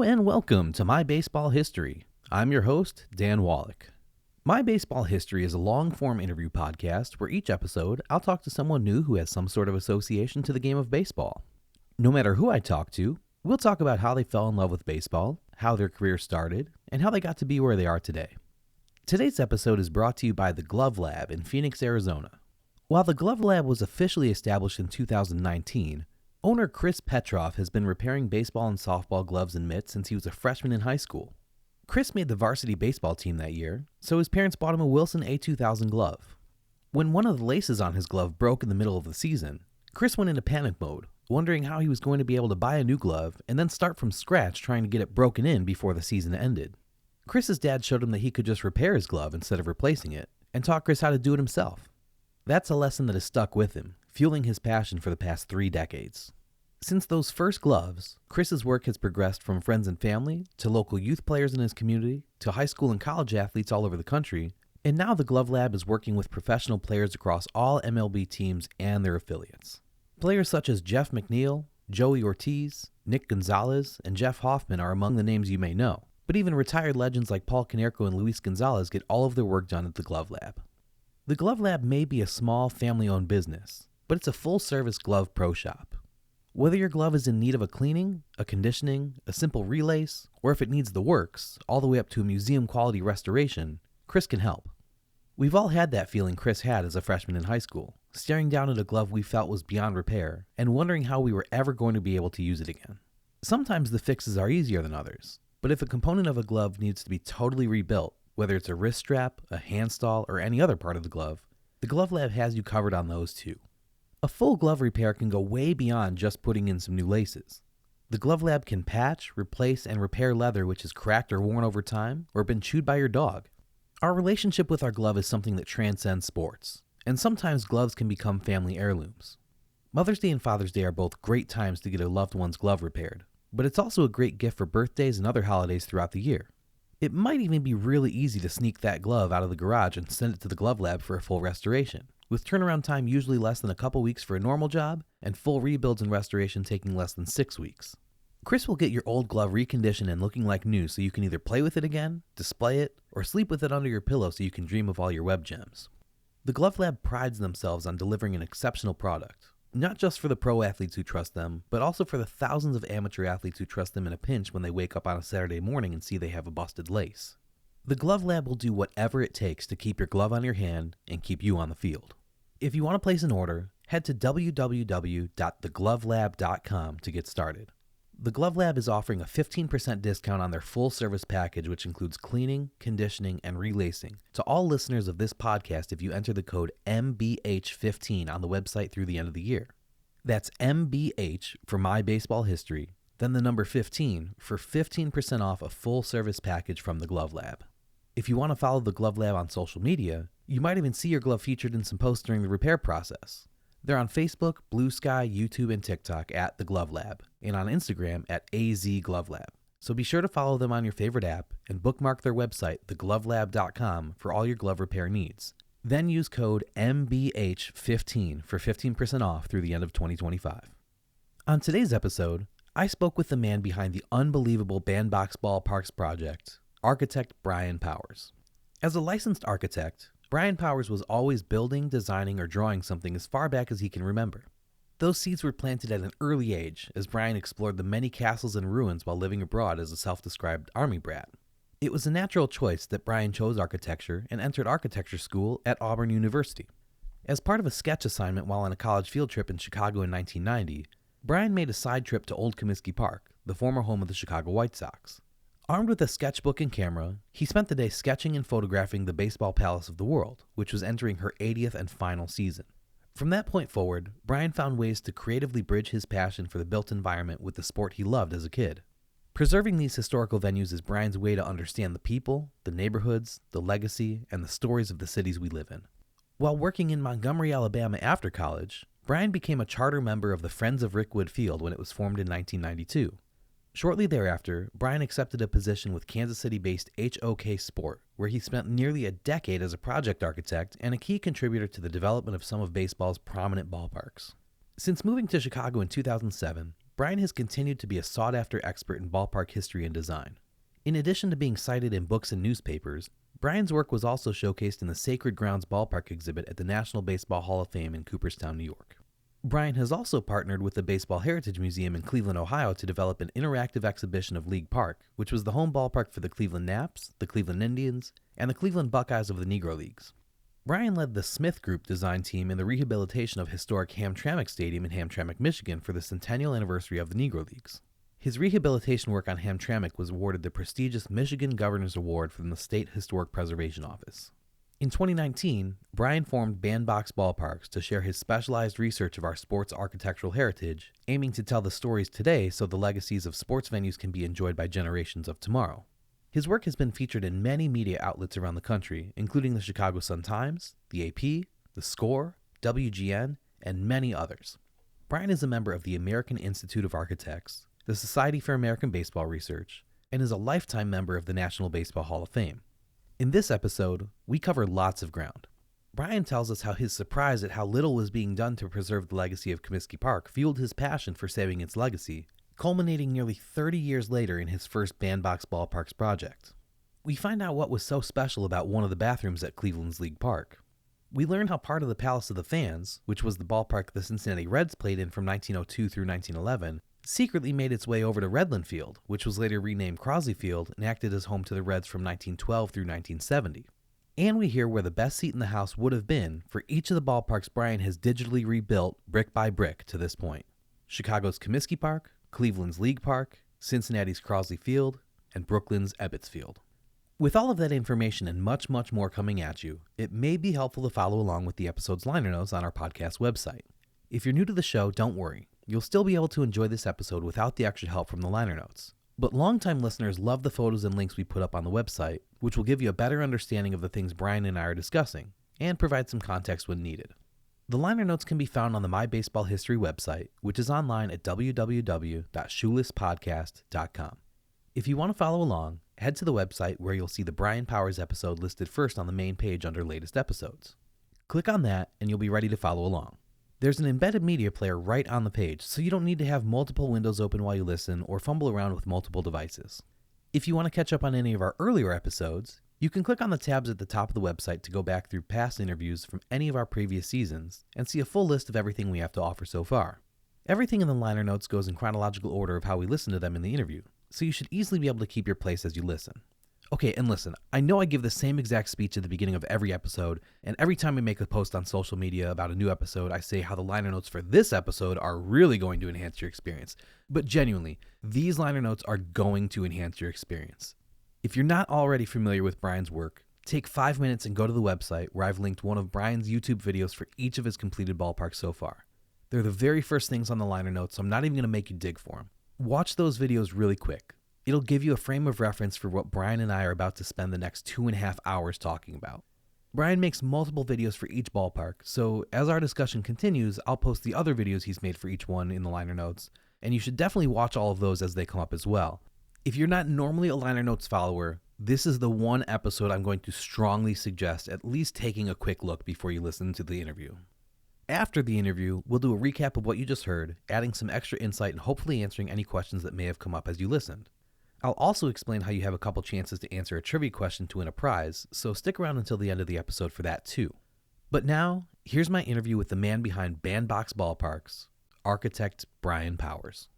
and welcome to My Baseball History. I'm your host, Dan Wallach. My Baseball History is a long-form interview podcast where each episode I'll talk to someone new who has some sort of association to the game of baseball. No matter who I talk to, we'll talk about how they fell in love with baseball, how their career started, and how they got to be where they are today. Today's episode is brought to you by the Glove Lab in Phoenix, Arizona. While the Glove Lab was officially established in 2019, owner Chris Petrov has been repairing baseball and softball gloves and mitts since he was a freshman in high school. Chris made the varsity baseball team that year, so his parents bought him a Wilson A2000 glove. When one of the laces on his glove broke in the middle of the season, Chris went into panic mode, wondering how he was going to be able to buy a new glove and then start from scratch trying to get it broken in before the season ended. Chris's dad showed him that he could just repair his glove instead of replacing it, and taught Chris how to do it himself. That's a lesson that has stuck with him, fueling his passion for the past 3 decades. Since those first gloves, Chris's work has progressed from friends and family, to local youth players in his community, to high school and college athletes all over the country, and now the Glove Lab is working with professional players across all MLB teams and their affiliates. Players such as Jeff McNeil, Joey Ortiz, Nick Gonzalez, and Jeff Hoffman are among the names you may know. But even retired legends like Paul Konerko and Luis Gonzalez get all of their work done at the Glove Lab. The Glove Lab may be a small, family-owned business, but it's a full-service glove pro shop. Whether your glove is in need of a cleaning, a conditioning, a simple relace, or if it needs the works, all the way up to a museum-quality restoration, Chris can help. We've all had that feeling Chris had as a freshman in high school, staring down at a glove we felt was beyond repair, and wondering how we were ever going to be able to use it again. Sometimes the fixes are easier than others. But if a component of a glove needs to be totally rebuilt, whether it's a wrist strap, a hand stall, or any other part of the Glove Lab has you covered on those too. A full glove repair can go way beyond just putting in some new laces. The Glove Lab can patch, replace, and repair leather which is cracked or worn over time, or been chewed by your dog. Our relationship with our glove is something that transcends sports, and sometimes gloves can become family heirlooms. Mother's Day and Father's Day are both great times to get a loved one's glove repaired. But it's also a great gift for birthdays and other holidays throughout the year. It might even be really easy to sneak that glove out of the garage and send it to the Glove Lab for a full restoration, with turnaround time usually less than a couple weeks for a normal job, and full rebuilds and restoration taking less than 6 weeks. Chris will get your old glove reconditioned and looking like new so you can either play with it again, display it, or sleep with it under your pillow so you can dream of all your web gems. The Glove Lab prides themselves on delivering an exceptional product. Not just for the pro athletes who trust them, but also for the thousands of amateur athletes who trust them in a pinch when they wake up on a Saturday morning and see they have a busted lace. The Glove Lab will do whatever it takes to keep your glove on your hand and keep you on the field. If you want to place an order, head to www.theglovelab.com to get started. The Glove Lab is offering a 15% discount on their full service package, which includes cleaning, conditioning, and relacing to all listeners of this podcast if you enter the code MBH15 on the website through the end of the year. That's MBH for My Baseball History, then the number 15 for 15% off a full service package from the Glove Lab. If you want to follow the Glove Lab on social media, you might even see your glove featured in some posts during the repair process. They're on Facebook, Blue Sky, YouTube, and TikTok at The Glove Lab, and on Instagram at AZ Glove Lab. So be sure to follow them on your favorite app and bookmark their website, theglovelab.com, for all your glove repair needs. Then use code MBH15 for 15% off through the end of 2025. On today's episode, I spoke with the man behind the unbelievable Bandbox Ballparks project, architect Brian Powers. As a licensed architect, Brian Powers was always building, designing, or drawing something as far back as he can remember. Those seeds were planted at an early age as Brian explored the many castles and ruins while living abroad as a self-described army brat. It was a natural choice that Brian chose architecture and entered architecture school at Auburn University. As part of a sketch assignment while on a college field trip in Chicago in 1990, Brian made a side trip to Old Comiskey Park, the former home of the Chicago White Sox. Armed with a sketchbook and camera, he spent the day sketching and photographing the baseball palace of the world, which was entering her 80th and final season. From that point forward, Brian found ways to creatively bridge his passion for the built environment with the sport he loved as a kid. Preserving these historical venues is Brian's way to understand the people, the neighborhoods, the legacy, and the stories of the cities we live in. While working in Montgomery, Alabama after college, Brian became a charter member of the Friends of Rickwood Field when it was formed in 1992. Shortly thereafter, Brian accepted a position with Kansas City-based HOK Sport, where he spent nearly a decade as a project architect and a key contributor to the development of some of baseball's prominent ballparks. Since moving to Chicago in 2007, Brian has continued to be a sought-after expert in ballpark history and design. In addition to being cited in books and newspapers, Brian's work was also showcased in the Sacred Grounds Ballpark exhibit at the National Baseball Hall of Fame in Cooperstown, New York. Brian has also partnered with the Baseball Heritage Museum in Cleveland, Ohio to develop an interactive exhibition of League Park, which was the home ballpark for the Cleveland Naps, the Cleveland Indians, and the Cleveland Buckeyes of the Negro Leagues. Brian led the Smith Group design team in the rehabilitation of historic Hamtramck Stadium in Hamtramck, Michigan for the centennial anniversary of the Negro Leagues. His rehabilitation work on Hamtramck was awarded the prestigious Michigan Governor's Award from the State Historic Preservation Office. In 2019, Brian formed Bandbox Ballparks to share his specialized research of our sports architectural heritage, aiming to tell the stories today so the legacies of sports venues can be enjoyed by generations of tomorrow. His work has been featured in many media outlets around the country, including the Chicago Sun-Times, the AP, The Score, WGN, and many others. Brian is a member of the American Institute of Architects, the Society for American Baseball Research, and is a lifetime member of the National Baseball Hall of Fame. In this episode, we cover lots of ground. Brian tells us how his surprise at how little was being done to preserve the legacy of Comiskey Park fueled his passion for saving its legacy, culminating nearly 30 years later in his first Bandbox Ballparks project. We find out what was so special about one of the bathrooms at Cleveland's League Park. We learn how part of the Palace of the Fans, which was the ballpark the Cincinnati Reds played in from 1902 through 1911, secretly made its way over to Redland Field, which was later renamed Crosley Field and acted as home to the Reds from 1912 through 1970. And we hear where the best seat in the house would have been for each of the ballparks Brian has digitally rebuilt brick by brick to this point. Chicago's Comiskey Park, Cleveland's League Park, Cincinnati's Crosley Field, and Brooklyn's Ebbets Field. With all of that information and much, much more coming at you, it may be helpful to follow along with the episode's liner notes on our podcast website. If you're new to the show, don't worry. You'll still be able to enjoy this episode without the extra help from the liner notes. But longtime listeners love the photos and links we put up on the website, which will give you a better understanding of the things Brian and I are discussing, and provide some context when needed. The liner notes can be found on the My Baseball History website, which is online at www.shoelesspodcast.com. If you want to follow along, head to the website where you'll see the Brian Powers episode listed first on the main page under latest episodes. Click on that and you'll be ready to follow along. There's an embedded media player right on the page, so you don't need to have multiple windows open while you listen or fumble around with multiple devices. If you want to catch up on any of our earlier episodes, you can click on the tabs at the top of the website to go back through past interviews from any of our previous seasons and see a full list of everything we have to offer so far. Everything in the liner notes goes in chronological order of how we listen to them in the interview, so you should easily be able to keep your place as you listen. Okay, and listen, I know I give the same exact speech at the beginning of every episode, and every time I make a post on social media about a new episode, I say how the liner notes for this episode are really going to enhance your experience. But genuinely, these liner notes are going to enhance your experience. If you're not already familiar with Brian's work, take 5 minutes and go to the website where I've linked one of Brian's YouTube videos for each of his completed ballparks so far. They're the very first things on the liner notes, so I'm not even going to make you dig for them. Watch those videos really quick. It'll give you a frame of reference for what Brian and I are about to spend the next 2.5 hours talking about. Brian makes multiple videos for each ballpark, so as our discussion continues, I'll post the other videos he's made for each one in the liner notes, and you should definitely watch all of those as they come up as well. If you're not normally a liner notes follower, this is the one episode I'm going to strongly suggest at least taking a quick look before you listen to the interview. After the interview, we'll do a recap of what you just heard, adding some extra insight and hopefully answering any questions that may have come up as you listened. I'll also explain how you have a couple chances to answer a trivia question to win a prize, so stick around until the end of the episode for that too. But now, here's my interview with the man behind Bandbox Ballparks, architect Brian Powers.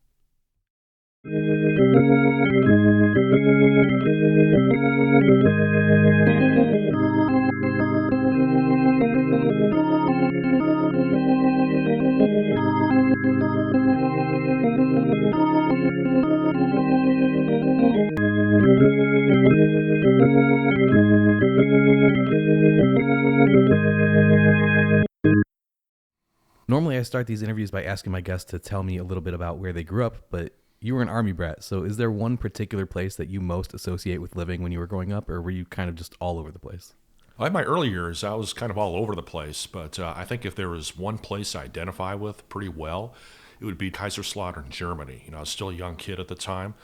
Normally I start these interviews by asking my guests to tell me a little bit about where they grew up, but you were an Army brat, so is there one particular place that you most associate with living when you were growing up, or were you kind of just all over the place? Well, in my early years, I was kind of all over the place, but I think if there was one place I identify with pretty well, it would be Kaiserslautern, Germany. I was still a young kid at the time,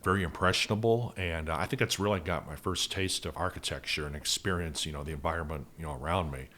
very impressionable, and I think that's really got my first taste of architecture and experience, the environment, around me.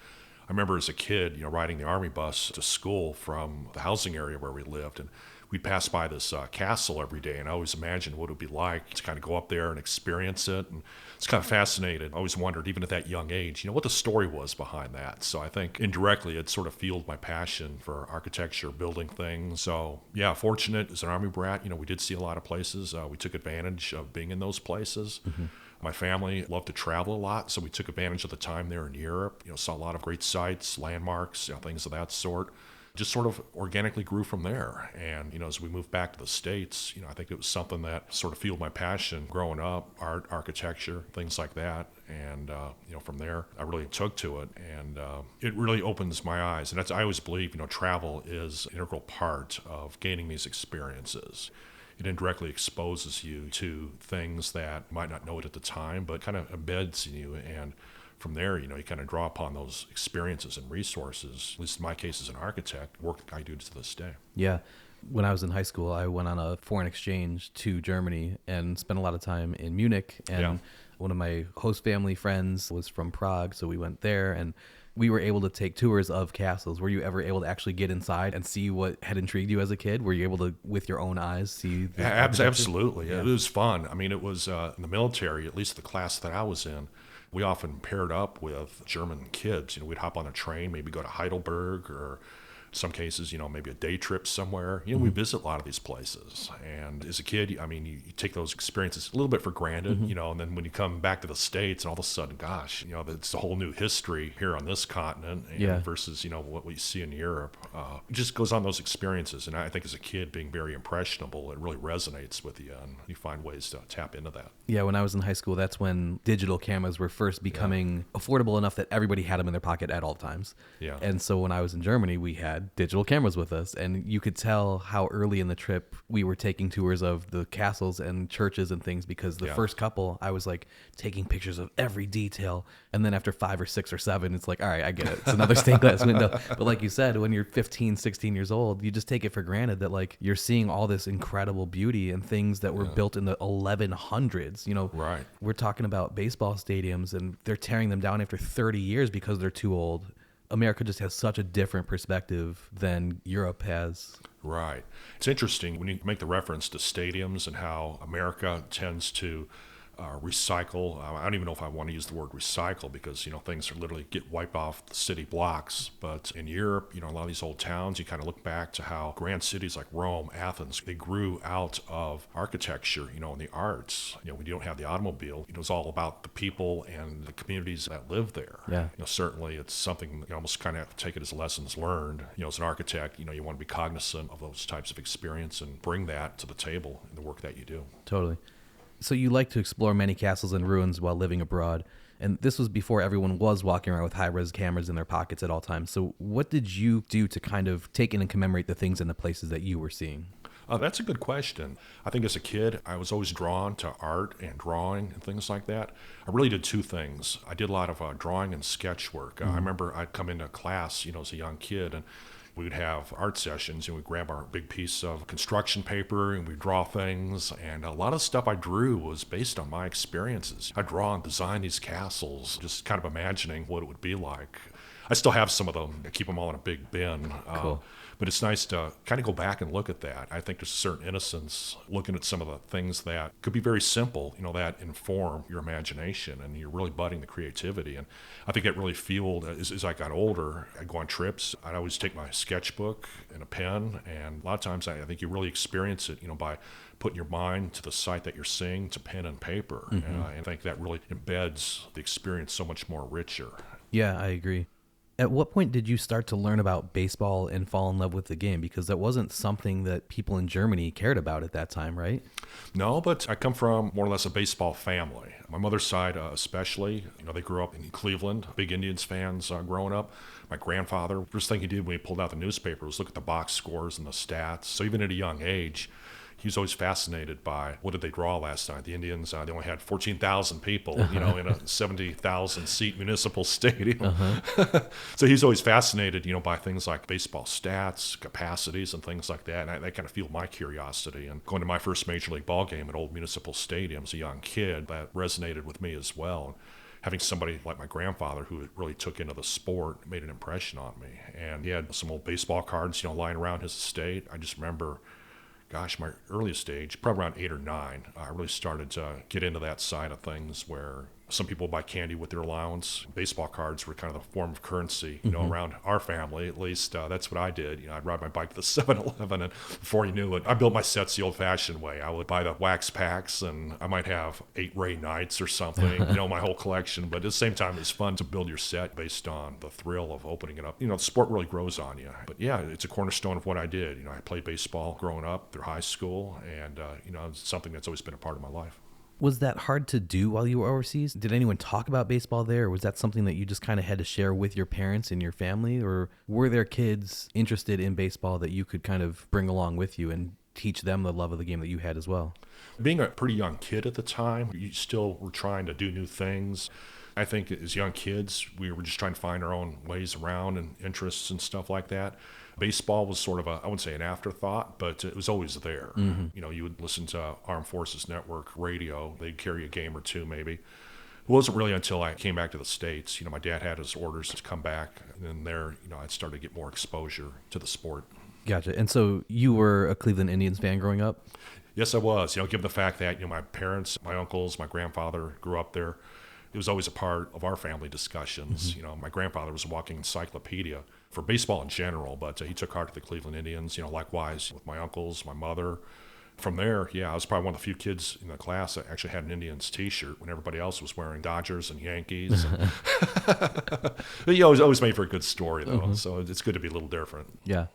I remember as a kid, riding the Army bus to school from the housing area where we lived, and we'd pass by this castle every day, and I always imagined what it would be like to kind of go up there and experience it. And it's kind of fascinated. I always wondered, even at that young age, what the story was behind that. So I think indirectly it sort of fueled my passion for architecture, building things. So yeah, fortunate as an Army brat, we did see a lot of places. We took advantage of being in those places. Mm-hmm. My family loved to travel a lot, so we took advantage of the time there in Europe. Saw a lot of great sites, landmarks, things of that sort. Just sort of organically grew from there. And, as we moved back to the States, I think it was something that sort of fueled my passion growing up, art, architecture, things like that. And, from there, I really took to it. And it really opens my eyes. And I always believe, travel is an integral part of gaining these experiences. It indirectly exposes you to things that you might not know it at the time, but kind of embeds in you. And from there, you kind of draw upon those experiences and resources, at least in my case as an architect, work I do to this day. Yeah. When I was in high school, I went on a foreign exchange to Germany and spent a lot of time in Munich. And one of my host family friends was from Prague, so we went there and we were able to take tours of castles. Were you ever able to actually get inside and see what had intrigued you as a kid? Were you able to, with your own eyes, see the Absolutely. Yeah. It was fun. I mean, it was in the military, at least the class that I was in, we often paired up with German kids. We'd hop on a train, maybe go to Heidelberg, or in some cases, maybe a day trip somewhere. We visit a lot of these places. And as a kid, I mean, you take those experiences a little bit for granted, and then when you come back to the States and all of a sudden, gosh, it's a whole new history here on this continent versus, what we see in Europe. It just goes on those experiences. And I think as a kid, being very impressionable, it really resonates with you, and you find ways to tap into that. Yeah, when I was in high school, that's when digital cameras were first becoming affordable enough that everybody had them in their pocket at all times. Yeah. And so when I was in Germany, we had digital cameras with us, and you could tell how early in the trip we were taking tours of the castles and churches and things, because the first couple, I was like taking pictures of every detail. And then after 5 or 6 or 7, it's like, all right, I get it. It's another stained glass window. But like you said, when you're 15, 16 years old, you just take it for granted that like you're seeing all this incredible beauty and things that were built in the 1100s. Right. We're talking about baseball stadiums and they're tearing them down after 30 years because they're too old. America just has such a different perspective than Europe has. Right. It's interesting when you make the reference to stadiums and how America tends to recycle. I don't even know if I want to use the word recycle, because things are literally get wiped off the city blocks. But in Europe, a lot of these old towns, you kind of look back to how grand cities like Rome, Athens, they grew out of architecture, and the arts. When you don't have the automobile, it's all about the people and the communities that live there. Yeah. Certainly it's something you almost kind of have to take it as lessons learned. As an architect, you want to be cognizant of those types of experience and bring that to the table in the work that you do. Totally. So you like to explore many castles and ruins while living abroad, and this was before everyone was walking around with high-res cameras in their pockets at all times. So what did you do to kind of take in and commemorate the things and the places that you were seeing? That's a good question. I think as a kid, I was always drawn to art and drawing and things like that. I really did two things. I did a lot of drawing and sketch work. I remember I'd come into class, as a young kid, and we would have art sessions, and we'd grab our big piece of construction paper and we'd draw things. And a lot of stuff I drew was based on my experiences. I draw and design these castles, just kind of imagining what it would be like. I still have some of them. I keep them all in a big bin. Cool. But it's nice to kind of go back and look at that. I think there's a certain innocence looking at some of the things that could be very simple, that inform your imagination, and you're really budding the creativity. And I think that really fueled, as I got older, I'd go on trips. I'd always take my sketchbook and a pen, and a lot of times I think you really experience it, by putting your mind to the site that you're seeing to pen and paper. And I think that really embeds the experience so much more richer. Yeah, I agree. At what point did you start to learn about baseball and fall in love with the game? Because that wasn't something that people in Germany cared about at that time, right? No, but I come from more or less a baseball family. My mother's side especially, they grew up in Cleveland, big Indians fans growing up. My grandfather, first thing he did when he pulled out the newspaper was look at the box scores and the stats. So even at a young age, he was always fascinated by what did they draw last night. The Indians, they only had 14,000 people, in a 70,000 seat municipal stadium. So he's always fascinated, by things like baseball stats, capacities, and things like that. And that kind of fueled my curiosity. And going to my first major league ball game at old municipal stadium as a young kid, that resonated with me as well. Having somebody like my grandfather who really took into the sport made an impression on me. And he had some old baseball cards, lying around his estate. I just remember my earliest age, probably around 8 or 9, I really started to get into that side of things where some people buy candy with their allowance. Baseball cards were kind of the form of currency, around our family, at least. That's what I did. I'd ride my bike to the 7-Eleven, and before you knew it, I built my sets the old-fashioned way. I would buy the wax packs, and I might have 8 Ray Knights or something, my whole collection. But at the same time, it's fun to build your set based on the thrill of opening it up. The sport really grows on you. But yeah, it's a cornerstone of what I did. I played baseball growing up through high school, and, it's something that's always been a part of my life. Was that hard to do while you were overseas? Did anyone talk about baseball there, or was that something that you just kind of had to share with your parents and your family? Or were there kids interested in baseball that you could kind of bring along with you and teach them the love of the game that you had as well? Being a pretty young kid at the time, you still were trying to do new things. I think as young kids, we were just trying to find our own ways around and interests and stuff like that. Baseball was sort of I wouldn't say an afterthought, but it was always there. You would listen to Armed Forces Network radio. They'd carry a game or two maybe. It wasn't really until I came back to the States. My dad had his orders to come back, and then there, I started to get more exposure to the sport. Gotcha. And so you were a Cleveland Indians fan growing up? Yes, I was. Given the fact that, my parents, my uncles, my grandfather grew up there, it was always a part of our family discussions. My grandfather was a walking encyclopedia for baseball in general, but he took heart to the Cleveland Indians, likewise with my uncles, my mother. From there, I was probably one of the few kids in the class that actually had an Indians t-shirt when everybody else was wearing Dodgers and Yankees. But you always made for a good story, though, so it's good to be a little different. Yeah.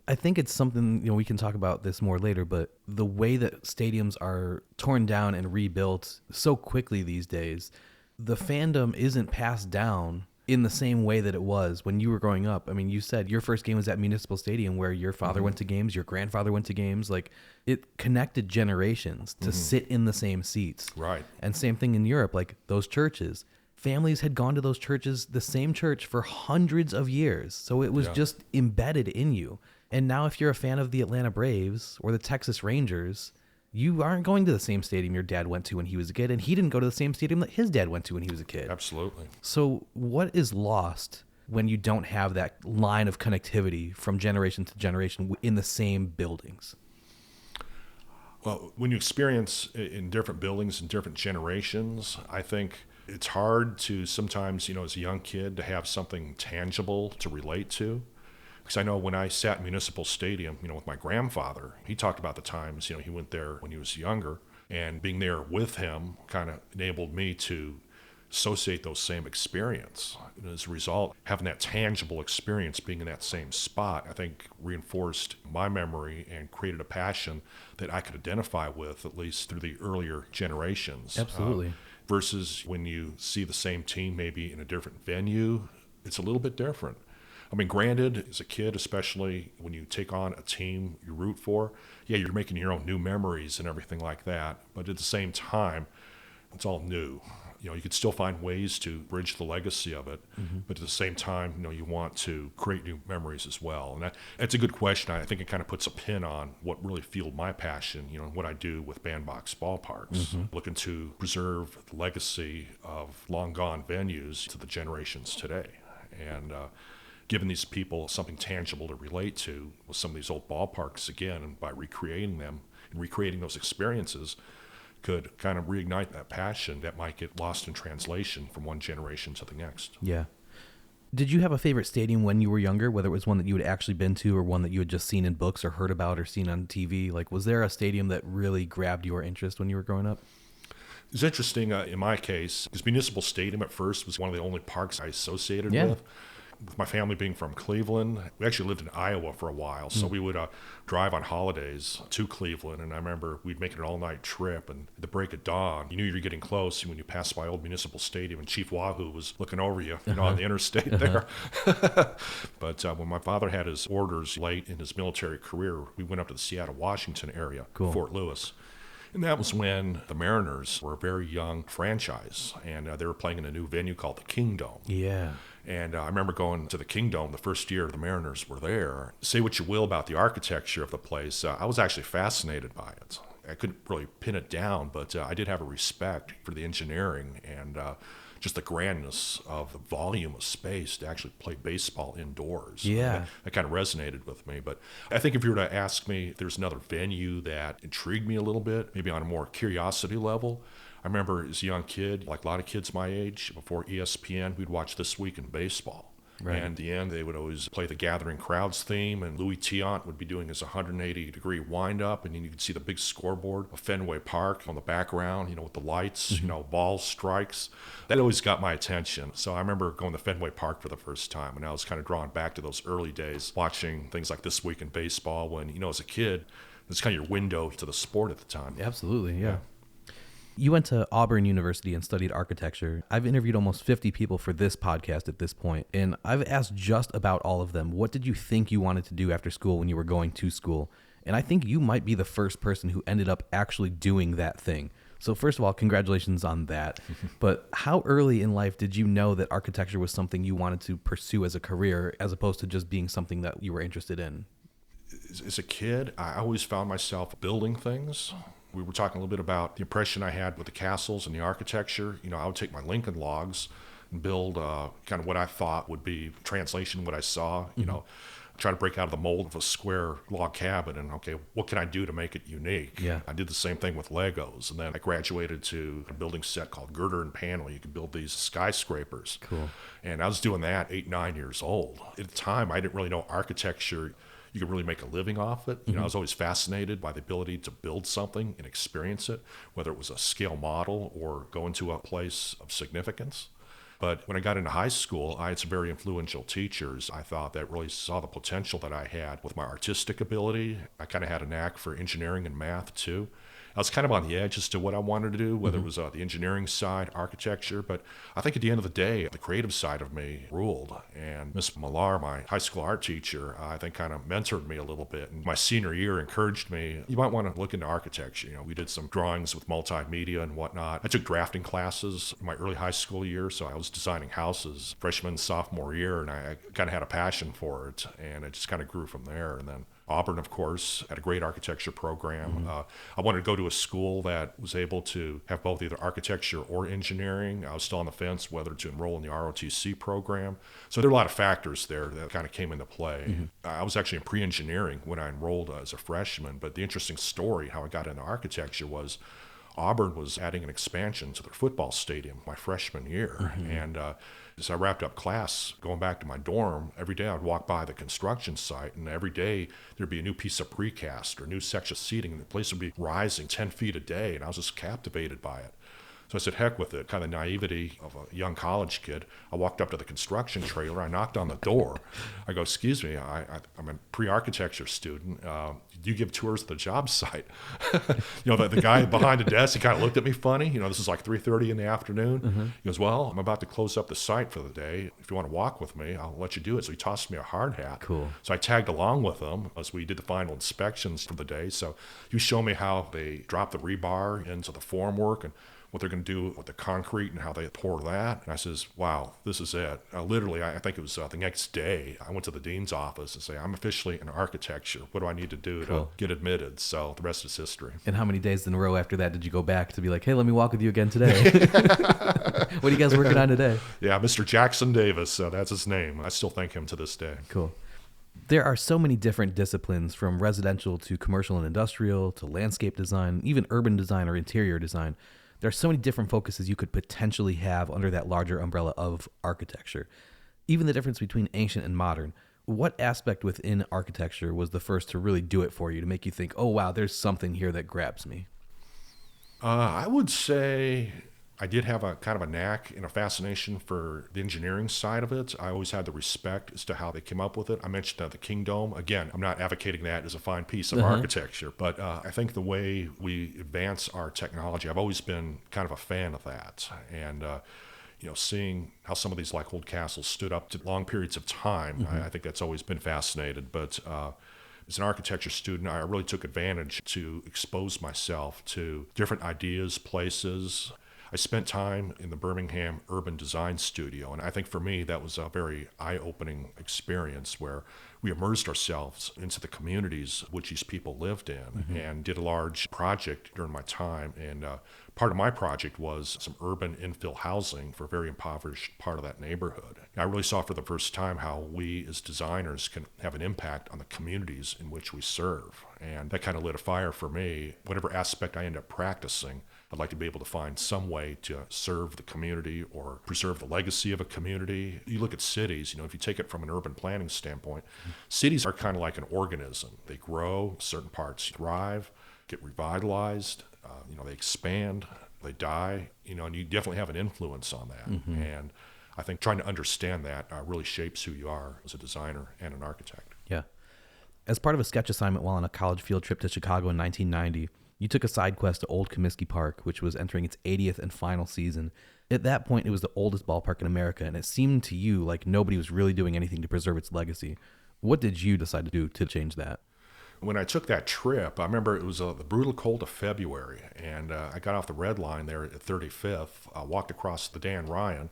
I think it's something, we can talk about this more later, but the way that stadiums are torn down and rebuilt so quickly these days, the fandom isn't passed down in the same way that it was when you were growing up. I mean, you said your first game was at Municipal Stadium where your father went to games, your grandfather went to games. Like, it connected generations to sit in the same seats. Right. And same thing in Europe, like those churches. Families had gone to those churches, the same church, for hundreds of years. So it was just embedded in you. And now if you're a fan of the Atlanta Braves or the Texas Rangers, you aren't going to the same stadium your dad went to when he was a kid, and he didn't go to the same stadium that his dad went to when he was a kid. Absolutely. So what is lost when you don't have that line of connectivity from generation to generation in the same buildings? Well, when you experience in different buildings and different generations, I think it's hard to sometimes, as a young kid, to have something tangible to relate to. Because I know when I sat in Municipal Stadium, with my grandfather, he talked about the times, he went there when he was younger, and being there with him kind of enabled me to associate those same experience. And as a result, having that tangible experience, being in that same spot, I think reinforced my memory and created a passion that I could identify with, at least through the earlier generations. Absolutely. Versus when you see the same team maybe in a different venue, it's a little bit different. I mean, granted, as a kid, especially when you take on a team you root for, you're making your own new memories and everything like that. But at the same time, it's all new. You could still find ways to bridge the legacy of it. But at the same time, you want to create new memories as well. And that's a good question. I think it kind of puts a pin on what really fueled my passion, and what I do with bandbox ballparks, looking to preserve the legacy of long gone venues to the generations today. And, giving these people something tangible to relate to with some of these old ballparks again, and by recreating them and recreating those experiences could kind of reignite that passion that might get lost in translation from one generation to the next. Yeah. Did you have a favorite stadium when you were younger, whether it was one that you had actually been to or one that you had just seen in books or heard about or seen on TV? Like, was there a stadium that really grabbed your interest when you were growing up? It's interesting in my case, because Municipal Stadium at first was one of the only parks I associated with. With my family being from Cleveland, we actually lived in Iowa for a while, so we would drive on holidays to Cleveland, and I remember we'd make it an all-night trip, and at the break of dawn, you knew you were getting close when you passed by old Municipal Stadium, and Chief Wahoo was looking over you, on the interstate there. But when my father had his orders late in his military career, we went up to the Seattle, Washington area, Fort Lewis. And that was when the Mariners were a very young franchise, and they were playing in a new venue called the Kingdom. Yeah. And I remember going to the Kingdom the first year the Mariners were there. Say what you will about the architecture of the place, I was actually fascinated by it. I couldn't really pin it down, but I did have a respect for the engineering and just the grandness of the volume of space to actually play baseball indoors. Yeah. That kind of resonated with me. But I think if you were to ask me if there's another venue that intrigued me a little bit, maybe on a more curiosity level, I remember as a young kid, like a lot of kids my age, before ESPN, we'd watch This Week in Baseball. Right. And at the end, they would always play the Gathering Crowds theme, and Louis Tiant would be doing his 180-degree wind-up, and then you could see the big scoreboard of Fenway Park on the background, with the lights, ball strikes. That always got my attention. So I remember going to Fenway Park for the first time, and I was kind of drawn back to those early days, watching things like This Week in Baseball when, as a kid, it's kind of your window to the sport at the time. Absolutely, yeah. You went to Auburn University and studied architecture. I've interviewed almost 50 people for this podcast at this point, and I've asked just about all of them, what did you think you wanted to do after school when you were going to school? And I think you might be the first person who ended up actually doing that thing. So first of all, congratulations on that. But how early in life did you know that architecture was something you wanted to pursue as a career, as opposed to just being something that you were interested in? As a kid, I always found myself building things. We were talking a little bit about the impression I had with the castles and the architecture. I would take my Lincoln logs and build kind of what I thought would be translation, what I saw, try to break out of the mold of a square log cabin and, okay, what can I do to make it unique? Yeah. I did the same thing with Legos. And then I graduated to a building set called Girder and Panel. You could build these skyscrapers. Cool. And I was doing that 8, 9 years old. At the time, I didn't really know architecture. You could really make a living off it. I was always fascinated by the ability to build something and experience it, whether it was a scale model or go into a place of significance. But when I got into high school, I had some very influential teachers. I thought that really saw the potential that I had with my artistic ability. I kind of had a knack for engineering and math too. I was kind of on the edge as to what I wanted to do, whether it was the engineering side, architecture. But I think at the end of the day, the creative side of me ruled. And Miss Millar, my high school art teacher, I think kind of mentored me a little bit. And my senior year encouraged me, you might want to look into architecture. We did some drawings with multimedia and whatnot. I took drafting classes in my early high school year, so I was designing houses freshman, sophomore year, and I kind of had a passion for it. And it just kind of grew from there. And then Auburn, of course, had a great architecture program. I wanted to go to a school that was able to have both either architecture or engineering. I was still on the fence whether to enroll in the ROTC program. So there are a lot of factors there that kind of came into play. I was actually in pre-engineering when I enrolled as a freshman, but the interesting story, how I got into architecture, was Auburn was adding an expansion to their football stadium my freshman year. And as I wrapped up class, going back to my dorm, every day I'd walk by the construction site, and every day there'd be a new piece of precast or a new section of seating, and the place would be rising 10 feet a day, and I was just captivated by it. So I said, heck with it, kind of naivety of a young college kid. I walked up to the construction trailer. I knocked on the door. I go, excuse me, I'm a pre-architecture student. Do you give tours of the job site? The guy behind the desk, he kind of looked at me funny. This is like 3:30 in the afternoon. He goes, well, I'm about to close up the site for the day. If you want to walk with me, I'll let you do it. So he tossed me a hard hat. Cool. So I tagged along with him as we did the final inspections for the day. So he was showing me how they drop the rebar into the formwork and what they're going to do with the concrete and how they pour that. And I says, wow, this is it. Literally, I think it was the next day, I went to the dean's office and say, I'm officially in architecture. What do I need to do to get admitted? So the rest is history. And how many days in a row after that did you go back to be like, hey, let me walk with you again today? What are you guys working on today? Yeah, Mr. Jackson Davis, that's his name. I still thank him to this day. Cool. There are so many different disciplines, from residential to commercial and industrial to landscape design, even urban design or interior design. There are so many different focuses you could potentially have under that larger umbrella of architecture. Even the difference between ancient and modern. What aspect within architecture was the first to really do it for you, to make you think, oh, wow, there's something here that grabs me? I would say I did have a kind of a knack and a fascination for the engineering side of it. I always had the respect as to how they came up with it. I mentioned the King Dome. Again, I'm not advocating that as a fine piece of architecture, but I think the way we advance our technology, I've always been kind of a fan of that. And, seeing how some of these like old castles stood up to long periods of time, I think that's always been fascinated. But as an architecture student, I really took advantage to expose myself to different ideas, places. I spent time in the Birmingham Urban Design Studio, and I think for me that was a very eye-opening experience where we immersed ourselves into the communities which these people lived in and did a large project during my time. And part of my project was some urban infill housing for a very impoverished part of that neighborhood. And I really saw for the first time how we as designers can have an impact on the communities in which we serve. And that kind of lit a fire for me. Whatever aspect I end up practicing, I'd like to be able to find some way to serve the community or preserve the legacy of a community. You look at cities, if you take it from an urban planning standpoint, cities are kind of like an organism. They grow, certain parts thrive, get revitalized, they expand, they die, and you definitely have an influence on that. And I think trying to understand that really shapes who you are as a designer and an architect. Yeah. As part of a sketch assignment while on a college field trip to Chicago in 1990, you took a side quest to Old Comiskey Park, which was entering its 80th and final season. At that point, it was the oldest ballpark in America, and it seemed to you like nobody was really doing anything to preserve its legacy. What did you decide to do to change that? When I took that trip, I remember it was the brutal cold of February, and I got off the red line there at 35th. I walked across the Dan Ryan.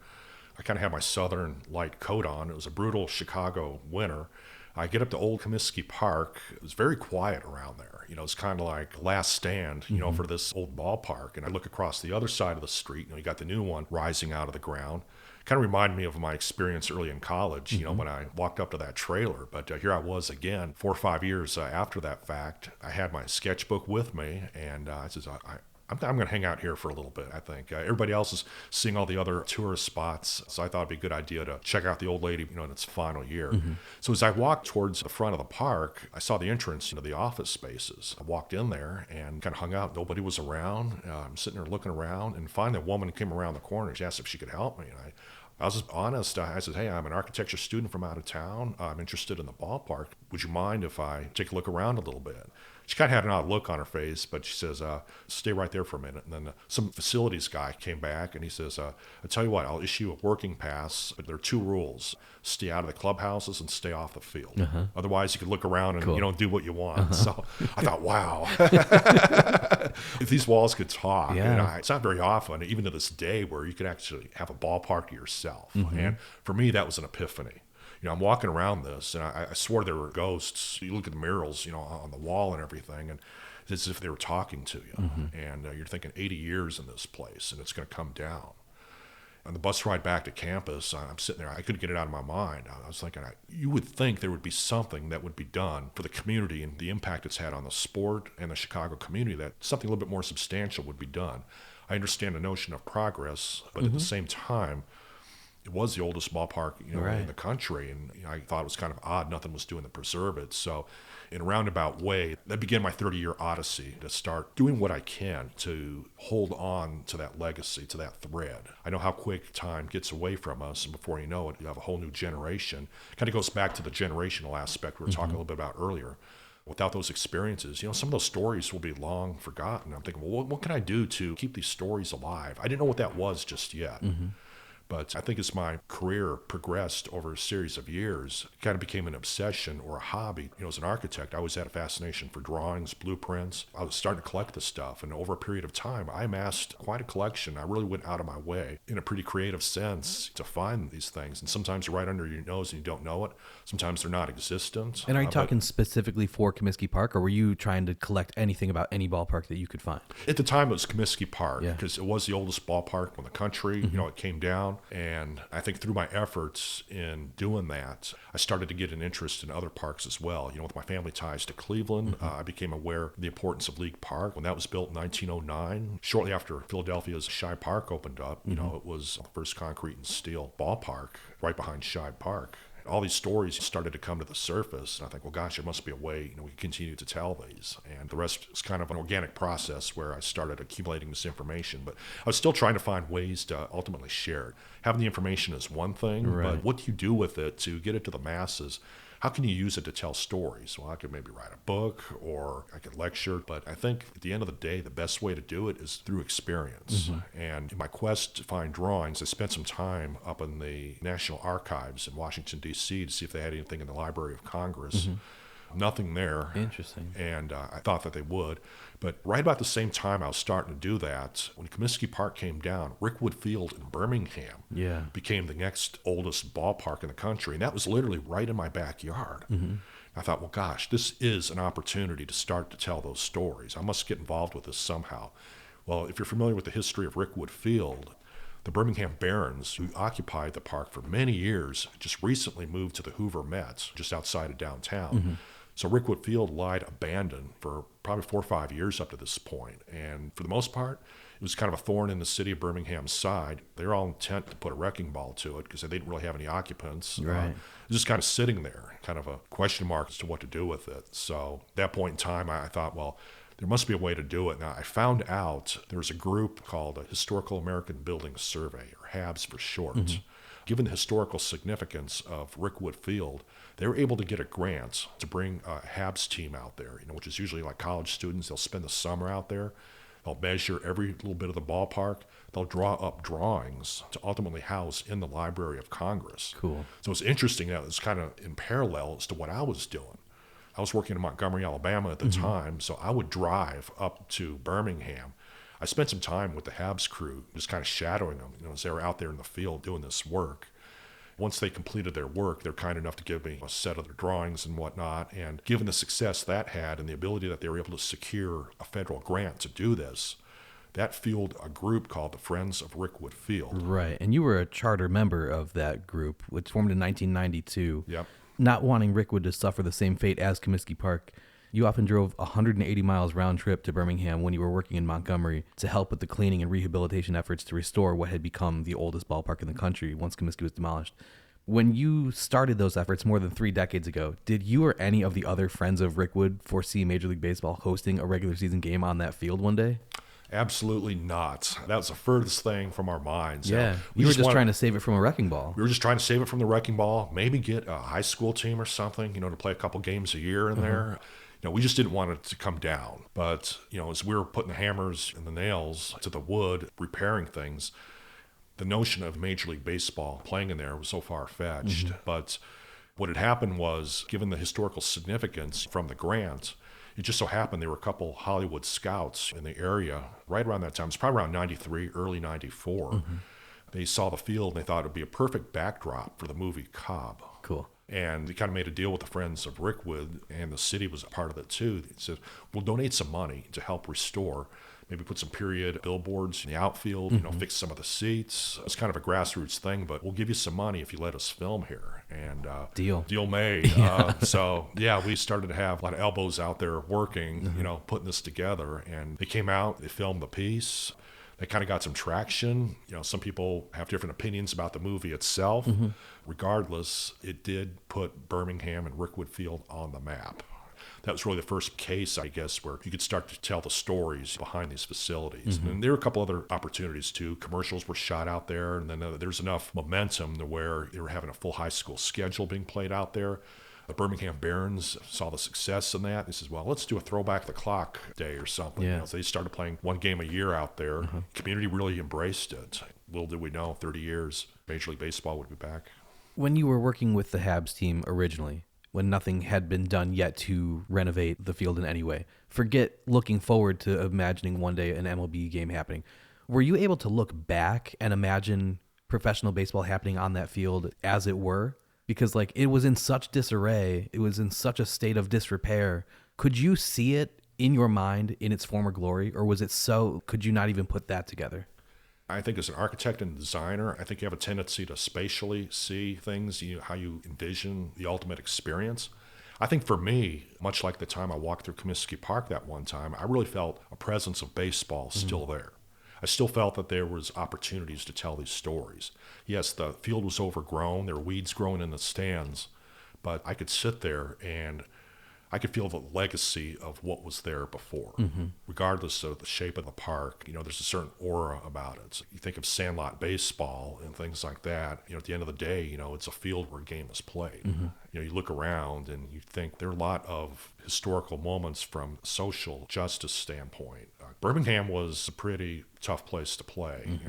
I kind of had my southern light coat on. It was a brutal Chicago winter. I get up to Old Comiskey Park. It was very quiet around there. It's kind of like last stand, for this old ballpark. And I look across the other side of the street, you got the new one rising out of the ground. Kind of reminded me of my experience early in college, when I walked up to that trailer. But here I was again, 4 or 5 years after that fact. I had my sketchbook with me, and I says, I'm going to hang out here for a little bit, I think. Everybody else is seeing all the other tourist spots, so I thought it'd be a good idea to check out the old lady, in its final year. So as I walked towards the front of the park, I saw the entrance into the office spaces. I walked in there and kind of hung out. Nobody was around. I'm sitting there looking around, and finally a woman came around the corner. She asked if she could help me, and I was just honest. I said, hey, I'm an architecture student from out of town. I'm interested in the ballpark. Would you mind if I take a look around a little bit? She kind of had an odd look on her face, but she says, stay right there for a minute. And then some facilities guy came back, and he says, I'll tell you what, I'll issue a working pass, but there are 2 rules. Stay out of the clubhouses and stay off the field. Otherwise, you could look around and do what you want. So I thought, wow. If these walls could talk, it's not very often, even to this day, where you could actually have a ballpark to yourself. And for me, that was an epiphany. I'm walking around this, and I swore there were ghosts. You look at the murals, on the wall and everything, and it's as if they were talking to you. And you're thinking 80 years in this place, and it's going to come down. On the bus ride back to campus, I'm sitting there. I couldn't get it out of my mind. I was thinking, you would think there would be something that would be done for the community and the impact it's had on the sport and the Chicago community, that something a little bit more substantial would be done. I understand the notion of progress, but at the same time, it was the oldest ballpark, in the country, and I thought it was kind of odd nothing was doing to preserve it. So in a roundabout way, that began my 30-year odyssey to start doing what I can to hold on to that legacy, to that thread. I know how quick time gets away from us, and before you know it, you have a whole new generation. Kind of goes back to the generational aspect we were talking a little bit about earlier. Without those experiences, some of those stories will be long forgotten. I'm thinking, well, what can I do to keep these stories alive? I didn't know what that was just yet. But I think as my career progressed over a series of years, it kind of became an obsession or a hobby. As an architect, I always had a fascination for drawings, blueprints. I was starting to collect this stuff. And over a period of time, I amassed quite a collection. I really went out of my way in a pretty creative sense to find these things. And sometimes they're right under your nose and you don't know it. Sometimes they're not existent. And are you talking specifically for Comiskey Park, or were you trying to collect anything about any ballpark that you could find? At the time, it was Comiskey Park because it was the oldest ballpark in the country. It came down. And I think through my efforts in doing that, I started to get an interest in other parks as well. With my family ties to Cleveland, I became aware of the importance of League Park. When that was built in 1909, shortly after Philadelphia's Shibe Park opened up, it was the first concrete and steel ballpark right behind Shibe Park. All these stories started to come to the surface, and I think, well, gosh, there must be a way, we can continue to tell these. And the rest is kind of an organic process where I started accumulating this information. But I was still trying to find ways to ultimately share it. Having the information is one thing, but what do you do with it to get it to the masses? How can you use it to tell stories? Well, I could maybe write a book or I could lecture, but I think at the end of the day, the best way to do it is through experience. And in my quest to find drawings, I spent some time up in the National Archives in Washington, D.C. to see if they had anything in the Library of Congress. Nothing there. Interesting. And I thought that they would. But right about the same time I was starting to do that, when Comiskey Park came down, Rickwood Field in Birmingham became the next oldest ballpark in the country. And that was literally right in my backyard. I thought, well, gosh, this is an opportunity to start to tell those stories. I must get involved with this somehow. Well, if you're familiar with the history of Rickwood Field, the Birmingham Barons, who occupied the park for many years, just recently moved to the Hoover Mets, just outside of downtown. So Rickwood Field lied abandoned for probably 4 or 5 years up to this point. And for the most part, it was kind of a thorn in the city of Birmingham's side. They were all intent to put a wrecking ball to it because they didn't really have any occupants. Right. It was just kind of sitting there, kind of a question mark as to what to do with it. So at that point in time, I thought, well, there must be a way to do it. Now, I found out there was a group called the Historical American Building Survey, or HABS for short. Given the historical significance of Rickwood Field, they were able to get a grant to bring a HABS team out there, which is usually like college students. They'll spend the summer out there. They'll measure every little bit of the ballpark. They'll draw up drawings to ultimately house in the Library of Congress. Cool. So it's interesting that it's kind of in parallel as to what I was doing. I was working in Montgomery, Alabama at the time, so I would drive up to Birmingham. I spent some time with the HABS crew, just kind of shadowing them, as they were out there in the field doing this work. Once they completed their work, they're kind enough to give me a set of their drawings and whatnot. And given the success that had and the ability that they were able to secure a federal grant to do this, that fueled a group called the Friends of Rickwood Field. Right. And you were a charter member of that group, which formed in 1992. Yep. Not wanting Rickwood to suffer the same fate as Comiskey Park, you often drove 180 miles round trip to Birmingham when you were working in Montgomery to help with the cleaning and rehabilitation efforts to restore what had become the oldest ballpark in the country once Comiskey was demolished. When you started those efforts more than 3 decades ago, did you or any of the other Friends of Rickwood foresee Major League Baseball hosting a regular season game on that field one day? Absolutely not. That was the furthest thing from our minds. Yeah, you were just trying to save it from a wrecking ball. We were just trying to save it from the wrecking ball, maybe get a high school team or something, to play a couple games a year in there. We just didn't want it to come down. But, as we were putting the hammers and the nails to the wood, repairing things, the notion of Major League Baseball playing in there was so far-fetched. But what had happened was, given the historical significance from the grant, it just so happened there were a couple Hollywood scouts in the area right around that time. It's probably around 93, early 94. They saw the field and they thought it would be a perfect backdrop for the movie Cobb. Cool. And they kind of made a deal with the Friends of Rickwood, and the city was a part of it too. They said, we'll donate some money to help restore, maybe put some period billboards in the outfield, fix some of the seats. It's kind of a grassroots thing, but we'll give you some money if you let us film here. And deal made. So we started to have a lot of elbows out there working, putting this together. And they came out, they filmed the piece. They kind of got some traction. Some people have different opinions about the movie itself. Regardless, it did put Birmingham and Rickwood Field on the map. That was really the first case, I guess, where you could start to tell the stories behind these facilities. And there were a couple other opportunities, too. Commercials were shot out there, and then there's enough momentum to where they were having a full high school schedule being played out there. The Birmingham Barons saw the success in that. They said, well, let's do a throwback the clock day or something. So they started playing one game a year out there. Community really embraced it. Little did we know, 30 years, Major League Baseball would be back. When you were working with the HABS team originally, when nothing had been done yet to renovate the field in any way, forget looking forward to imagining one day an MLB game happening, were you able to look back and imagine professional baseball happening on that field as it were? Because it was in such disarray, it was in such a state of disrepair. Could you see it in your mind in its former glory, or could you not even put that together? I think as an architect and designer, I think you have a tendency to spatially see things, how you envision the ultimate experience. I think for me, much like the time I walked through Comiskey Park that one time, I really felt a presence of baseball still there. I still felt that there was opportunities to tell these stories. Yes, the field was overgrown, there were weeds growing in the stands, but I could sit there and I could feel the legacy of what was there before. Regardless of the shape of the park, there's a certain aura about it. So you think of Sandlot baseball and things like that. At the end of the day, it's a field where a game is played. You look around and you think there are a lot of historical moments from social justice standpoint. Birmingham was a pretty tough place to play.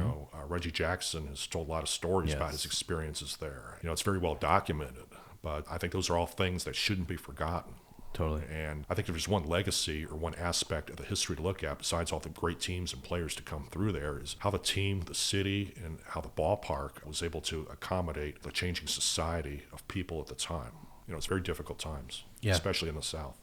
Reggie Jackson has told a lot of stories about his experiences there. It's very well documented, but I think those are all things that shouldn't be forgotten. Totally. And I think if there's one legacy or one aspect of the history to look at, besides all the great teams and players to come through there, is how the team, the city, and how the ballpark was able to accommodate the changing society of people at the time. It's very difficult times, especially in the South.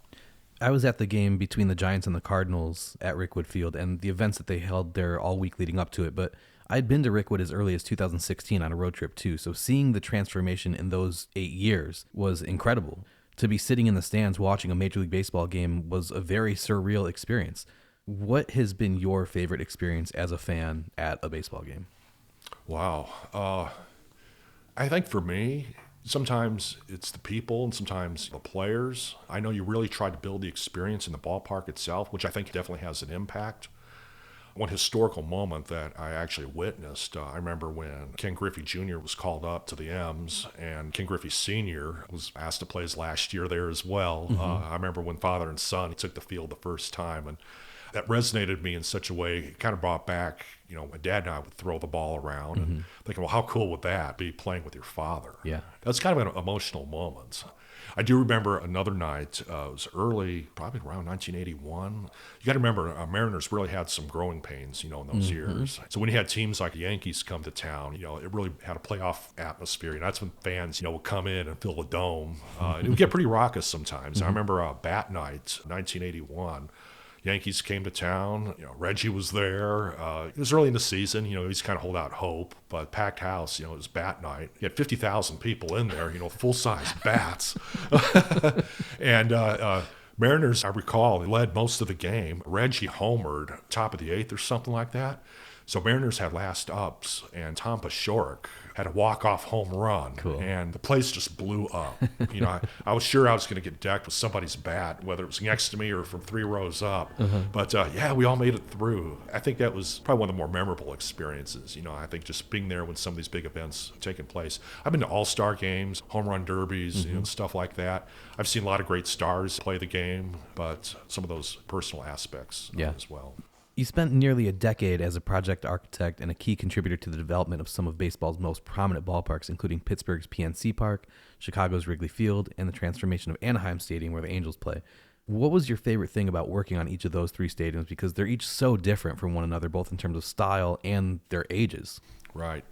I was at the game between the Giants and the Cardinals at Rickwood Field and the events that they held there all week leading up to it. But I'd been to Rickwood as early as 2016 on a road trip too. So seeing the transformation in those 8 years was incredible. To be sitting in the stands watching a Major League Baseball game was a very surreal experience. What has been your favorite experience as a fan at a baseball game? Wow. I think for me, sometimes it's the people and sometimes the players. I know you really try to build the experience in the ballpark itself, which I think definitely has an impact. One historical moment that I actually witnessed, I remember when Ken Griffey Jr. was called up to the M's, and Ken Griffey Sr. was asked to play his last year there as well. I remember when father and son took the field the first time, and that resonated with me in such a way. It kind of brought back, my dad and I would throw the ball around and thinking, well, how cool would that be, playing with your father? Yeah. That's kind of an emotional moment. I do remember another night, it was early, probably around 1981. You got to remember, Mariners really had some growing pains, in those years. So when you had teams like the Yankees come to town, it really had a playoff atmosphere. That's when fans, would come in and fill the dome. It would get pretty raucous sometimes. I remember bat night, 1981. Yankees came to town. Reggie was there. It was early in the season. He's kind of hold out hope, but packed house. It was bat night. You had 50,000 people in there. Full size bats, and Mariners. I recall they led most of the game. Reggie homered top of the 8th or something like that. So Mariners had last ups, and Tom Paciorek had a walk-off home run, and the place just blew up. I was sure I was going to get decked with somebody's bat, whether it was next to me or from 3 rows up. But we all made it through. I think that was probably one of the more memorable experiences. I think just being there when some of these big events are taking place. I've been to all-star games, home run derbies, stuff like that. I've seen a lot of great stars play the game, but some of those personal aspects as well. You spent nearly a decade as a project architect and a key contributor to the development of some of baseball's most prominent ballparks, including Pittsburgh's PNC Park, Chicago's Wrigley Field, and the transformation of Anaheim Stadium, where the Angels play. What was your favorite thing about working on each of those 3 stadiums? Because they're each so different from one another, both in terms of style and their ages. Right.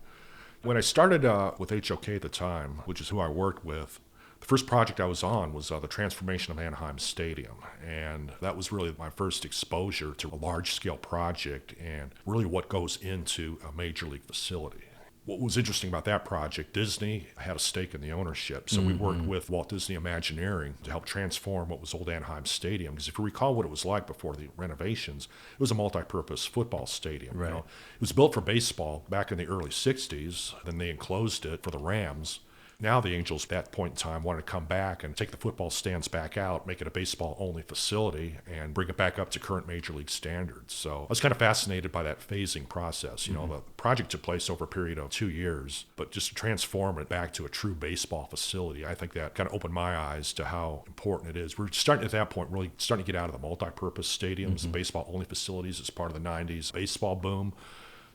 When I started with HOK at the time, which is who I worked with, the first project I was on was the transformation of Anaheim Stadium, and that was really my first exposure to a large-scale project and really what goes into a major league facility. What was interesting about that project, Disney had a stake in the ownership, so we worked with Walt Disney Imagineering to help transform what was old Anaheim Stadium, because if you recall what it was like before the renovations, it was a multi-purpose football stadium. Right. It was built for baseball back in the early 60s, then they enclosed it for the Rams. Now the Angels, at that point in time, wanted to come back and take the football stands back out, make it a baseball-only facility, and bring it back up to current Major League standards. So I was kind of fascinated by that phasing process. The project took place over a period of 2 years, but just to transform it back to a true baseball facility, I think that kind of opened my eyes to how important it is. We're starting at that point, really starting to get out of the multi-purpose stadiums and baseball-only facilities as part of the 90s baseball boom.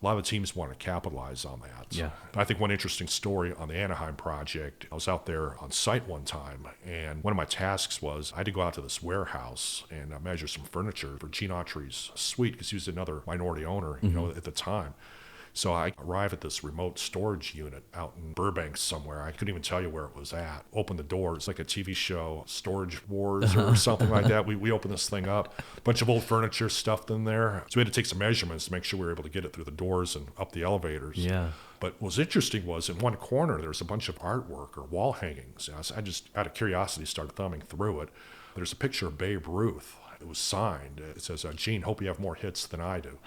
A lot of the teams want to capitalize on that. Yeah. I think one interesting story on the Anaheim project, I was out there on site one time, and one of my tasks was I had to go out to this warehouse and measure some furniture for Gene Autry's suite, because he was another minority owner, at the time. So I arrived at this remote storage unit out in Burbank somewhere. I couldn't even tell you where it was at. Opened the door. It's like a TV show, Storage Wars or something like that. We opened this thing up. A bunch of old furniture stuffed in there. So we had to take some measurements to make sure we were able to get it through the doors and up the elevators. Yeah. But what was interesting was in one corner, there was a bunch of artwork or wall hangings. I just, out of curiosity, started thumbing through it. There's a picture of Babe Ruth. It was signed. It says, Gene, hope you have more hits than I do.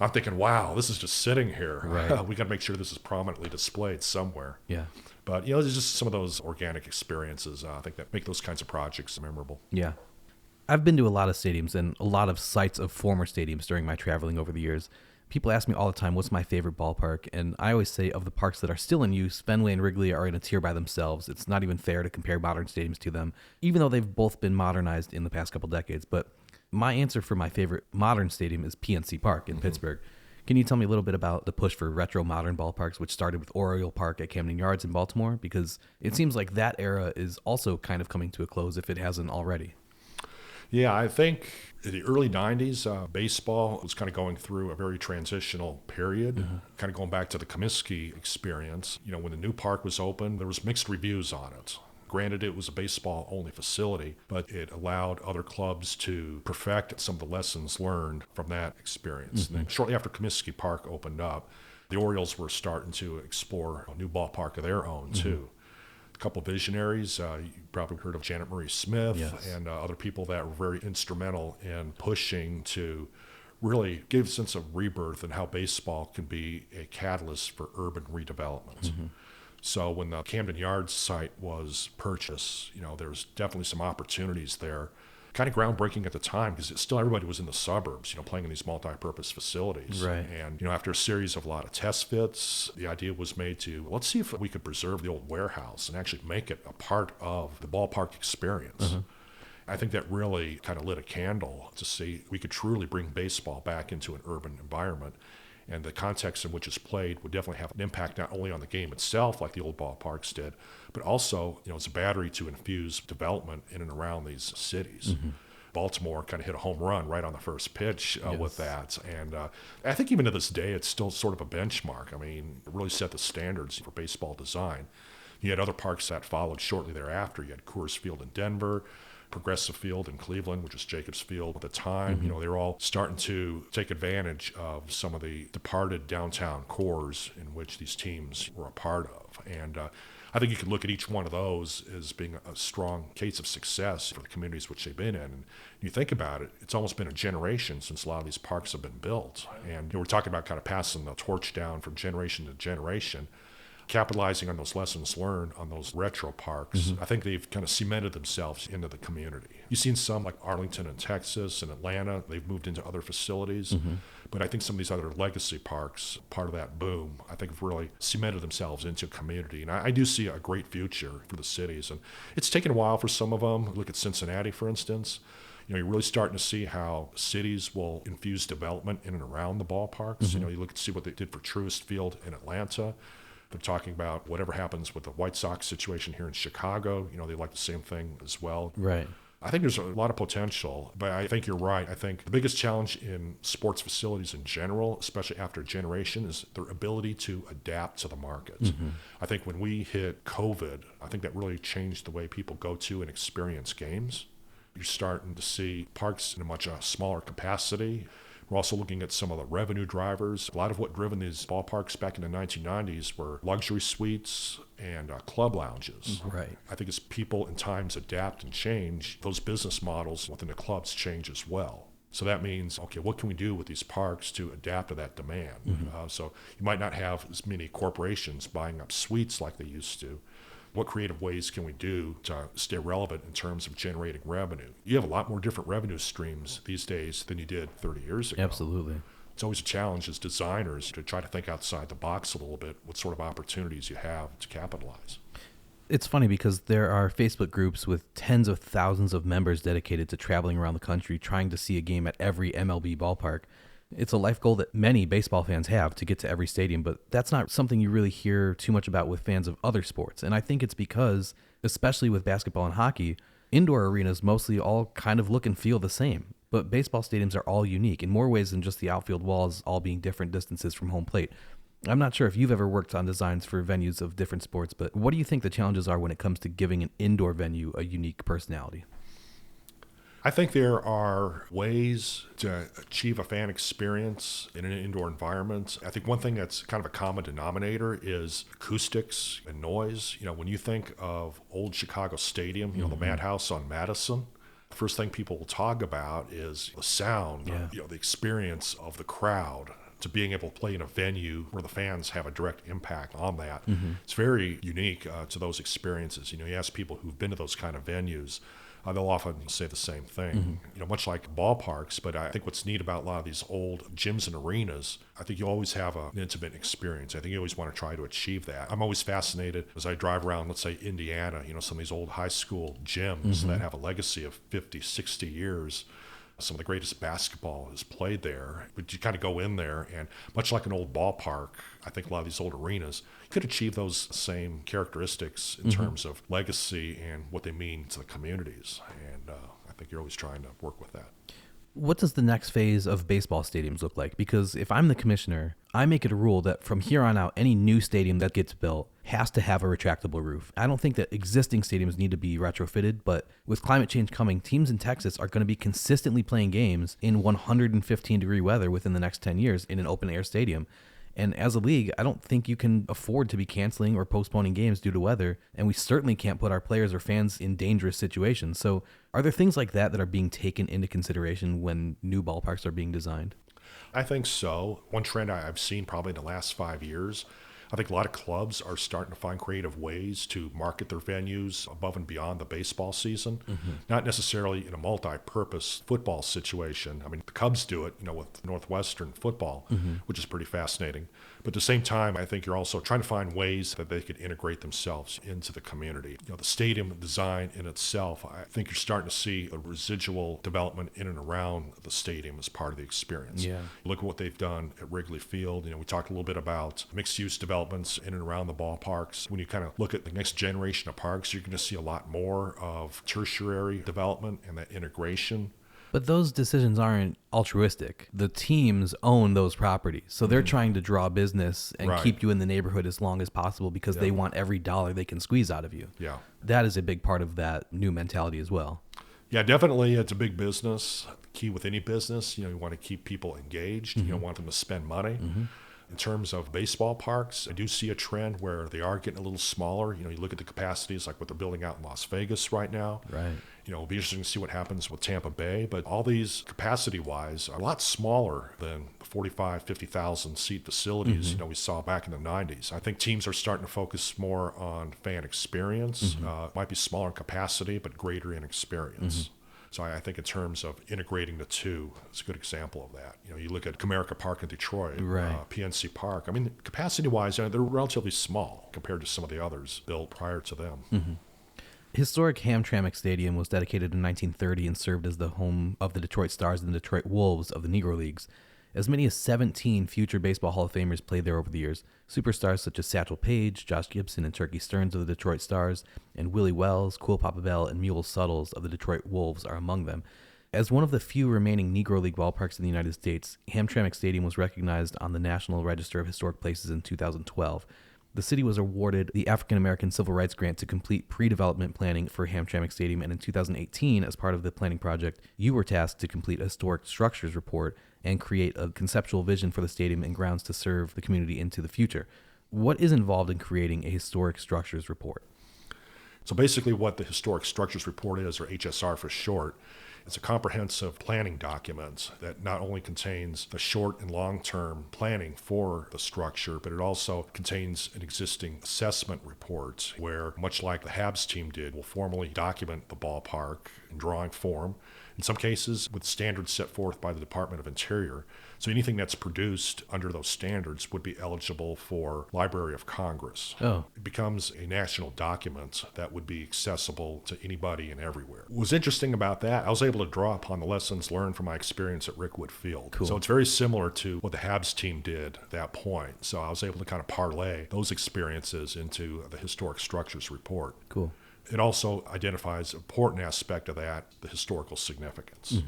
I'm thinking, wow, this is just sitting here. Right. We got to make sure this is prominently displayed somewhere. Yeah. But, there's just some of those organic experiences, I think, that make those kinds of projects memorable. Yeah. I've been to a lot of stadiums and a lot of sites of former stadiums during my traveling over the years. People ask me all the time, what's my favorite ballpark? And I always say of the parks that are still in use, Fenway and Wrigley are in a tier by themselves. It's not even fair to compare modern stadiums to them, even though they've both been modernized in the past couple decades. But my answer for my favorite modern stadium is PNC Park in Pittsburgh, Can you tell me a little bit about the push for retro modern ballparks, which started with Oriole Park at Camden Yards in Baltimore? Because it seems like that era is also kind of coming to a close if it hasn't already. Yeah, I think in the early 90s, baseball was kind of going through a very transitional period, kind of going back to the Comiskey experience. When the new park was open, there was mixed reviews on it. Granted, it was a baseball-only facility, but it allowed other clubs to perfect some of the lessons learned from that experience. And then shortly after Comiskey Park opened up, the Orioles were starting to explore a new ballpark of their own, too. A couple visionaries, you probably heard of Janet Murray Smith, Yes. and other people that were very instrumental in pushing to really give a sense of rebirth and how baseball can be a catalyst for urban redevelopment. So when the Camden Yards site was purchased, there's definitely some opportunities there. Kind of groundbreaking at the time because still everybody was in the suburbs, playing in these multi-purpose facilities. Right. And, after a series of a lot of test fits, the idea was made to, let's see if we could preserve the old warehouse and actually make it a part of the ballpark experience. I think that really kind of lit a candle to see we could truly bring baseball back into an urban environment. And the context in which it's played would definitely have an impact not only on the game itself, like the old ballparks did, but also, it's a battery to infuse development in and around these cities. Baltimore kind of hit a home run right on the first pitch with that. And I think even to this day, it's still sort of a benchmark. I mean, it really set the standards for baseball design. You had other parks that followed shortly thereafter. You had Coors Field in Denver, Progressive Field in Cleveland, which was Jacobs Field at the time. They were all starting to take advantage of some of the departed downtown cores in which these teams were a part of. And I think you can look at each one of those as being a strong case of success for the communities which they've been in. And you think about it, it's almost been a generation since a lot of these parks have been built. And we're talking about kind of passing the torch down from generation to generation. Capitalizing on those lessons learned on those retro parks, I think they've kind of cemented themselves into the community. You've seen some like Arlington in Texas and Atlanta, they've moved into other facilities. But I think some of these other legacy parks, part of that boom, I think have really cemented themselves into a community. And I do see a great future for the cities. And it's taken a while for some of them. Look at Cincinnati, for instance. You're really starting to see how cities will infuse development in and around the ballparks. You look and see what they did for Truist Field in Atlanta. They're talking about whatever happens with the White Sox situation here in Chicago. They like the same thing as well. Right. I think there's a lot of potential, but I think you're right. I think the biggest challenge in sports facilities in general, especially after a generation, is their ability to adapt to the market. I think when we hit COVID, I think that really changed the way people go to and experience games. You're starting to see parks in a much smaller capacity. We're also looking at some of the revenue drivers. A lot of what driven these ballparks back in the 1990s were luxury suites and club lounges. Right. I think as people and times adapt and change, those business models within the clubs change as well. So that means, okay, what can we do with these parks to adapt to that demand? So you might not have as many corporations buying up suites like they used to. What creative ways can we do to stay relevant in terms of generating revenue? You have a lot more different revenue streams these days than you did 30 years ago. Absolutely. It's always a challenge as designers to try to think outside the box a little bit, what sort of opportunities you have to capitalize. It's funny because there are Facebook groups with tens of thousands of members dedicated to traveling around the country trying to see a game at every MLB ballpark. It's a life goal that many baseball fans have to get to every stadium, but that's not something you really hear too much about with fans of other sports. And I think it's because, especially with basketball and hockey, indoor arenas mostly all kind of look and feel the same. But baseball stadiums are all unique in more ways than just the outfield walls all being different distances from home plate. I'm not sure if you've ever worked on designs for venues of different sports, but what do you think the challenges are when it comes to giving an indoor venue a unique personality? I think there are ways to achieve a fan experience in an indoor environment. I think one thing that's kind of a common denominator is acoustics and noise. When you think of old Chicago Stadium, the Madhouse on Madison, the first thing people will talk about is the sound, the experience of the crowd, to being able to play in a venue where the fans have a direct impact on that. It's very unique to those experiences. You ask people who've been to those kind of venues, they'll often say the same thing, much like ballparks. But I think what's neat about a lot of these old gyms and arenas, I think you always have an intimate experience. I think you always want to try to achieve that. I'm always fascinated as I drive around, let's say, Indiana, some of these old high school gyms that have a legacy of 50, 60 years. Some of the greatest basketball is played there. But you kind of go in there, and much like an old ballpark, I think a lot of these old arenas could achieve those same characteristics in terms of legacy and what they mean to the communities. And I think you're always trying to work with that. What does the next phase of baseball stadiums look like? Because if I'm the commissioner, I make it a rule that from here on out, any new stadium that gets built has to have a retractable roof. I don't think that existing stadiums need to be retrofitted, but with climate change coming, teams in Texas are going to be consistently playing games in 115-degree weather within the next 10 years in an open-air stadium. And as a league, I don't think you can afford to be canceling or postponing games due to weather, and we certainly can't put our players or fans in dangerous situations. So are there things like that are being taken into consideration when new ballparks are being designed? I think so. One trend I've seen probably in the last 5 years, I think a lot of clubs are starting to find creative ways to market their venues above and beyond the baseball season, not necessarily in a multi-purpose football situation. I mean, the Cubs do it, with Northwestern football, which is pretty fascinating. But at the same time, I think you're also trying to find ways that they could integrate themselves into the community. The stadium design in itself, I think you're starting to see a residual development in and around the stadium as part of the experience. Yeah. Look at what they've done at Wrigley Field. We talked a little bit about mixed-use developments in and around the ballparks. When you kind of look at the next generation of parks, you're going to see a lot more of tertiary development and that integration. But those decisions aren't altruistic. The teams own those properties. So they're trying to draw business and keep you in the neighborhood as long as possible because they want every dollar they can squeeze out of you. Yeah. That is a big part of that new mentality as well. Yeah, definitely. It's a big business. The key with any business, you want to keep people engaged. You don't want them to spend money. In terms of baseball parks, I do see a trend where they are getting a little smaller. You look at the capacities like what they're building out in Las Vegas right now. Right. It'll be interesting to see what happens with Tampa Bay. But all these capacity-wise are a lot smaller than the 45, 50,000 seat facilities we saw back in the 90s. I think teams are starting to focus more on fan experience. Might be smaller in capacity, but greater in experience. So I think in terms of integrating the two, it's a good example of that. You look at Comerica Park in Detroit, PNC Park. I mean, capacity-wise, they're relatively small compared to some of the others built prior to them. Historic Hamtramck Stadium was dedicated in 1930 and served as the home of the Detroit Stars and the Detroit Wolves of the Negro Leagues. As many as 17 future Baseball Hall of Famers played there over the years. Superstars such as Satchel Paige, Josh Gibson, and Turkey Stearns of the Detroit Stars, and Willie Wells, Cool Papa Bell, and Mule Suttles of the Detroit Wolves are among them. As one of the few remaining Negro League ballparks in the United States, Hamtramck Stadium was recognized on the National Register of Historic Places in 2012. The city was awarded the African American Civil Rights Grant to complete pre-development planning for Hamtramck Stadium, and in 2018, as part of the planning project, you were tasked to complete a historic structures report and create a conceptual vision for the stadium and grounds to serve the community into the future. What is involved in creating a historic structures report? So basically what the Historic Structures Report is, or HSR for short, it's a comprehensive planning document that not only contains the short and long-term planning for the structure, but it also contains an existing assessment report where, much like the Habs team did, will formally document the ballpark in drawing form, in some cases with standards set forth by the Department of Interior. So anything that's produced under those standards would be eligible for Library of Congress. Oh. It becomes a national document that would be accessible to anybody and everywhere. What was interesting about that, I was able to draw upon the lessons learned from my experience at Rickwood Field. Cool. So it's very similar to what the Habs team did at that point. So I was able to kind of parlay those experiences into the Historic Structures Report. Cool. It also identifies an important aspect of that, the historical significance.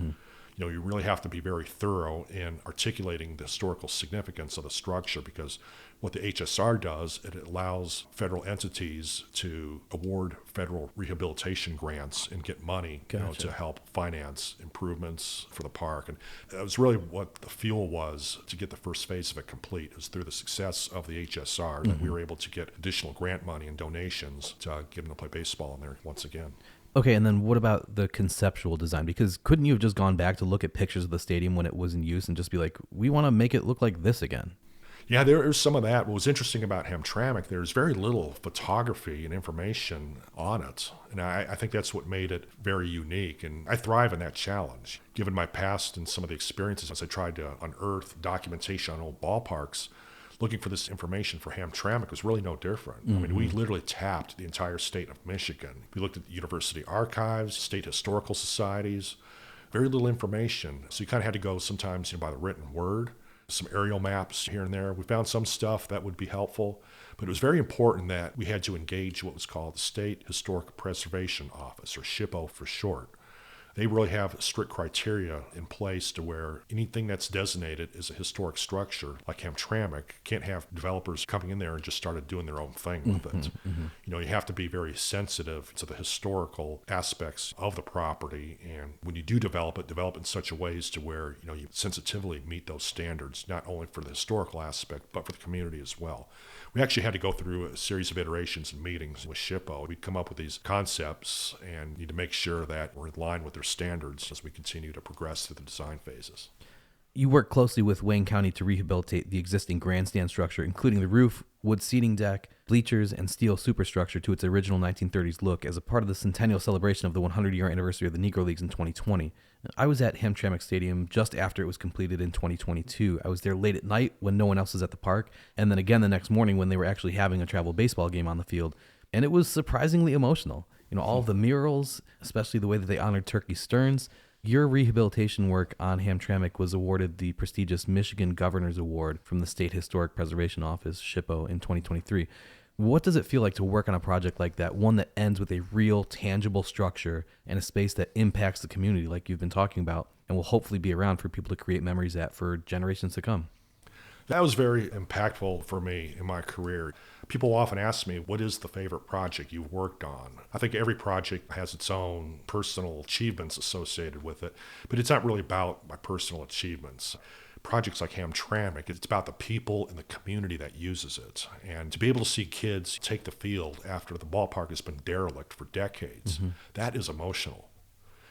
You really have to be very thorough in articulating the historical significance of the structure, because what the HSR does, it allows federal entities to award federal rehabilitation grants and get money to help finance improvements for the park. And that was really what the fuel was to get the first phase of it complete. It was through the success of the HSR that we were able to get additional grant money and donations to get them to play baseball in there once again. Okay, and then what about the conceptual design? Because couldn't you have just gone back to look at pictures of the stadium when it was in use and just be like, we want to make it look like this again? Yeah, there is some of that. What was interesting about Hamtramck, there's very little photography and information on it. And I think that's what made it very unique. And I thrive in that challenge. Given my past and some of the experiences as I tried to unearth documentation on old ballparks, looking for this information for Hamtramck was really no different. I mean, we literally tapped the entire state of Michigan. We looked at the university archives, state historical societies, very little information. So you kind of had to go sometimes by the written word, some aerial maps here and there. We found some stuff that would be helpful, but it was very important that we had to engage what was called the State Historic Preservation Office, or SHPO for short. They really have strict criteria in place to where anything that's designated as a historic structure, like Hamtramck, can't have developers coming in there and just started doing their own thing with it. You have to be very sensitive to the historical aspects of the property. And when you do develop it in such a ways to where, you sensitively meet those standards, not only for the historical aspect, but for the community as well. We actually had to go through a series of iterations and meetings with SHPO. We'd come up with these concepts and need to make sure that we're in line with their standards as we continue to progress through the design phases. You work closely with Wayne County to rehabilitate the existing grandstand structure, including the roof, wood seating deck, bleachers, and steel superstructure to its original 1930s look as a part of the centennial celebration of the 100-year anniversary of the Negro Leagues in 2020. I was at Hamtramck Stadium just after it was completed in 2022. I was there late at night when no one else was at the park, and then again the next morning when they were actually having a travel baseball game on the field. And it was surprisingly emotional. All of the murals, especially the way that they honored Turkey Stearns. Your rehabilitation work on Hamtramck was awarded the prestigious Michigan Governor's Award from the State Historic Preservation Office, SHPO, in 2023. What does it feel like to work on a project like that, one that ends with a real, tangible structure and a space that impacts the community like you've been talking about and will hopefully be around for people to create memories at for generations to come? That was very impactful for me in my career. People often ask me, what is the favorite project you've worked on? I think every project has its own personal achievements associated with it, but it's not really about my personal achievements. Projects like Hamtramck, it's about the people and the community that uses it. And to be able to see kids take the field after the ballpark has been derelict for decades, that is emotional.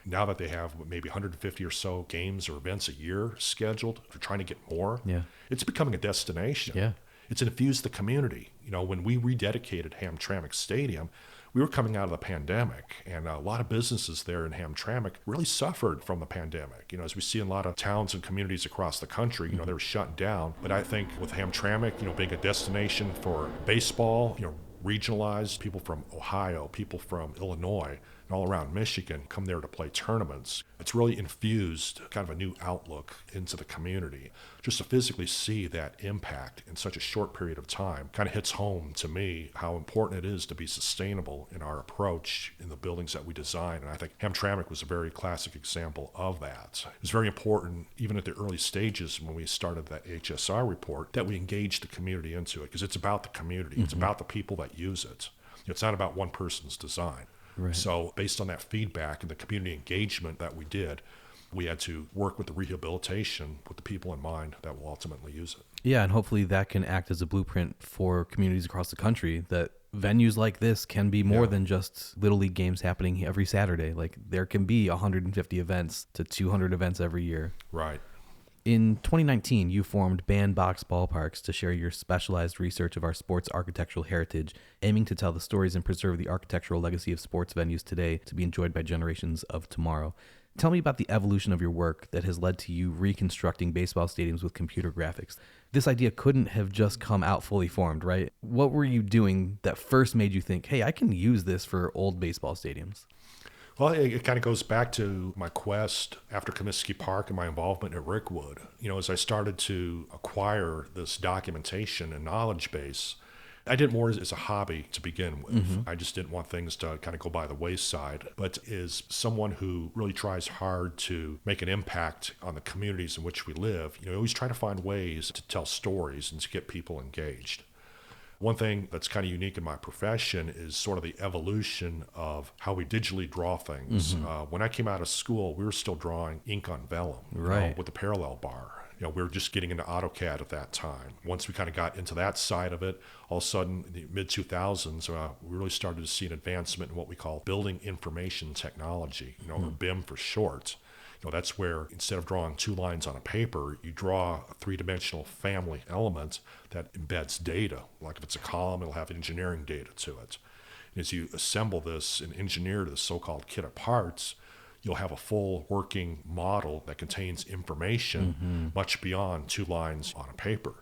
Now that they have maybe 150 or so games or events a year scheduled, they're trying to get more. It's becoming a destination. It's infused the community. When we rededicated Hamtramck Stadium, we were coming out of the pandemic, and a lot of businesses there in Hamtramck really suffered from the pandemic. As we see in a lot of towns and communities across the country, they were shut down. But I think with Hamtramck, being a destination for baseball, regionalized, people from Ohio, people from Illinois, and all around Michigan come there to play tournaments. It's really infused kind of a new outlook into the community. Just to physically see that impact in such a short period of time kind of hits home to me how important it is to be sustainable in our approach in the buildings that we design. And I think Hamtramck was a very classic example of that. It was very important, even at the early stages when we started that HSR report, that we engage the community into it, because it's about the community. It's about the people that use it. It's not about one person's design. Right. So based on that feedback and the community engagement that we did, we had to work with the rehabilitation with the people in mind that will ultimately use it. Yeah, and hopefully that can act as a blueprint for communities across the country, that venues like this can be more than just Little League games happening every Saturday. Like there can be 150 events to 200 events every year. Right. In 2019, you formed Bandbox Ballparks to share your specialized research of our sports architectural heritage, aiming to tell the stories and preserve the architectural legacy of sports venues today to be enjoyed by generations of tomorrow. Tell me about the evolution of your work that has led to you reconstructing baseball stadiums with computer graphics. This idea couldn't have just come out fully formed, right? What were you doing that first made you think, hey, I can use this for old baseball stadiums? Well, it kind of goes back to my quest after Comiskey Park and my involvement at Rickwood. As I started to acquire this documentation and knowledge base, I did more as a hobby to begin with. I just didn't want things to kind of go by the wayside. But as someone who really tries hard to make an impact on the communities in which we live, I always try to find ways to tell stories and to get people engaged. One thing that's kind of unique in my profession is sort of the evolution of how we digitally draw things. When I came out of school, we were still drawing ink on vellum, with the parallel bar. We were just getting into AutoCAD at that time. Once we kind of got into that side of it, all of a sudden, in the mid-2000s, we really started to see an advancement in what we call building information technology, or BIM for short. That's where instead of drawing two lines on a paper, you draw a three-dimensional family element that embeds data. Like if it's a column, it'll have engineering data to it. And as you assemble this and engineer this so-called kit of parts, you'll have a full working model that contains information much beyond two lines on a paper.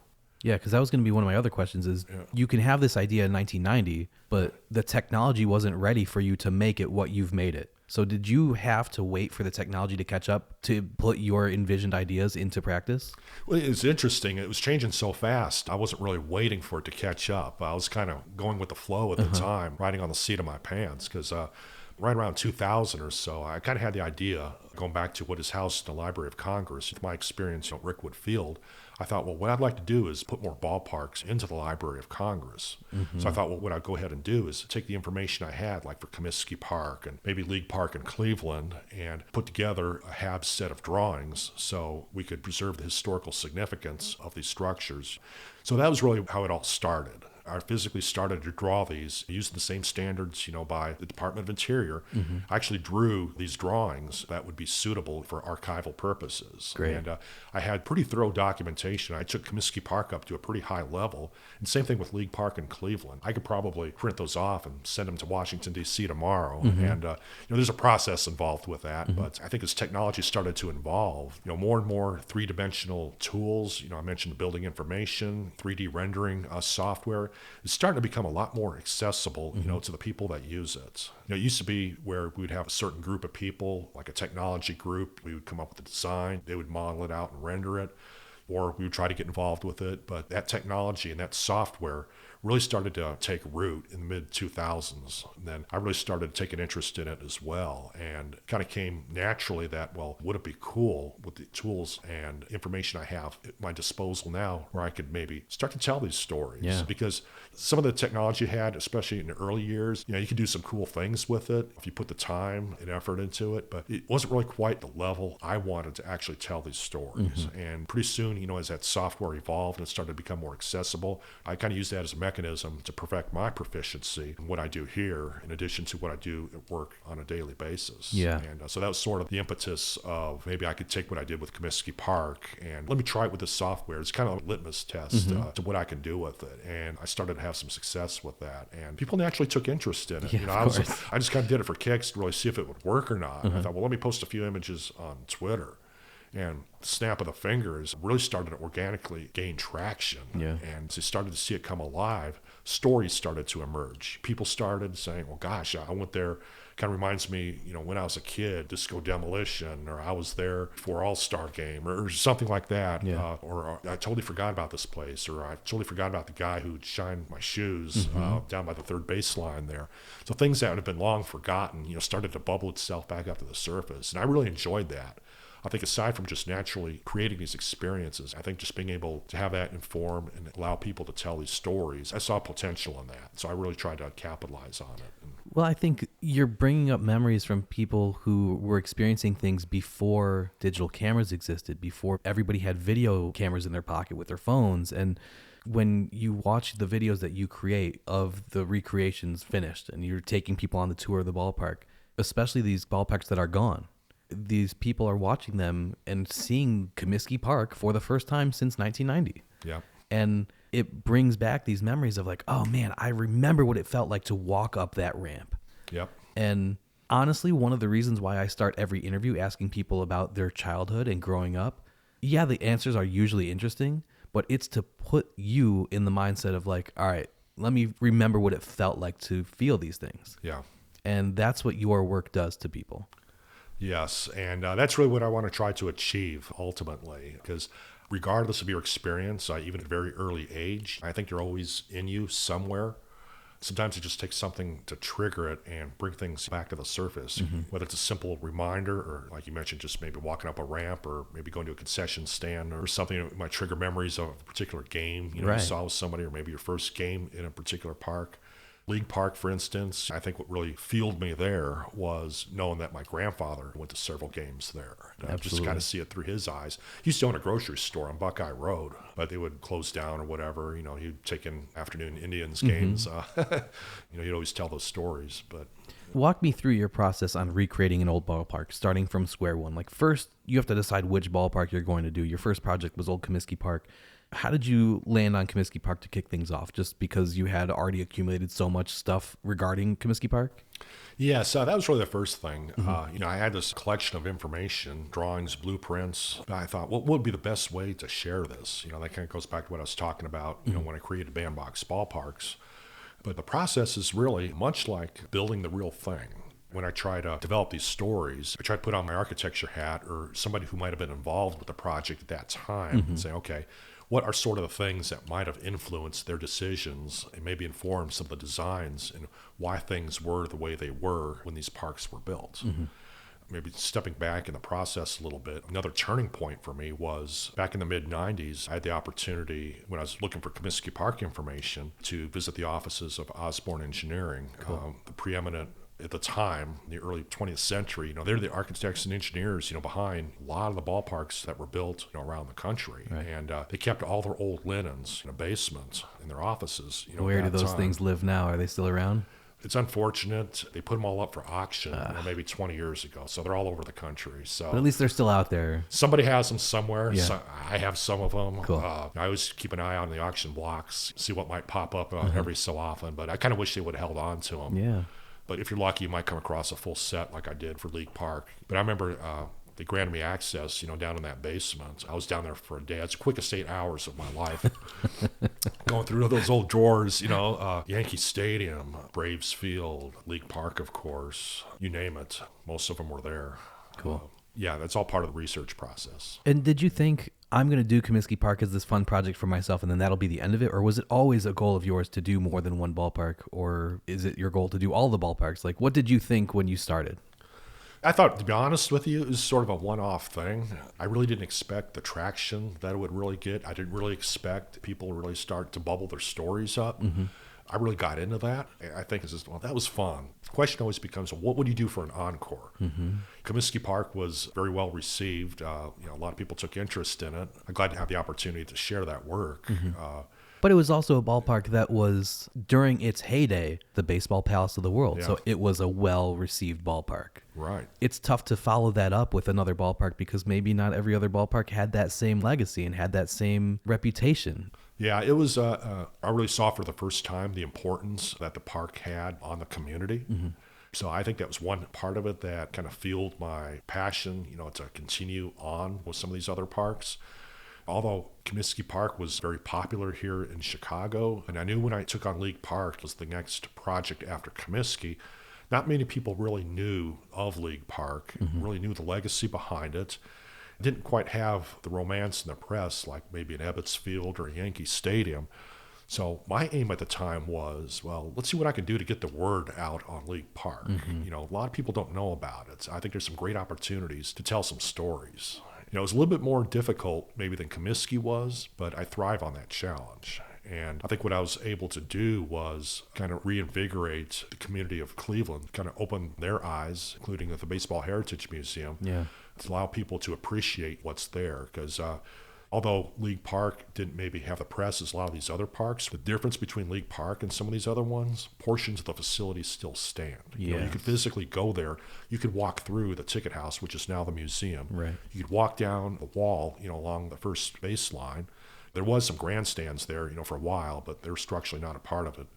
Yeah, because that was going to be one of my other questions is you can have this idea in 1990, but the technology wasn't ready for you to make it what you've made it. So did you have to wait for the technology to catch up to put your envisioned ideas into practice? Well, it's interesting. It was changing so fast. I wasn't really waiting for it to catch up. I was kind of going with the flow at the time, riding on the seat of my pants, because right around 2000 or so, I kind of had the idea, going back to what is housed in the Library of Congress, with my experience at Rickwood Field. I thought, well, what I'd like to do is put more ballparks into the Library of Congress. So I thought, well, what I'd go ahead and do is take the information I had, like for Comiskey Park and maybe League Park in Cleveland, and put together a HAB set of drawings so we could preserve the historical significance of these structures. So that was really how it all started. I physically started to draw these using the same standards, by the Department of Interior. I actually drew these drawings that would be suitable for archival purposes. Great. And I had pretty thorough documentation. I took Comiskey Park up to a pretty high level. And same thing with League Park in Cleveland. I could probably print those off and send them to Washington, D.C. tomorrow. And, there's a process involved with that. But I think as technology started to evolve, more and more three-dimensional tools, I mentioned building information, 3D rendering software, it's starting to become a lot more accessible, to the people that use it. It used to be where we would have a certain group of people, like a technology group. We would come up with the design, they would model it out and render it, or we would try to get involved with it. But that technology and that software really started to take root in the mid-2000s. And then I really started taking interest in it as well, and kind of came naturally that, well, would it be cool with the tools and information I have at my disposal now where I could maybe start to tell these stories? Yeah. Because some of the technology you had, especially in the early years, you could do some cool things with it if you put the time and effort into it, but it wasn't really quite the level I wanted to actually tell these stories. And pretty soon, as that software evolved and it started to become more accessible, I kind of used that as a mechanism to perfect my proficiency in what I do here, in addition to what I do at work on a daily basis. Yeah. And so that was sort of the impetus of maybe I could take what I did with Comiskey Park and let me try it with this software. It's kind of a litmus test to what I can do with it. And I started to have some success with that. And people naturally took interest in it. Yeah, I just kind of did it for kicks to really see if it would work or not. I thought, well, let me post a few images on Twitter. And snap of the fingers really started to organically gain traction. Yeah. And as you started to see it come alive, stories started to emerge. People started saying, well, gosh, I went there. Kind of reminds me, when I was a kid, Disco Demolition, or I was there for All-Star Game, or something like that. Yeah. Or I totally forgot about this place, or I totally forgot about the guy who shined my shoes down by the third baseline there. So things that had been long forgotten, started to bubble itself back up to the surface. And I really enjoyed that. I think aside from just naturally creating these experiences, I think just being able to have that inform and allow people to tell these stories, I saw potential in that. So I really tried to capitalize on it. Well, I think you're bringing up memories from people who were experiencing things before digital cameras existed, before everybody had video cameras in their pocket with their phones. And when you watch the videos that you create of the recreations finished and you're taking people on the tour of the ballpark, especially these ballparks that are gone, these people are watching them and seeing Comiskey Park for the first time since 1990. Yeah. And it brings back these memories of like, oh man, I remember what it felt like to walk up that ramp. Yep. And honestly, one of the reasons why I start every interview asking people about their childhood and growing up, yeah, the answers are usually interesting, but it's to put you in the mindset of like, all right, let me remember what it felt like to feel these things. Yeah. And that's what your work does to people. Yes, and that's really what I want to try to achieve ultimately, because regardless of your experience, even at a very early age, I think you're always in you somewhere. Sometimes it just takes something to trigger it and bring things back to the surface, whether it's a simple reminder or, like you mentioned, just maybe walking up a ramp or maybe going to a concession stand or something that might trigger memories of a particular game you saw with somebody, or maybe your first game in a particular park. League Park, for instance, I think what really fueled me there was knowing that my grandfather went to several games there. Just to kind of see it through his eyes. He used to own a grocery store on Buckeye Road, but they would close down or whatever. He'd take in afternoon Indians games. He'd always tell those stories. But walk me through your process on recreating an old ballpark, starting from square one. Like first, you have to decide which ballpark you're going to do. Your first project was Old Comiskey Park. How did you land on Comiskey Park to kick things off? Just because you had already accumulated so much stuff regarding Comiskey Park? Yeah, so that was really the first thing. I had this collection of information, drawings, blueprints. I thought, what would be the best way to share this? That kind of goes back to what I was talking about, when I created bandbox ballparks. But the process is really much like building the real thing. When I try to develop these stories, I try to put on my architecture hat or somebody who might have been involved with the project at that time and say, okay, what are sort of the things that might have influenced their decisions and maybe informed some of the designs and why things were the way they were when these parks were built. Maybe stepping back in the process a little bit, another turning point for me was back in the mid-90s, I had the opportunity when I was looking for Comiskey Park information to visit the offices of Osborne Engineering, the preeminent at the time, in the early 20th century. They're the architects and engineers, behind a lot of the ballparks that were built around the country. Right. And they kept all their old linens in a basement in their offices. Where do those things live now? Are they still around? It's unfortunate. They put them all up for auction maybe 20 years ago. So they're all over the country. So but at least they're still out there. Somebody has them somewhere. Yeah. So I have some of them. Cool. I always keep an eye on the auction blocks, see what might pop up every so often. But I kind of wish they would have held on to them. Yeah. But if you're lucky, you might come across a full set like I did for League Park. But I remember they granted me access, down in that basement. I was down there for a day. It's the quickest 8 hours of my life. Going through those old drawers, Yankee Stadium, Braves Field, League Park, of course, you name it. Most of them were there. Cool. Yeah, that's all part of the research process. And did you think, I'm going to do Comiskey Park as this fun project for myself and then that'll be the end of it? Or was it always a goal of yours to do more than one ballpark? Or is it your goal to do all the ballparks? Like, what did you think when you started? I thought, to be honest with you, it was sort of a one-off thing. I really didn't expect the traction that it would really get. I didn't really expect people to really start to bubble their stories up. I really got into that. I think it's just, that was fun. The question always becomes, what would you do for an encore? Comiskey Park was very well received. A lot of people took interest in it. I'm glad to have the opportunity to share that work. But it was also a ballpark that was, during its heyday, the baseball palace of the world. Yeah. So it was a well-received ballpark. Right. It's tough to follow that up with another ballpark because maybe not every other ballpark had that same legacy and had that same reputation. Yeah, it was, I really saw for the first time the importance that the park had on the community. So I think that was one part of it that kind of fueled my passion, to continue on with some of these other parks. Although Comiskey Park was very popular here in Chicago, and I knew when I took on League Park was the next project after Comiskey, not many people really knew of League Park, really knew the legacy behind it. It didn't quite have the romance in the press like maybe an Ebbets Field or a Yankee Stadium. So my aim at the time was, let's see what I can do to get the word out on League Park. A lot of people don't know about it. I think there's some great opportunities to tell some stories. It was a little bit more difficult maybe than Comiskey was, but I thrive on that challenge. And I think what I was able to do was kind of reinvigorate the community of Cleveland, kind of open their eyes, including at the Baseball Heritage Museum, to allow people to appreciate what's there. Because although League Park didn't maybe have the press as a lot of these other parks, the difference between League Park and some of these other ones, portions of the facilities still stand. You could physically go there. You could walk through the ticket house, which is now the museum. Right. You could walk down the wall, along the first baseline. There was some grandstands there, for a while, but they're structurally not a part of it.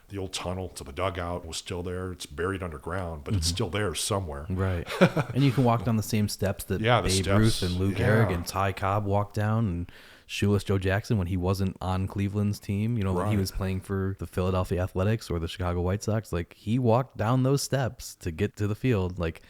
The old tunnel to the dugout was still there. It's buried underground, but it's still there somewhere. Right. And you can walk down the same steps that Babe Ruth and Lou Gehrig and Ty Cobb walked down, and Shoeless Joe Jackson when he wasn't on Cleveland's team, when he was playing for the Philadelphia Athletics or the Chicago White Sox. Like, he walked down those steps to get to the field. Like,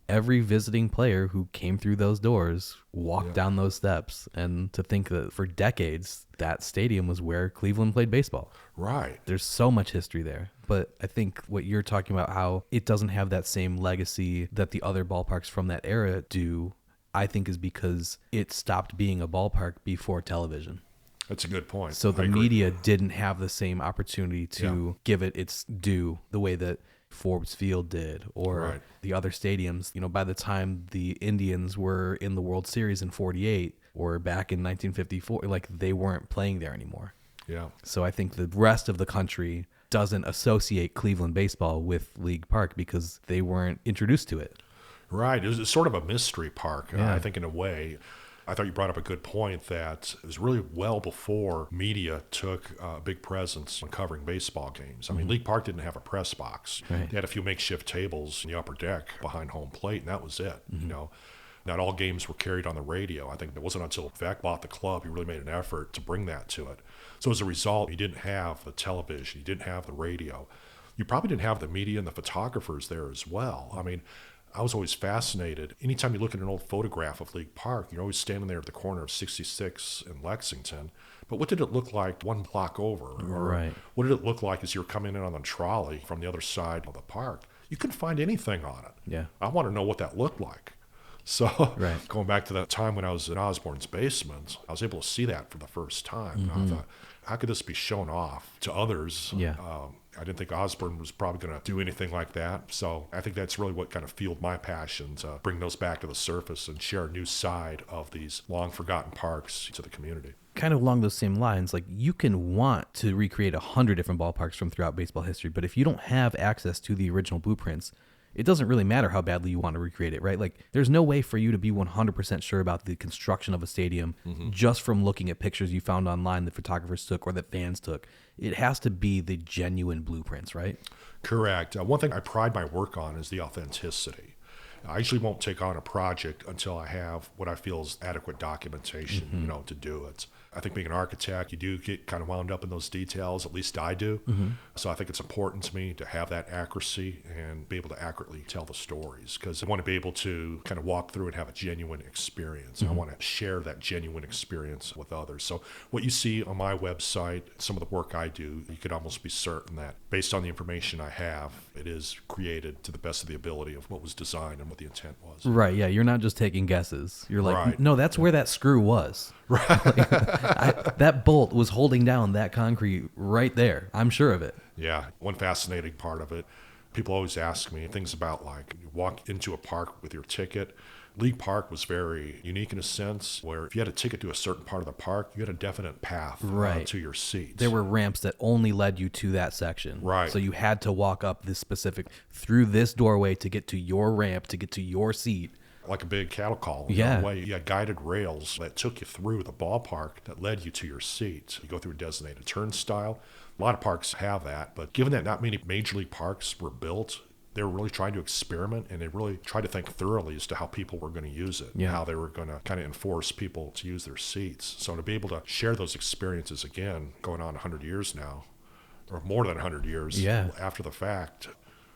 every visiting player who came through those doors walked down those steps. And to think that for decades, that stadium was where Cleveland played baseball. Right. There's so much history there. But I think what you're talking about, how it doesn't have that same legacy that the other ballparks from that era do, I think is because it stopped being a ballpark before television. That's a good point. So the media didn't have the same opportunity to give it its due the way that Forbes Field did, or the other stadiums. By the time the Indians were in the World Series in 48 or back in 1954, like, they weren't playing there anymore. Yeah. So I think the rest of the country doesn't associate Cleveland baseball with League Park because they weren't introduced to it. Right. It was sort of a mystery park, I think, in a way. I thought you brought up a good point that it was really well before media took a big presence in covering baseball games. I mean, League Park didn't have a press box. Right. They had a few makeshift tables in the upper deck behind home plate, and that was it. Not all games were carried on the radio. I think it wasn't until Vec bought the club he really made an effort to bring that to it. So as a result, you didn't have the television, you didn't have the radio. You probably didn't have the media and the photographers there as well. I mean, I was always fascinated. Anytime you look at an old photograph of League Park, you're always standing there at the corner of 66 and Lexington. But what did it look like one block over? Or what did it look like as you were coming in on the trolley from the other side of the park? You couldn't find anything on it. Yeah. I want to know what that looked like. So going back to that time when I was in Osborne's basement, I was able to see that for the first time. And I thought, how could this be shown off to others? Yeah. I didn't think Osborne was probably going to do anything like that. So I think that's really what kind of fueled my passion to bring those back to the surface and share a new side of these long forgotten parks to the community. Kind of along those same lines, like you can want to recreate 100 different ballparks from throughout baseball history, but if you don't have access to the original blueprints, it doesn't really matter how badly you want to recreate it, right? Like there's no way for you to be 100% sure about the construction of a stadium just from looking at pictures you found online that photographers took or that fans took. It has to be the genuine blueprints, right? Correct. One thing I pride my work on is the authenticity. I usually won't take on a project until I have what I feel is adequate documentation, to do it. I think being an architect, you do get kind of wound up in those details, at least I do. So I think it's important to me to have that accuracy and be able to accurately tell the stories because I want to be able to kind of walk through and have a genuine experience. And I want to share that genuine experience with others. So what you see on my website, some of the work I do, you could almost be certain that based on the information I have, it is created to the best of the ability of what was designed and what the intent was. Right, yeah. You're not just taking guesses. You're like, Right. no, that's where that screw was. Right. That bolt was holding down that concrete right there. I'm sure of it. Yeah. One fascinating part of it, people always ask me things about like you walk into a park with your ticket. League Park was very unique in a sense where if you had a ticket to a certain part of the park, you had a definite path to your seats. There were ramps that only led you to that section. Right. So you had to walk up this specific, through this doorway to get to your ramp, to get to your seat. Like a big cattle call. Yeah. Way. You had guided rails that took you through the ballpark that led you to your seat. You go through a designated turnstile. A lot of parks have that, but given that not many major league parks were built, they were really trying to experiment and they really tried to think thoroughly as to how people were going to use it, and how they were going to kind of enforce people to use their seats. So to be able to share those experiences again, going on 100 years now, or more than 100 years after the fact.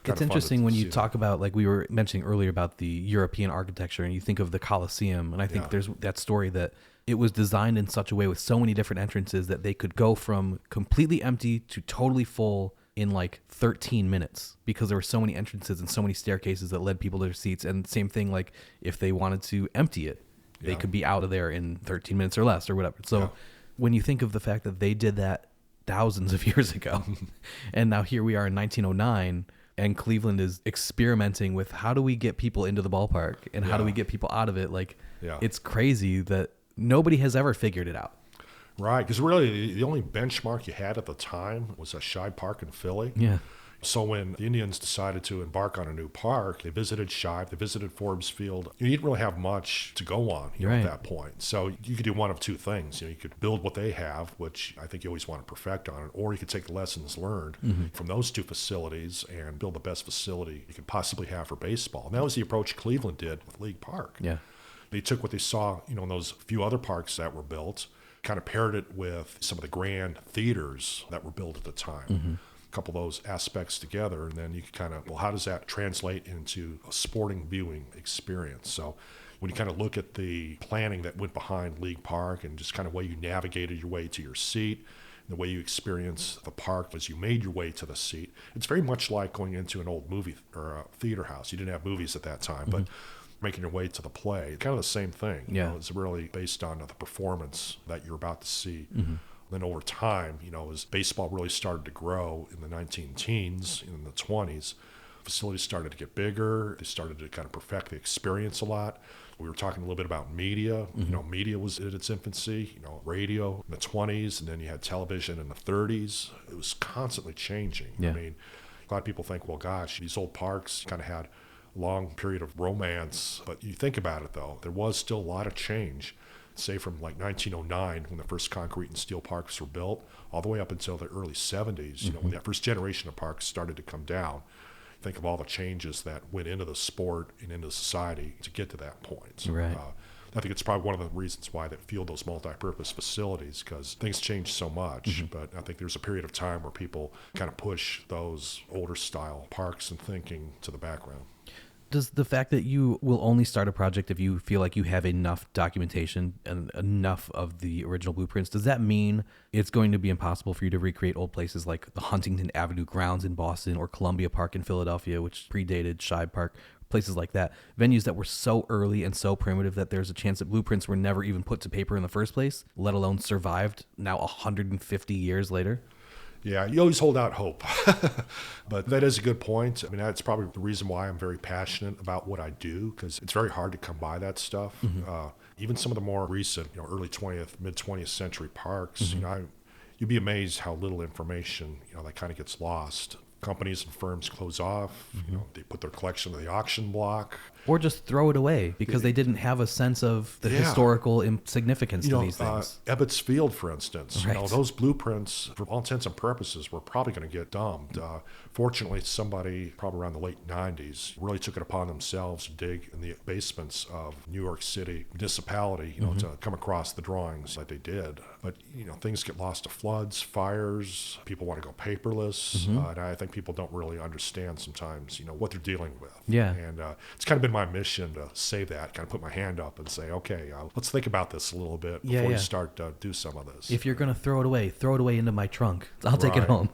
It's interesting when you talk about, like we were mentioning earlier about the European architecture and you think of the Colosseum. And I think there's that story that it was designed in such a way with so many different entrances that they could go from completely empty to totally full in like 13 minutes because there were so many entrances and so many staircases that led people to their seats. And same thing, like if they wanted to empty it, they could be out of there in 13 minutes or less or whatever. So when you think of the fact that they did that thousands of years ago and now here we are in 1909 and Cleveland is experimenting with how do we get people into the ballpark and how do we get people out of it? Like it's crazy that nobody has ever figured it out. Right, because really the only benchmark you had at the time was a Shibe Park in Philly. Yeah. So when the Indians decided to embark on a new park, they visited Shibe, they visited Forbes Field. You didn't really have much to go on at that point. So you could do one of two things. You could build what they have, which I think you always want to perfect on it, or you could take the lessons learned from those two facilities and build the best facility you could possibly have for baseball. And that was the approach Cleveland did with League Park. Yeah. They took what they saw, in those few other parks that were built, kind of paired it with some of the grand theaters that were built at the time. A couple of those aspects together, and then you can kind of, how does that translate into a sporting viewing experience? So when you kind of look at the planning that went behind League Park and just kind of way you navigated your way to your seat, the way you experience the park as you made your way to the seat, it's very much like going into an old movie or a theater house. You didn't have movies at that time, but making your way to the play, kind of the same thing. It's really based on the performance that you're about to see. Then over time, as baseball really started to grow in the 19-teens, in the 20s, facilities started to get bigger. They started to kind of perfect the experience a lot. We were talking a little bit about media. Media was at its infancy, radio in the 20s, and then you had television in the 30s. It was constantly changing. I mean, a lot of people think, well, gosh, these old parks kind of had a long period of romance. But you think about it, though, there was still a lot of change, say from like 1909 when the first concrete and steel parks were built, all the way up until the early 70s, you know, when that first generation of parks started to come down. Think of all the changes that went into the sport and into society to get to that point. Right. I think it's probably one of the reasons why they fueled those multi-purpose facilities, because things change so much. But I think there's a period of time where people kind of push those older style parks and thinking to the background. Does the fact that you will only start a project if you feel like you have enough documentation and enough of the original blueprints, does that mean it's going to be impossible for you to recreate old places like the Huntington Avenue grounds in Boston or Columbia Park in Philadelphia, which predated Shibe Park, places like that, venues that were so early and so primitive that there's a chance that blueprints were never even put to paper in the first place, let alone survived now 150 years later? Yeah, you always hold out hope. But that is a good point. I mean, that's probably the reason why I'm very passionate about what I do, because it's very hard to come by that stuff. Even some of the more recent, you know, early 20th, mid 20th century parks, you know, you'd be amazed how little information, you know, that kind of gets lost. Companies and firms close off, you know, they put their collection on the auction block. Or just throw it away because they didn't have a sense of the historical significance to these things. Ebbets Field, for instance, Right. you know, those blueprints, for all intents and purposes, were probably going to get dumped. Fortunately, somebody probably around the late 90s really took it upon themselves to dig in the basements of New York City municipality, you know, to come across the drawings that they did. But, you know, things get lost to floods, fires, people want to go paperless, and I think people don't really understand sometimes, you know, what they're dealing with. Yeah. And it's kind of been my mission to say that, kind of put my hand up and say, okay, let's think about this a little bit before we start to do some of this. If you're going to throw it away into my trunk. I'll take it Right. home.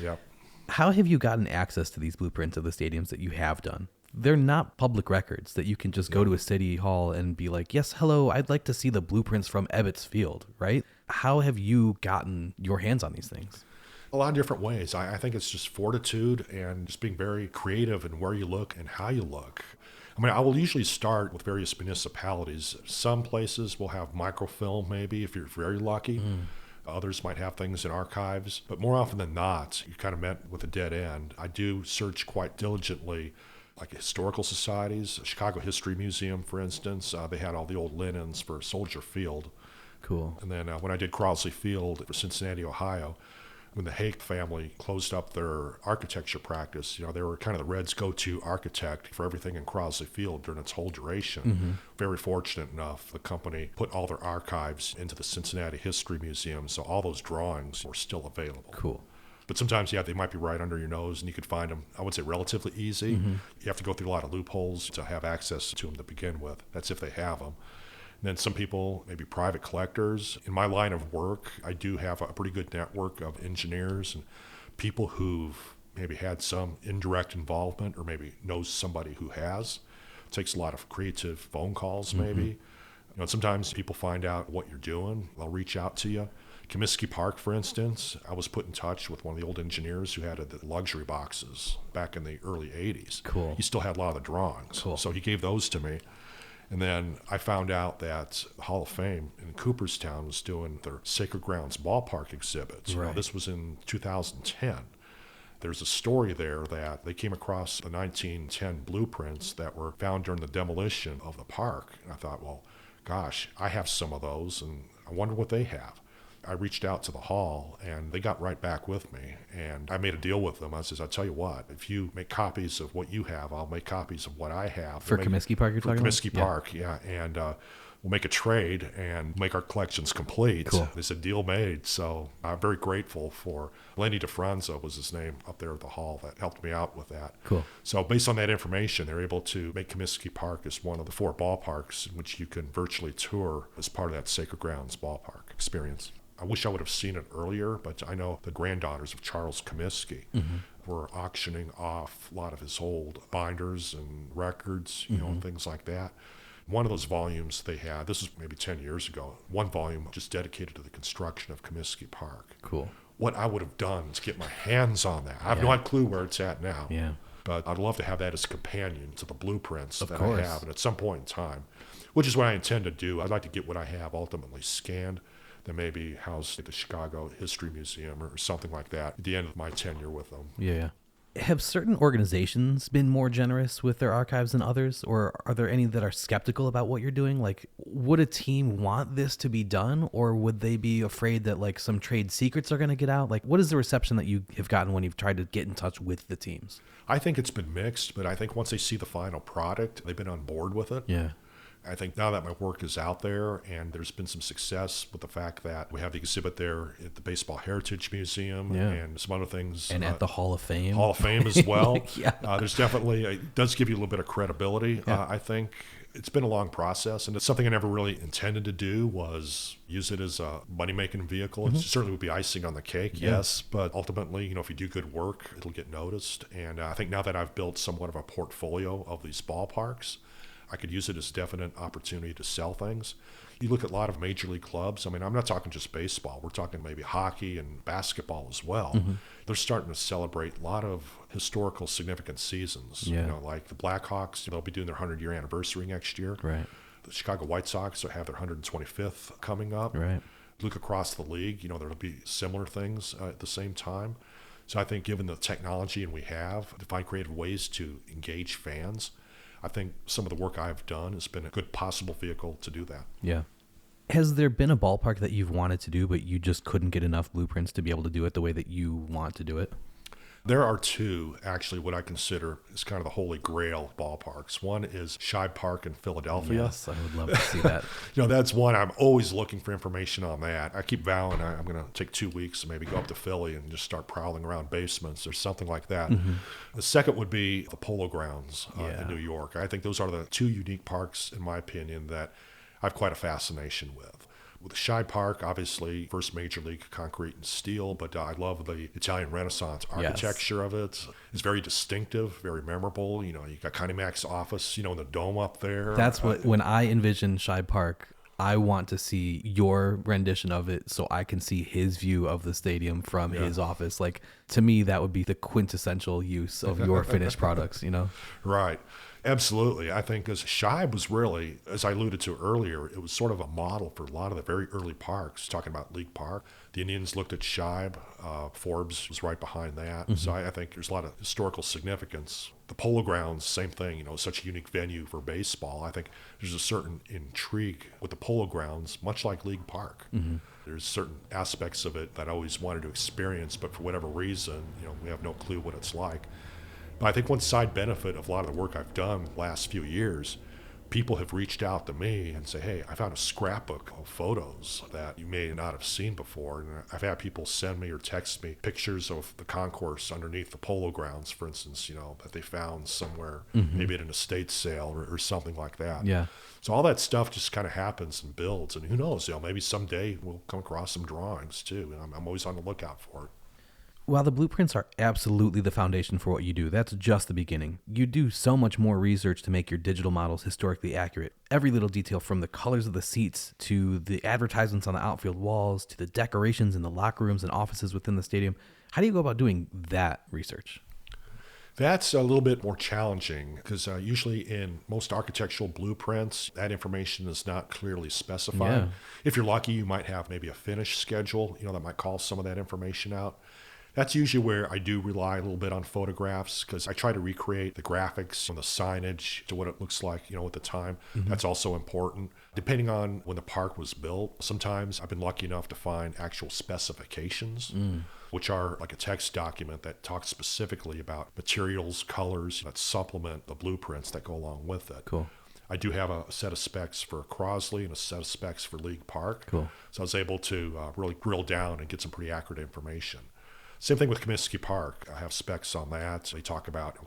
Yep. How have you gotten access to these blueprints of the stadiums that you have done? They're not public records that you can just go to a city hall and be like, yes, hello, I'd like to see the blueprints from Ebbets Field, right? How have you gotten your hands on these things? A lot of different ways. I think it's just fortitude and just being very creative in where you look and how you look. I mean, I will usually start with various municipalities. Some places will have microfilm, maybe, if you're very lucky. Others might have things in archives. But more often than not, you're kind of met with a dead end. I do search quite diligently, like historical societies. Chicago History Museum, for instance, they had all the old linens for Soldier Field. Cool. And then when I did Crosley Field for Cincinnati, Ohio, when the Hake family closed up their architecture practice, you know, they were kind of the Reds' go-to architect for everything in Crosley Field during its whole duration. Very fortunate enough, the company put all their archives into the Cincinnati History Museum, so all those drawings were still available. Cool. But sometimes, they might be right under your nose, and you could find them, I would say, relatively easy. You have to go through a lot of loopholes to have access to them to begin with. That's if they have them. And then some people, maybe private collectors. In my line of work, I do have a pretty good network of engineers and people who've maybe had some indirect involvement or maybe knows somebody who has. It takes a lot of creative phone calls, maybe. You know, sometimes people find out what you're doing. They'll reach out to you. Comiskey Park, for instance, I was put in touch with one of the old engineers who had the luxury boxes back in the early 80s. Cool. He still had a lot of the drawings. Cool. So he gave those to me. And then I found out that the Hall of Fame in Cooperstown was doing their Sacred Grounds ballpark exhibits. You know, this was in 2010. There's a story there that they came across the 1910 blueprints that were found during the demolition of the park. And I thought, well, gosh, I have some of those, and I wonder what they have. I reached out to the hall, and they got right back with me. And I made a deal with them. I says, I'll tell you what, if you make copies of what you have, I'll make copies of what I have. For Comiskey Park, you're talking about? For Comiskey Park, yeah. And we'll make a trade and make our collections complete. Cool. They said, deal made. So I'm very grateful for Lenny DeFranzo was his name up there at the hall that helped me out with that. Cool. So based on that information, they're able to make Comiskey Park as one of the 4 ballparks in which you can virtually tour as part of that Sacred Grounds ballpark experience. I wish I would have seen it earlier, but I know the granddaughters of Charles Comiskey were auctioning off a lot of his old binders and records, you know, and things like that. One of those volumes they had, this was maybe 10 years ago, one volume just dedicated to the construction of Comiskey Park. Cool. What I would have done to get my hands on that. I have no clue where it's at now. Yeah. But I'd love to have that as a companion to the blueprints Of that course. I have. And at some point in time, which is what I intend to do, I'd like to get what I have ultimately scanned, then maybe housed at the Chicago History Museum or something like that at the end of my tenure with them. Yeah. Have certain organizations been more generous with their archives than others, or are there any that are skeptical about what you're doing? Like, would a team want this to be done, or would they be afraid that like some trade secrets are going to get out? Like, what is the reception that you have gotten when you've tried to get in touch with the teams? I think it's been mixed, but I think once they see the final product, they've been on board with it. Yeah. I think now that my work is out there and there's been some success with the fact that we have the exhibit there at the Baseball Heritage Museum and some other things. And at the Hall of Fame. Hall of Fame as well. Yeah. There's definitely, it does give you a little bit of credibility. I think it's been a long process, and it's something I never really intended to do was use it as a money-making vehicle. It certainly would be icing on the cake, yes, but ultimately, if you do good work, it'll get noticed. And I think now that I've built somewhat of a portfolio of these ballparks, I could use it as a definite opportunity to sell things. You look at a lot of major league clubs. I mean, I'm not talking just baseball. We're talking maybe hockey and basketball as well. They're starting to celebrate a lot of historical significant seasons. Like the Blackhawks, they'll be doing their 100-year anniversary next year. Right. The Chicago White Sox will have their 125th coming up. Right. Look across the league, there'll be similar things at the same time. So I think given the technology and we have to find creative ways to engage fans, I think some of the work I've done has been a good possible vehicle to do that. Yeah. Has there been a ballpark that you've wanted to do, but you just couldn't get enough blueprints to be able to do it the way that you want to do it? There are two, actually, what I consider is kind of the holy grail ballparks. One is Shibe Park in Philadelphia. Yes, I would love to see that. That's one. I'm always looking for information on that. I keep vowing I'm going to take 2 weeks and maybe go up to Philly and just start prowling around basements or something like that. The second would be the Polo Grounds in New York. I think those are the two unique parks, in my opinion, that I have quite a fascination with. With the Shibe Park, obviously, first major league concrete and steel, but I love the Italian Renaissance architecture of it. It's very distinctive, very memorable. You got Connie Mack's office, in the dome up there. That's what, when I envision Shibe Park, I want to see your rendition of it so I can see his view of the stadium from his office. Like, to me, that would be the quintessential use of your finished products, Right. Absolutely. I think as Shibe was really, as I alluded to earlier, it was sort of a model for a lot of the very early parks, talking about League Park. The Indians looked at Shibe. Forbes was right behind that. So I think there's a lot of historical significance. The Polo Grounds, same thing, such a unique venue for baseball. I think there's a certain intrigue with the Polo Grounds, much like League Park. There's certain aspects of it that I always wanted to experience, but for whatever reason, we have no clue what it's like. But I think one side benefit of a lot of the work I've done the last few years, people have reached out to me and say, hey, I found a scrapbook of photos that you may not have seen before. And I've had people send me or text me pictures of the concourse underneath the Polo Grounds, for instance, that they found somewhere, maybe at an estate sale or something like that. Yeah. So all that stuff just kind of happens and builds. And who knows, maybe someday we'll come across some drawings too. And I'm always on the lookout for it. While the blueprints are absolutely the foundation for what you do, that's just the beginning. You do so much more research to make your digital models historically accurate. Every little detail, from the colors of the seats to the advertisements on the outfield walls to the decorations in the locker rooms and offices within the stadium. How do you go about doing that research? That's a little bit more challenging because usually in most architectural blueprints, that information is not clearly specified. Yeah. If you're lucky, you might have maybe a finish schedule, that might call some of that information out. That's usually where I do rely a little bit on photographs because I try to recreate the graphics and the signage to what it looks like, at the time. That's also important. Depending on when the park was built, sometimes I've been lucky enough to find actual specifications, which are like a text document that talks specifically about materials, colors that supplement the blueprints that go along with it. Cool. I do have a set of specs for Crosley and a set of specs for League Park. Cool. So I was able to really drill down and get some pretty accurate information. Same thing with Comiskey Park. I have specs on that. So they talk about,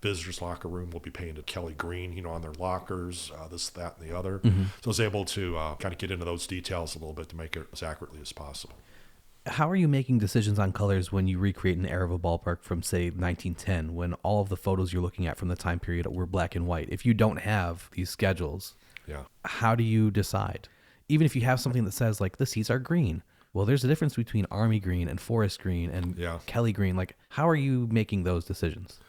visitors' locker room will be painted Kelly green, on their lockers, this, that, and the other. So I was able to kind of get into those details a little bit to make it as accurately as possible. How are you making decisions on colors when you recreate an era of a ballpark from, say, 1910, when all of the photos you're looking at from the time period were black and white? If you don't have these schedules, how do you decide? Even if you have something that says, like, the seats are green. Well, there's a difference between Army green and Forest green and Kelly green. Like, how are you making those decisions?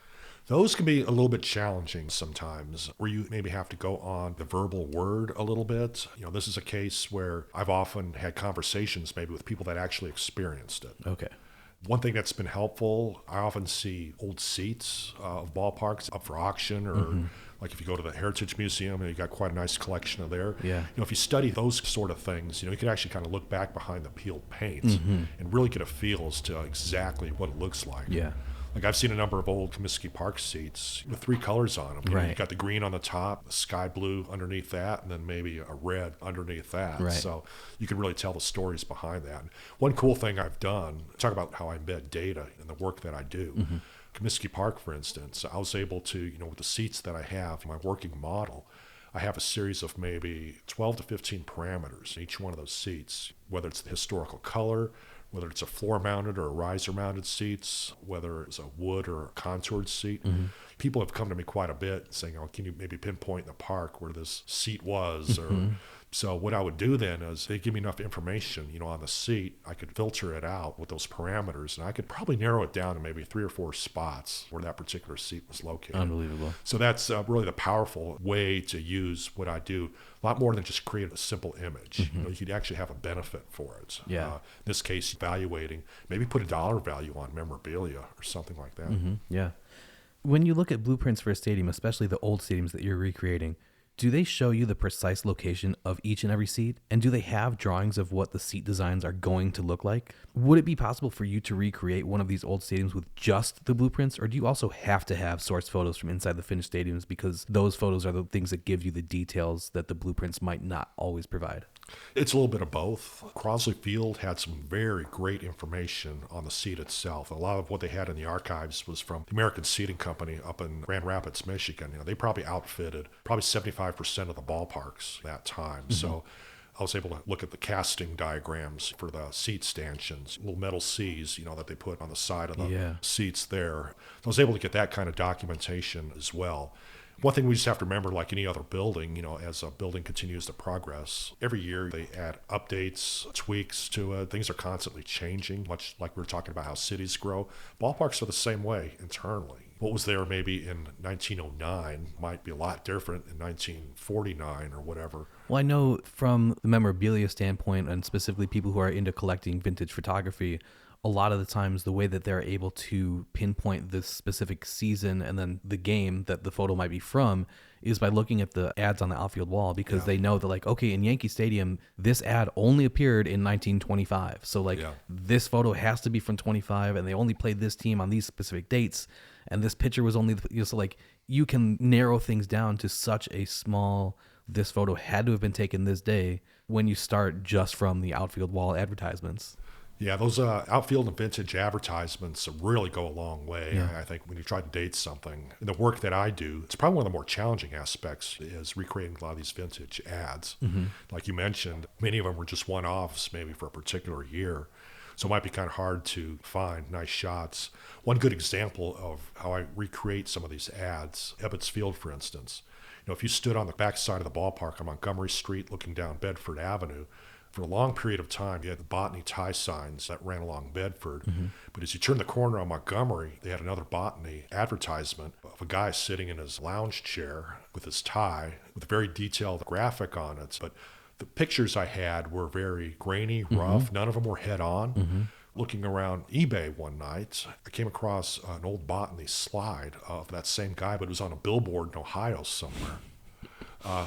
Those can be a little bit challenging sometimes, where you maybe have to go on the verbal word a little bit. This is a case where I've often had conversations maybe with people that actually experienced it. Okay. One thing that's been helpful, I often see old seats of ballparks up for auction, or like if you go to the Heritage Museum, you got quite a nice collection of there. Yeah. If you study those sort of things, you can actually kind of look back behind the peeled paint and really get a feel as to exactly what it looks like. Yeah. Like I've seen a number of old Comiskey Park seats with 3 colors on them. Right. You've got the green on the top, the sky blue underneath that, and then maybe a red underneath that. Right. So you can really tell the stories behind that. One cool thing I've done, talk about how I embed data in the work that I do. Comiskey Park, for instance, I was able to, with the seats that I have, my working model, I have a series of maybe 12 to 15 parameters in each one of those seats, whether it's the historical color, whether it's a floor-mounted or a riser-mounted seats, whether it's a wood or a contoured seat. People have come to me quite a bit saying, can you maybe pinpoint in the park where this seat was? So what I would do then is they give me enough information, on the seat, I could filter it out with those parameters, and I could probably narrow it down to maybe 3 or 4 spots where that particular seat was located. Unbelievable. So that's really the powerful way to use what I do. A lot more than just create a simple image. You could actually have a benefit for it. Yeah. In this case, evaluating, maybe put a dollar value on memorabilia or something like that. Yeah. When you look at blueprints for a stadium, especially the old stadiums that you're recreating, do they show you the precise location of each and every seat? And do they have drawings of what the seat designs are going to look like? Would it be possible for you to recreate one of these old stadiums with just the blueprints? Or do you also have to have source photos from inside the finished stadiums because those photos are the things that give you the details that the blueprints might not always provide? It's a little bit of both. Crosley Field had some very great information on the seat itself. A lot of what they had in the archives was from the American Seating Company up in Grand Rapids, Michigan. They probably outfitted probably 75% of the ballparks at that time. So I was able to look at the casting diagrams for the seat stanchions, little metal C's, that they put on the side of the seats there. I was able to get that kind of documentation as well. One thing we just have to remember, like any other building, as a building continues to progress, every year they add updates, tweaks to it. Things are constantly changing, much like we were talking about how cities grow. Ballparks are the same way internally. What was there maybe in 1909 might be a lot different in 1949 or whatever. Well, I know from the memorabilia standpoint, and specifically people who are into collecting vintage photography, a lot of the times the way that they're able to pinpoint this specific season and then the game that the photo might be from is by looking at the ads on the outfield wall, because they know that, like, okay, in Yankee Stadium, this ad only appeared in 1925. So this photo has to be from 25, and they only played this team on these specific dates. And this picture was only, so like you can narrow things down to such a small, this photo had to have been taken this day when you start just from the outfield wall advertisements. Yeah, those outfield and vintage advertisements really go a long way. Yeah. I think when you try to date something, in the work that I do, it's probably one of the more challenging aspects is recreating a lot of these vintage ads. Like you mentioned, many of them were just one-offs maybe for a particular year. So it might be kind of hard to find nice shots. One good example of how I recreate some of these ads, Ebbets Field, for instance. If you stood on the back side of the ballpark on Montgomery Street looking down Bedford Avenue, for a long period of time, you had the botany tie signs that ran along Bedford. But as you turn the corner on Montgomery, they had another botany advertisement of a guy sitting in his lounge chair with his tie, with a very detailed graphic on it. But the pictures I had were very grainy, rough. None of them were head-on. Looking around eBay one night, I came across an old botany slide of that same guy, but it was on a billboard in Ohio somewhere.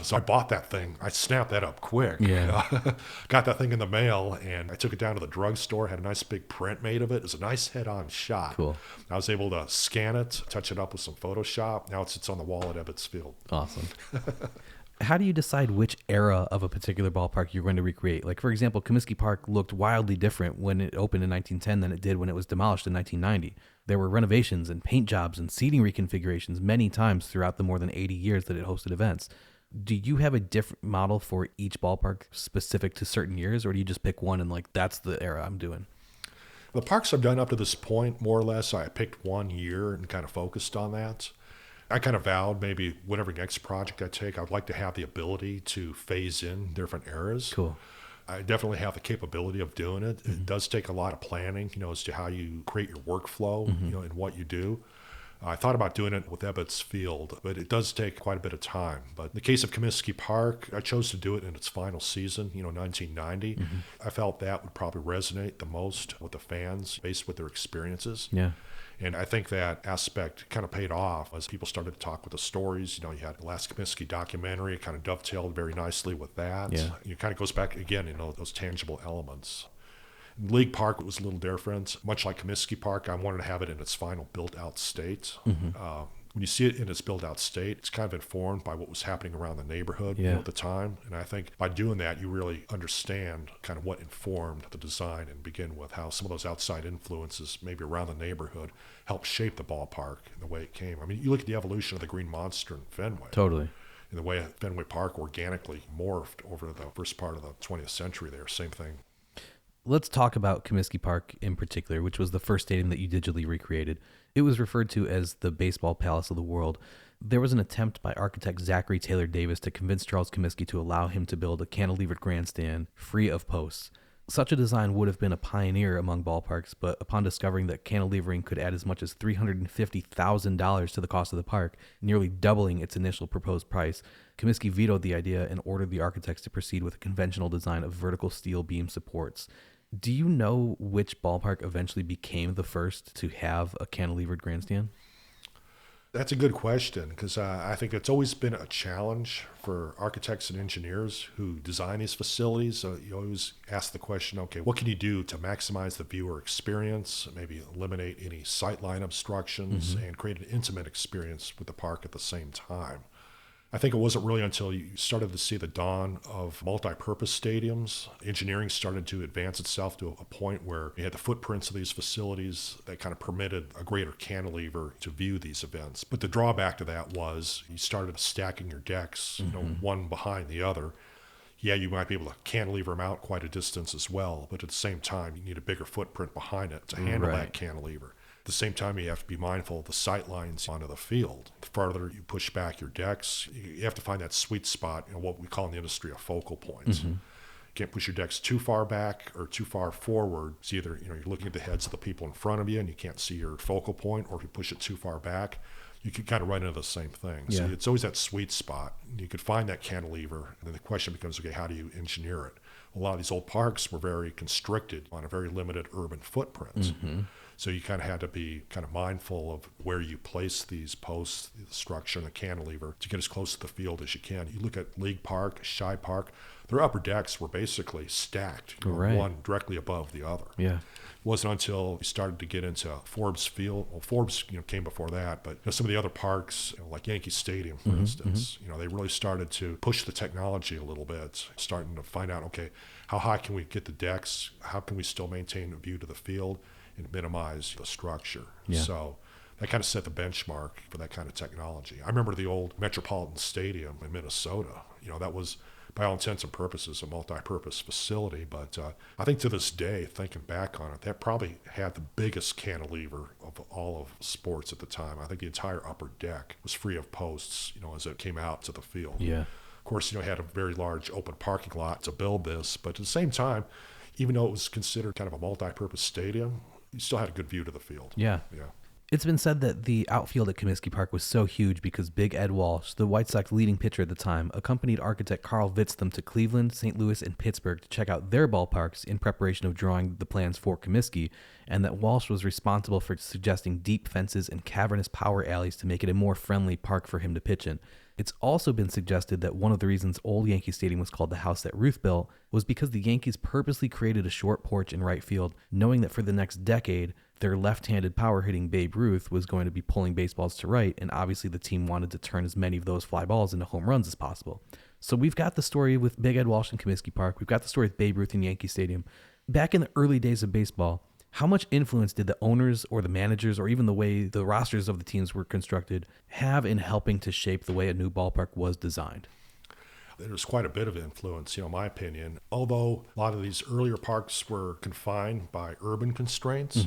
So I bought that thing. I snapped that up quick. Got that thing in the mail, and I took it down to the drugstore, had a nice big print made of it. It was a nice head-on shot. Cool. I was able to scan it, touch it up with some Photoshop. Now it sits on the wall at Ebbets Field. Awesome. How do you decide which era of a particular ballpark you're going to recreate? Like, for example, Comiskey Park looked wildly different when it opened in 1910 than it did when it was demolished in 1990. There were renovations and paint jobs and seating reconfigurations many times throughout the more than 80 years that it hosted events. Do you have a different model for each ballpark specific to certain years, or do you just pick one and like, that's the era I'm doing? The parks I've done up to this point, more or less, I picked one year and kind of focused on that. I kind of vowed maybe whatever next project I take, I'd like to have the ability to phase in different eras. Cool. I definitely have the capability of doing it. It does take a lot of planning, as to how you create your workflow, and what you do. I thought about doing it with Ebbets Field, but it does take quite a bit of time. But in the case of Comiskey Park, I chose to do it in its final season, 1990. I felt that would probably resonate the most with the fans based with their experiences. Yeah. And I think that aspect kind of paid off as people started to talk with the stories. You had the last Comiskey documentary. It kind of dovetailed very nicely with that. Yeah. It kind of goes back again, those tangible elements. League Park was a little different. Much like Comiskey Park, I wanted to have it in its final built-out state. When you see it in its built-out state, it's kind of informed by what was happening around the neighborhood at the time. And I think by doing that, you really understand kind of what informed the design and begin with how some of those outside influences, maybe around the neighborhood, helped shape the ballpark and the way it came. I mean, you look at the evolution of the Green Monster in Fenway. Totally. And the way Fenway Park organically morphed over the first part of the 20th century there, same thing. Let's talk about Comiskey Park in particular, which was the first stadium that you digitally recreated. It was referred to as the baseball palace of the world. There was an attempt by architect Zachary Taylor Davis to convince Charles Comiskey to allow him to build a cantilevered grandstand free of posts. Such a design would have been a pioneer among ballparks, but upon discovering that cantilevering could add as much as $350,000 to the cost of the park, nearly doubling its initial proposed price, Comiskey vetoed the idea and ordered the architects to proceed with a conventional design of vertical steel beam supports. Do you know which ballpark eventually became the first to have a cantilevered grandstand? That's a good question because I think it's always been a challenge for architects and engineers who design these facilities. You always ask the question, okay, what can you do to maximize the viewer experience, maybe eliminate any sightline obstructions, and create an intimate experience with the park at the same time? I think it wasn't really until you started to see the dawn of multi-purpose stadiums, engineering started to advance itself to a point where you had the footprints of these facilities that kind of permitted a greater cantilever to view these events. But the drawback to that was you started stacking your decks, one behind the other. Yeah, you might be able to cantilever them out quite a distance as well, but at the same time, you need a bigger footprint behind it to handle that cantilever. At the same time, you have to be mindful of the sight lines onto the field. The farther you push back your decks, you have to find that sweet spot, what we call in the industry a focal point. You can't push your decks too far back or too far forward. It's either, you're looking at the heads of the people in front of you and you can't see your focal point, or if you push it too far back, you can kind of run into the same thing. So it's always that sweet spot. You could find that cantilever, and then the question becomes, okay, how do you engineer it? A lot of these old parks were very constricted on a very limited urban footprint. So you kind of had to be kind of mindful of where you place these posts, the structure, and the cantilever to get as close to the field as you can. You look at League Park, Shibe Park, their upper decks were basically stacked, one directly above the other. It wasn't until we started to get into Forbes Field. Well, Forbes came before that, but some of the other parks, like Yankee Stadium, for instance, they really started to push the technology a little bit, starting to find out, okay, how high can we get the decks? How can we still maintain a view to the field and minimize the structure? So that kind of set the benchmark for that kind of technology. I remember the old Metropolitan Stadium in Minnesota. That was, by all intents and purposes, a multi-purpose facility. But I think to this day, thinking back on it, that probably had the biggest cantilever of all of sports at the time. I think the entire upper deck was free of posts, as it came out to the field. Of course, it had a very large open parking lot to build this. But at the same time, even though it was considered kind of a multi-purpose stadium, you still had a good view to the field. It's been said that the outfield at Comiskey Park was so huge because Big Ed Walsh, the White Sox leading pitcher at the time, accompanied architect Carl Vitzthum to Cleveland, St. Louis, and Pittsburgh to check out their ballparks in preparation of drawing the plans for Comiskey, and that Walsh was responsible for suggesting deep fences and cavernous power alleys to make it a more friendly park for him to pitch in. It's also been suggested that one of the reasons old Yankee Stadium was called the house that Ruth built was because the Yankees purposely created a short porch in right field, knowing that for the next decade, their left-handed power-hitting Babe Ruth was going to be pulling baseballs to right, and obviously the team wanted to turn as many of those fly balls into home runs as possible. So we've got the story with Big Ed Walsh in Comiskey Park. We've got the story with Babe Ruth in Yankee Stadium. Back in the early days of baseball, how much influence did the owners or the managers or even the way the rosters of the teams were constructed have in helping to shape the way a new ballpark was designed? There's quite a bit of influence, in my opinion. Although a lot of these earlier parks were confined by urban constraints,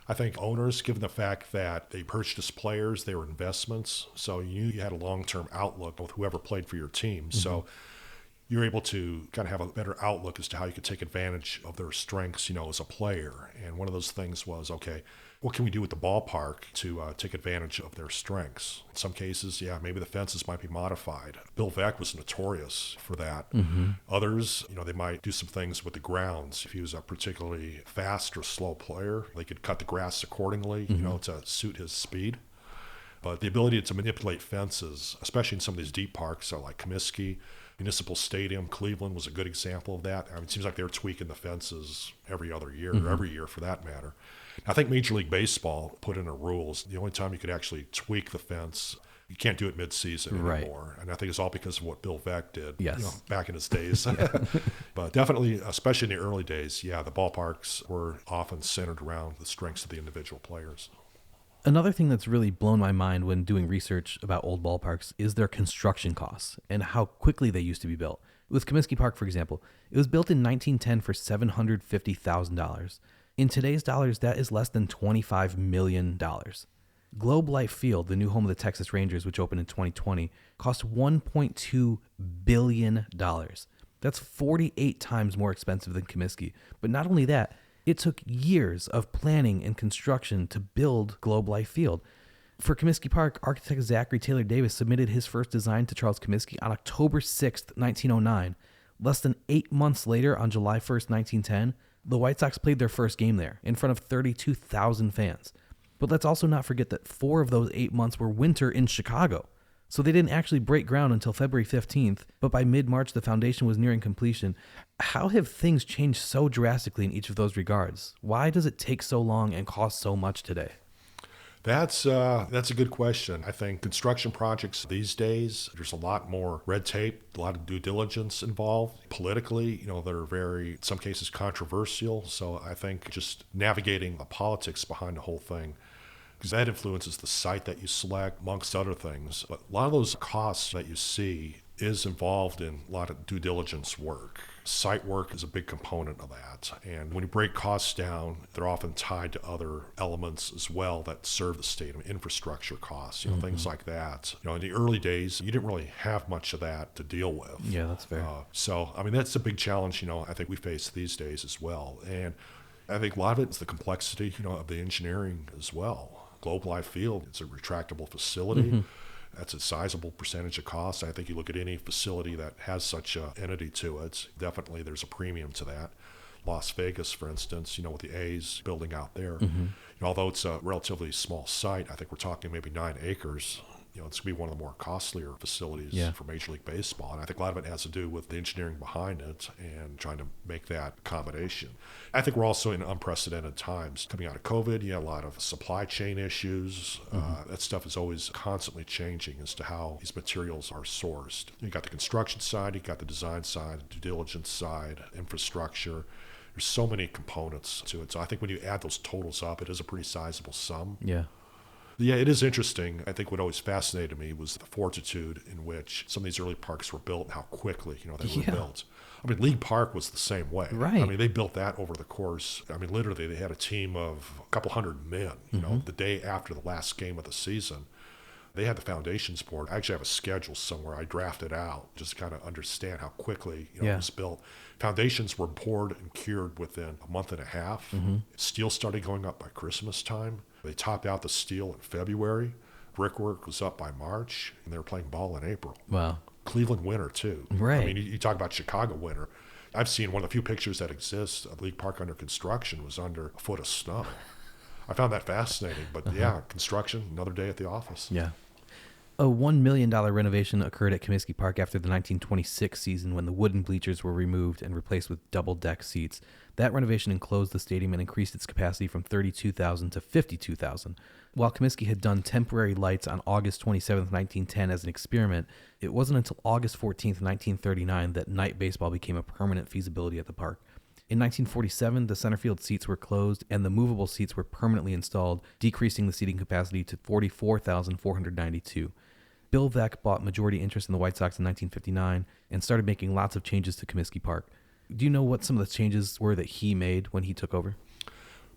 I think owners, given the fact that they purchased players, they were investments, so you knew you had a long-term outlook with whoever played for your team. So you're able to kind of have a better outlook as to how you could take advantage of their strengths, as a player. And one of those things was, okay, what can we do with the ballpark to take advantage of their strengths? In some cases, yeah, maybe the fences might be modified. Bill Veeck was notorious for that. Others, they might do some things with the grounds. If he was a particularly fast or slow player, they could cut the grass accordingly, to suit his speed. But the ability to manipulate fences, especially in some of these deep parks like Comiskey, Municipal Stadium, Cleveland was a good example of that. I mean, it seems like they're tweaking the fences every other year, or every year for that matter. I think Major League Baseball put in a rules. The only time you could actually tweak the fence, you can't do it mid-season anymore. And I think it's all because of what Bill Veeck did back in his days. But definitely, especially in the early days, the ballparks were often centered around the strengths of the individual players. Another thing that's really blown my mind when doing research about old ballparks is their construction costs and how quickly they used to be built. With Comiskey Park, for example, it was built in 1910 for $750,000. In today's dollars, that is less than $25 million. Globe Life Field, the new home of the Texas Rangers, which opened in 2020, cost $1.2 billion. That's 48 times more expensive than Comiskey. But not only that, it took years of planning and construction to build Globe Life Field. For Comiskey Park, architect Zachary Taylor Davis submitted his first design to Charles Comiskey on October 6th, 1909. Less than 8 months later, on July 1st, 1910, the White Sox played their first game there in front of 32,000 fans. But let's also not forget that 4 of those 8 months were winter in Chicago. So they didn't actually break ground until February 15th, but by mid-March, the foundation was nearing completion. How have things changed so drastically in each of those regards? Why does it take so long and cost so much today? That's a good question. I think construction projects these days, there's a lot more red tape, a lot of due diligence involved. Politically, they're very, in some cases, controversial. So I think just navigating the politics behind the whole thing, because that influences the site that you select, amongst other things. But a lot of those costs that you see is involved in a lot of due diligence work. Site work is a big component of that. And when you break costs down, they're often tied to other elements as well that serve the stadium, infrastructure costs, things like that. In the early days, you didn't really have much of that to deal with. Yeah, that's fair. That's a big challenge, I think we face these days as well. And I think a lot of it is the complexity, of the engineering as well. Globe Life Field, it's a retractable facility. That's a sizable percentage of cost. I think you look at any facility that has such an entity to it, definitely there's a premium to that. Las Vegas, for instance, with the A's building out there. Although it's a relatively small site, I think we're talking maybe 9 acres. It's going to be one of the more costlier facilities for Major League Baseball. And I think a lot of it has to do with the engineering behind it and trying to make that accommodation. I think we're also in unprecedented times. Coming out of COVID, you had a lot of supply chain issues. That stuff is always constantly changing as to how these materials are sourced. You got the construction side, you got the design side, due diligence side, infrastructure. There's so many components to it. So I think when you add those totals up, it is a pretty sizable sum. Yeah, it is interesting. I think what always fascinated me was the fortitude in which some of these early parks were built and how quickly, they were built. I mean, League Park was the same way. Right. I mean, they built that over the course. I mean, literally, they had a team of a couple hundred men, the day after the last game of the season. They had the foundations poured. I actually have a schedule somewhere I drafted out just to kind of understand how quickly it was built. Foundations were poured and cured within a month and a half. Steel started going up by Christmas time. They topped out the steel in February. Brickwork was up by March, and they were playing ball in April. Wow. Cleveland winter, too. Right. I mean, you talk about Chicago winter. I've seen one of the few pictures that exists of League Park under construction was under a foot of snow. I found that fascinating. But construction, another day at the office. Yeah. A $1 million renovation occurred at Comiskey Park after the 1926 season when the wooden bleachers were removed and replaced with double-deck seats. That renovation enclosed the stadium and increased its capacity from 32,000 to 52,000. While Comiskey had done temporary lights on August 27, 1910 as an experiment, it wasn't until August 14, 1939 that night baseball became a permanent feasibility at the park. In 1947, the center field seats were closed and the movable seats were permanently installed, decreasing the seating capacity to 44,492. Bill Veeck bought majority interest in the White Sox in 1959 and started making lots of changes to Comiskey Park. Do you know what some of the changes were that he made when he took over?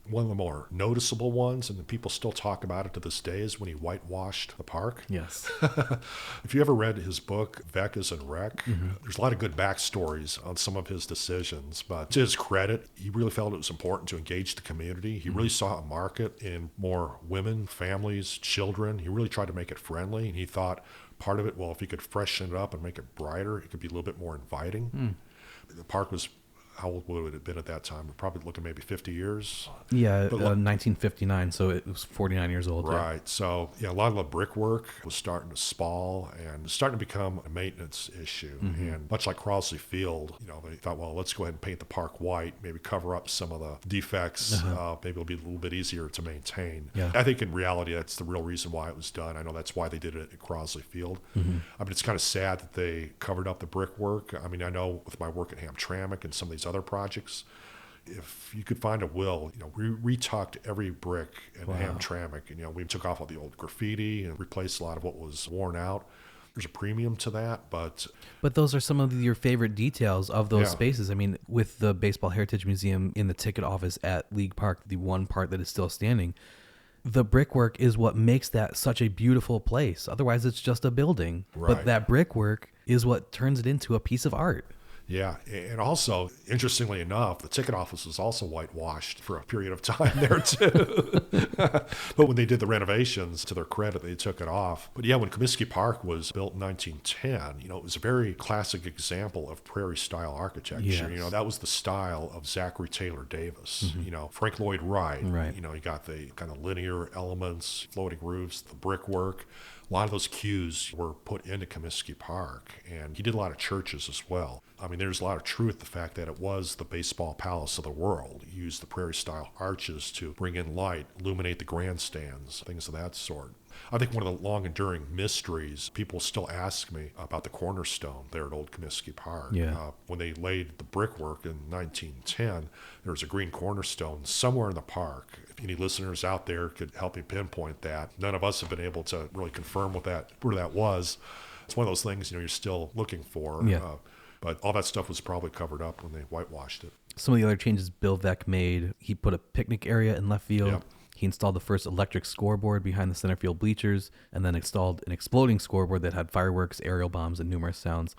One of the more noticeable ones, and people still talk about it to this day, is when he whitewashed the park. Yes. If you ever read his book, Vec is in Rec, there's a lot of good backstories on some of his decisions. But to his credit, he really felt it was important to engage the community. He really saw a market in more women, families, children. He really tried to make it friendly, and he thought part of it, well, if he could freshen it up and make it brighter, it could be a little bit more inviting. The park was, how old would it have been at that time? We're probably looking maybe 50 years. Yeah, 1959, so it was 49 years old. Right. Yeah. So, yeah, a lot of the brickwork was starting to spall and starting to become a maintenance issue. And much like Crosley Field, they thought, well, let's go ahead and paint the park white, maybe cover up some of the defects. Maybe it'll be a little bit easier to maintain. Yeah. I think in reality, that's the real reason why it was done. I know that's why they did it at Crosley Field. I mean, it's kind of sad that they covered up the brickwork. I mean, I know with my work at Hamtramck and some of these other projects, if you could find a will, we retucked every brick in Hamtramck, and we took off all the old graffiti and replaced a lot of what was worn out. There's a premium to that, but those are some of your favorite details of those Yeah. spaces. I mean, with the Baseball Heritage Museum in the ticket office at League Park, the one part that is still standing, the brickwork is what makes that such a beautiful place. Otherwise, it's just a building. Right. But that brickwork is what turns it into a piece of art. yeah. And also, interestingly enough, the ticket office was also whitewashed for a period of time there too. But when they did the renovations, to their credit, they took it off. But yeah, when Comiskey Park was built in 1910, it was a very classic example of prairie style architecture. Yes. That was the style of Zachary Taylor Davis. Frank Lloyd Wright. Right. You got the kind of linear elements, floating roofs, the brickwork. A lot of those cues were put into Comiskey Park, and he did a lot of churches as well. I mean, there's a lot of truth to the fact that it was the baseball palace of the world. He used the prairie-style arches to bring in light, illuminate the grandstands, things of that sort. I think one of the long-enduring mysteries, people still ask me about the cornerstone there at Old Comiskey Park. Yeah. When they laid the brickwork in 1910, there was a green cornerstone somewhere in the park. If any listeners out there could help me pinpoint that, none of us have been able to really confirm where that was. It's one of those things, you're still looking for. Yeah. But all that stuff was probably covered up when they whitewashed it. Some of the other changes Bill Veeck made, he put a picnic area in left field. Yep. He installed the first electric scoreboard behind the center field bleachers, and then installed an exploding scoreboard that had fireworks, aerial bombs, and numerous sounds.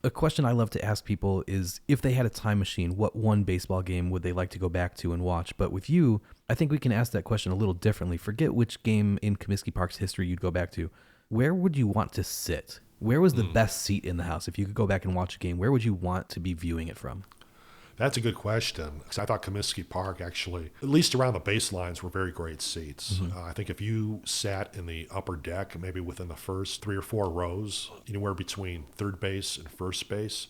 A question I love to ask people is, if they had a time machine, what one baseball game would they like to go back to and watch? But with you, I think we can ask that question a little differently. Forget which game in Comiskey Park's history you'd go back to. Where would you want to sit? Where was the best seat in the house? If you could go back and watch a game, where would you want to be viewing it from? That's a good question, because I thought Comiskey Park actually, at least around the baselines, were very great seats. I think if you sat in the upper deck, maybe within the first 3 or 4 rows, anywhere between third base and first base,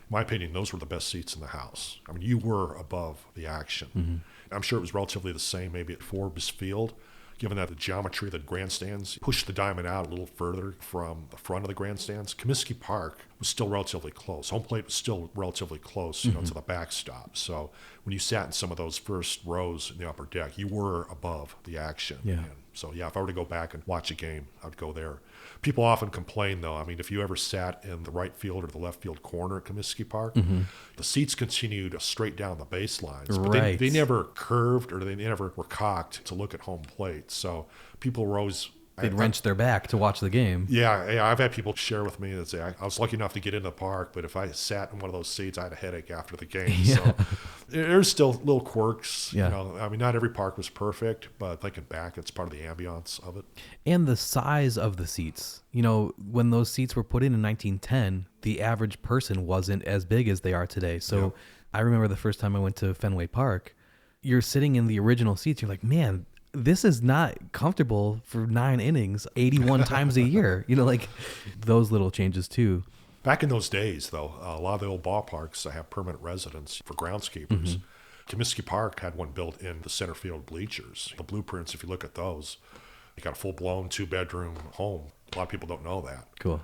in my opinion, those were the best seats in the house. I mean, you were above the action. I'm sure it was relatively the same maybe at Forbes Field, given that the geometry of the grandstands pushed the diamond out a little further from the front of the grandstands. Comiskey Park was still relatively close. Home plate was still relatively close, to the backstop. So when you sat in some of those first rows in the upper deck, you were above the action. Yeah. And so, yeah, if I were to go back and watch a game, I'd go there. People often complain, though. I mean, if you ever sat in the right field or the left field corner at Comiskey Park, the seats continued straight down the baselines. But Right. they never curved, or they never were cocked to look at home plate. So people were always... They'd wrench their back to watch the game. Yeah, I've had people share with me that say, I was lucky enough to get in the park, but if I sat in one of those seats, I had a headache after the game. Yeah. So there's still little quirks. Yeah. I mean, not every park was perfect, but thinking back, it's part of the ambiance of it. And the size of the seats. When those seats were put in 1910, the average person wasn't as big as they are today. So Yep. I remember the first time I went to Fenway Park, you're sitting in the original seats. You're like, man, this is not comfortable for 9 innings, 81 times a year. Those little changes too. Back in those days, though, a lot of the old ballparks have permanent residents for groundskeepers. Comiskey Park had one built in the center field bleachers. The blueprints, if you look at those, you got a full-blown 2-bedroom home. A lot of people don't know that. Cool.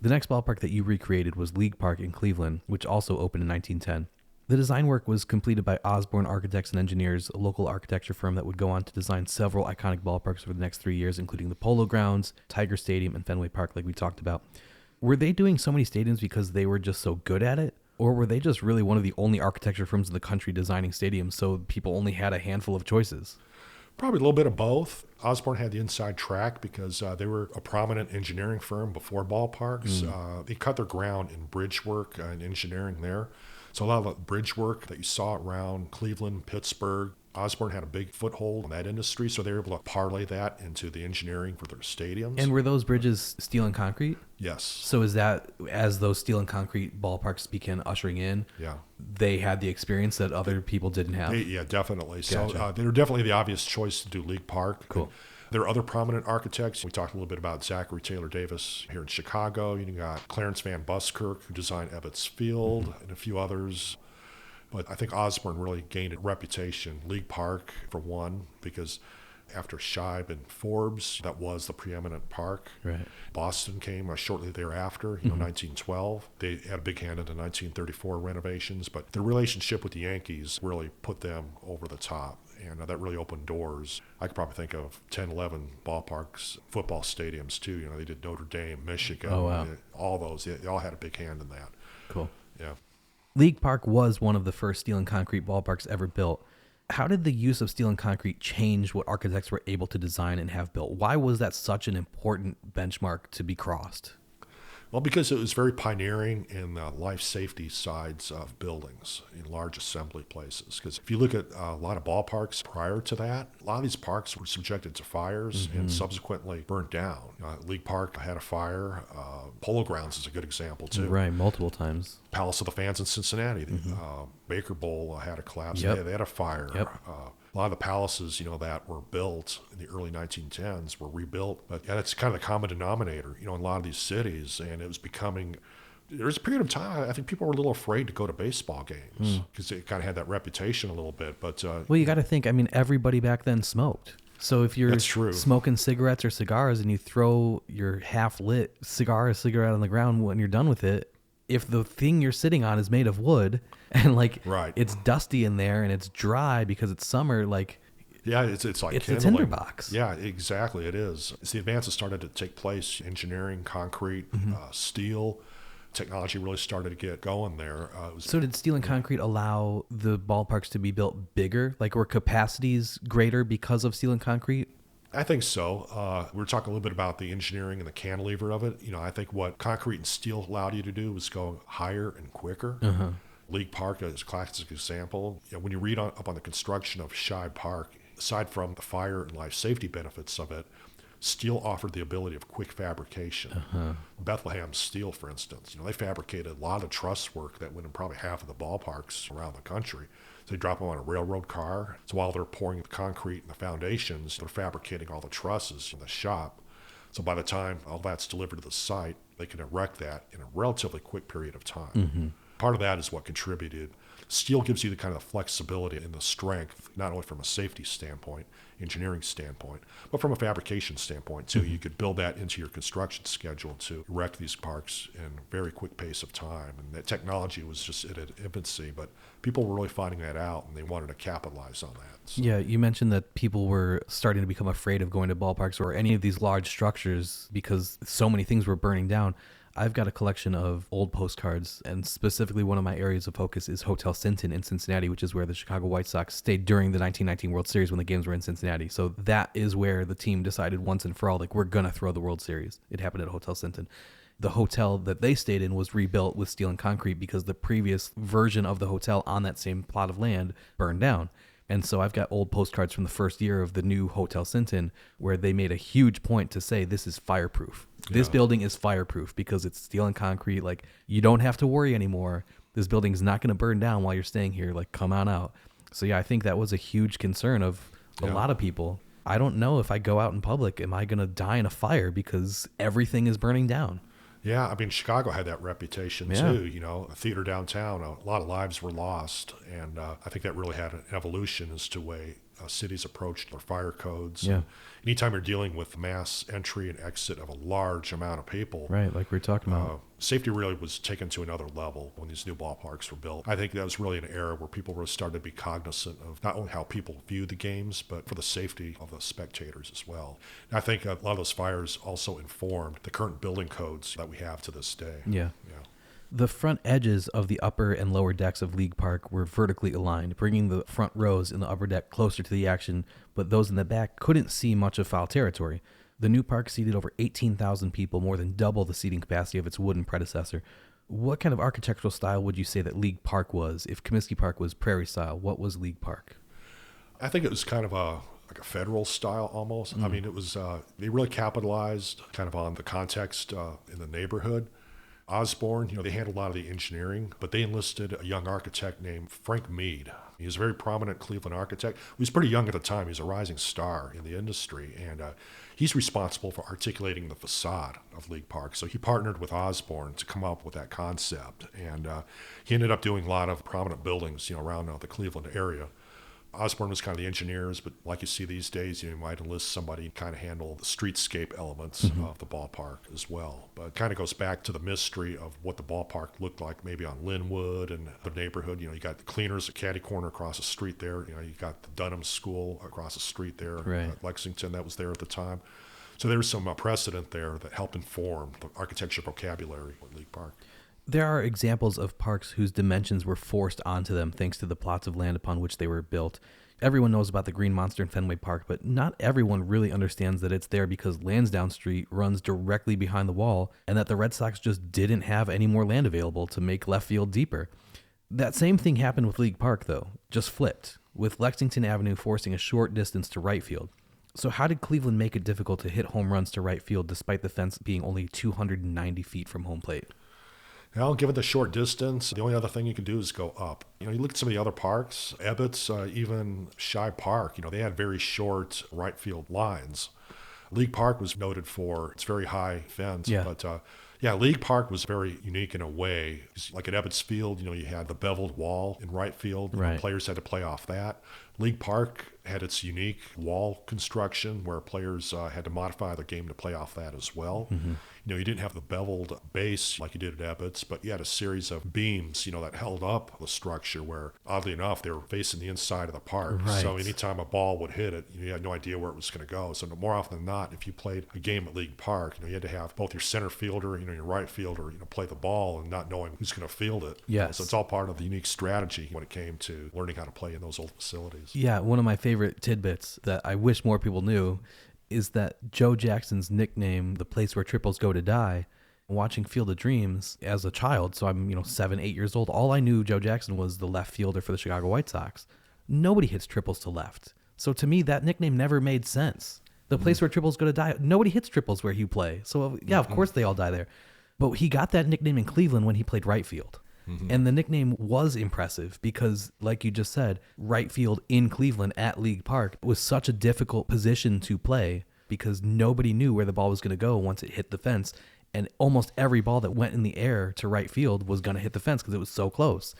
The next ballpark that you recreated was League Park in Cleveland, which also opened in 1910. The design work was completed by Osborne Architects and Engineers, a local architecture firm that would go on to design several iconic ballparks over the next 3 years, including the Polo Grounds, Tiger Stadium, and Fenway Park, like we talked about. Were they doing so many stadiums because they were just so good at it? Or were they just really one of the only architecture firms in the country designing stadiums, so people only had a handful of choices? Probably a little bit of both. Osborne had the inside track because they were a prominent engineering firm before ballparks. They cut their ground in bridge work and engineering there. So a lot of the bridge work that you saw around Cleveland, Pittsburgh, Osborne had a big foothold in that industry, so they were able to parlay that into the engineering for their stadiums. And were those bridges steel and concrete? Yes. So is that, as those steel and concrete ballparks began ushering in, Yeah. they had the experience that other people didn't have? Yeah, definitely. Gotcha. So they were definitely the obvious choice to do League Park. Cool. There are other prominent architects. We talked a little bit about Zachary Taylor Davis here in Chicago. You got Clarence Van Buskirk, who designed Ebbets Field, and a few others. But I think Osborne really gained a reputation, League Park for one, because after Scheib and Forbes, that was the preeminent park. Right. Boston came shortly thereafter, 1912. They had a big hand in the 1934 renovations, but their relationship with the Yankees really put them over the top. And that really opened doors. I could probably think of 10, 11 ballparks, football stadiums too. They did Notre Dame, Michigan, Oh, wow. all those. They all had a big hand in that. Cool. Yeah. League Park was one of the first steel and concrete ballparks ever built. How did the use of steel and concrete change what architects were able to design and have built? Why was that such an important benchmark to be crossed? Well, because it was very pioneering in the life safety sides of buildings in large assembly places. Because if you look at a lot of ballparks prior to that, a lot of these parks were subjected to fires and subsequently burnt down. League Park had a fire. Polo Grounds is a good example, too. Right, multiple times. Palace of the Fans in Cincinnati. Baker Bowl had a collapse. Yep. They had a fire. Yep. A lot of the palaces, that were built in the early 1910s were rebuilt. But that's kind of the common denominator, in a lot of these cities. And it was becoming, there was a period of time, I think people were a little afraid to go to baseball games because it kind of had that reputation a little bit. But Well, you got to think, everybody back then smoked. So if you're That's true. smoking cigarettes or cigars and you throw your half-lit cigarette on the ground when you're done with it, if the thing you're sitting on is made of wood and Right. it's dusty in there and it's dry because it's summer, yeah, it's like it's a kindling. tinderbox. Yeah, exactly. It is. As the advances started to take place, engineering, concrete, steel, technology really started to get going there. So did steel and concrete allow the ballparks to be built bigger? Were capacities greater because of steel and concrete? I think so. We were talking a little bit about the engineering and the cantilever of it. I think what concrete and steel allowed you to do was go higher and quicker. League Park is a classic example. When you read up on the construction of Scheib Park, aside from the fire and life safety benefits of it, steel offered the ability of quick fabrication. Bethlehem Steel, for instance, they fabricated a lot of truss work that went in probably half of the ballparks around the country. So they drop them on a railroad car. So while they're pouring the concrete and the foundations, they're fabricating all the trusses in the shop. So by the time all that's delivered to the site, they can erect that in a relatively quick period of time. Part of that is what contributed. Steel gives you the kind of flexibility and the strength, not only from a safety standpoint, engineering standpoint, but from a fabrication standpoint too. You could build that into your construction schedule to erect these parks in a very quick pace of time. And that technology was just at its infancy, but people were really finding that out and they wanted to capitalize on that. So. Yeah, you mentioned that people were starting to become afraid of going to ballparks or any of these large structures because so many things were burning down. I've got a collection of old postcards, and specifically one of my areas of focus is Hotel Sinton in Cincinnati, which is where the Chicago White Sox stayed during the 1919 World Series when the games were in Cincinnati. So that is where the team decided once and for all, we're going to throw the World Series. It happened at Hotel Sinton. The hotel that they stayed in was rebuilt with steel and concrete because the previous version of the hotel on that same plot of land burned down. And so I've got old postcards from the first year of the new Hotel Sinton where they made a huge point to say this is fireproof. This building is fireproof because it's steel and concrete. You don't have to worry anymore. This building is not going to burn down while you're staying here. Come on out. So yeah, I think that was a huge concern of a lot of people. I don't know if I go out in public, am I going to die in a fire because everything is burning down? Yeah, Chicago had that reputation too. A theater downtown, a lot of lives were lost. And I think that really had an evolution as to the way cities approached their fire codes. Yeah. Anytime you're dealing with mass entry and exit of a large amount of people. Right, like we were talking about. Safety really was taken to another level when these new ballparks were built. I think that was really an era where people really started to be cognizant of not only how people view the games, but for the safety of the spectators as well. And I think a lot of those fires also informed the current building codes that we have to this day. Yeah. The front edges of the upper and lower decks of League Park were vertically aligned, bringing the front rows in the upper deck closer to the action, but those in the back couldn't see much of foul territory. The new park seated over 18,000 people, more than double the seating capacity of its wooden predecessor. What kind of architectural style would you say that League Park was? If Comiskey Park was prairie style, what was League Park? I think it was kind of a federal style almost. I mean, it was they really capitalized kind of on the context in the neighborhood. Osborne, they handled a lot of the engineering, but they enlisted a young architect named Frank Mead. He was a very prominent Cleveland architect. He was pretty young at the time. He was a rising star in the industry, and he's responsible for articulating the facade of League Park. So he partnered with Osborne to come up with that concept, and he ended up doing a lot of prominent buildings, around the Cleveland area. Osborne was kind of the engineers, but like you see these days, you might enlist somebody to kind of handle the streetscape elements of the ballpark as well. But it kind of goes back to the mystery of what the ballpark looked like maybe on Linwood and the neighborhood. You got the Cleaners at Caddy Corner across the street there. You got the Dunham School across the street there at Lexington that was there at the time. So there's some precedent there that helped inform the architecture vocabulary at League Park. There are examples of parks whose dimensions were forced onto them thanks to the plots of land upon which they were built. Everyone knows about the Green Monster in Fenway Park, but not everyone really understands that it's there because Lansdowne Street runs directly behind the wall and that the Red Sox just didn't have any more land available to make left field deeper. That same thing happened with League Park, though, just flipped, with Lexington Avenue forcing a short distance to right field. So how did Cleveland make it difficult to hit home runs to right field despite the fence being only 290 feet from home plate? Now, given the short distance, the only other thing you can do is go up. You look at some of the other parks, Ebbets, even Shibe Park, they had very short right field lines. League Park was noted for its very high fence, but League Park was very unique in a way. Like at Ebbets Field, you had the beveled wall in right field. Players had to play off that. League Park had its unique wall construction where players had to modify their game to play off that as well. You didn't have the beveled base like you did at Ebbets, but you had a series of beams, that held up the structure where, oddly enough, they were facing the inside of the park. So anytime a ball would hit it, you had no idea where it was going to go. So more often than not, if you played a game at League Park, you had to have both your center fielder, your right fielder, play the ball and not knowing who's going to field it. So it's all part of the unique strategy when it came to learning how to play in those old facilities. Yeah, one of my favorite tidbits that I wish more people knew is that Joe Jackson's nickname, the place where triples go to die, watching Field of Dreams as a child, so I'm 7, 8 years old, all I knew Joe Jackson was the left fielder for the Chicago White Sox. Nobody hits triples to left. So to me, that nickname never made sense. The place where triples go to die, nobody hits triples where you play. So yeah, of course they all die there. But he got that nickname in Cleveland when he played right field. And the nickname was impressive because, like you just said, right field in Cleveland at League Park was such a difficult position to play because nobody knew where the ball was going to go once it hit the fence. And almost every ball that went in the air to right field was going to hit the fence because it was so close.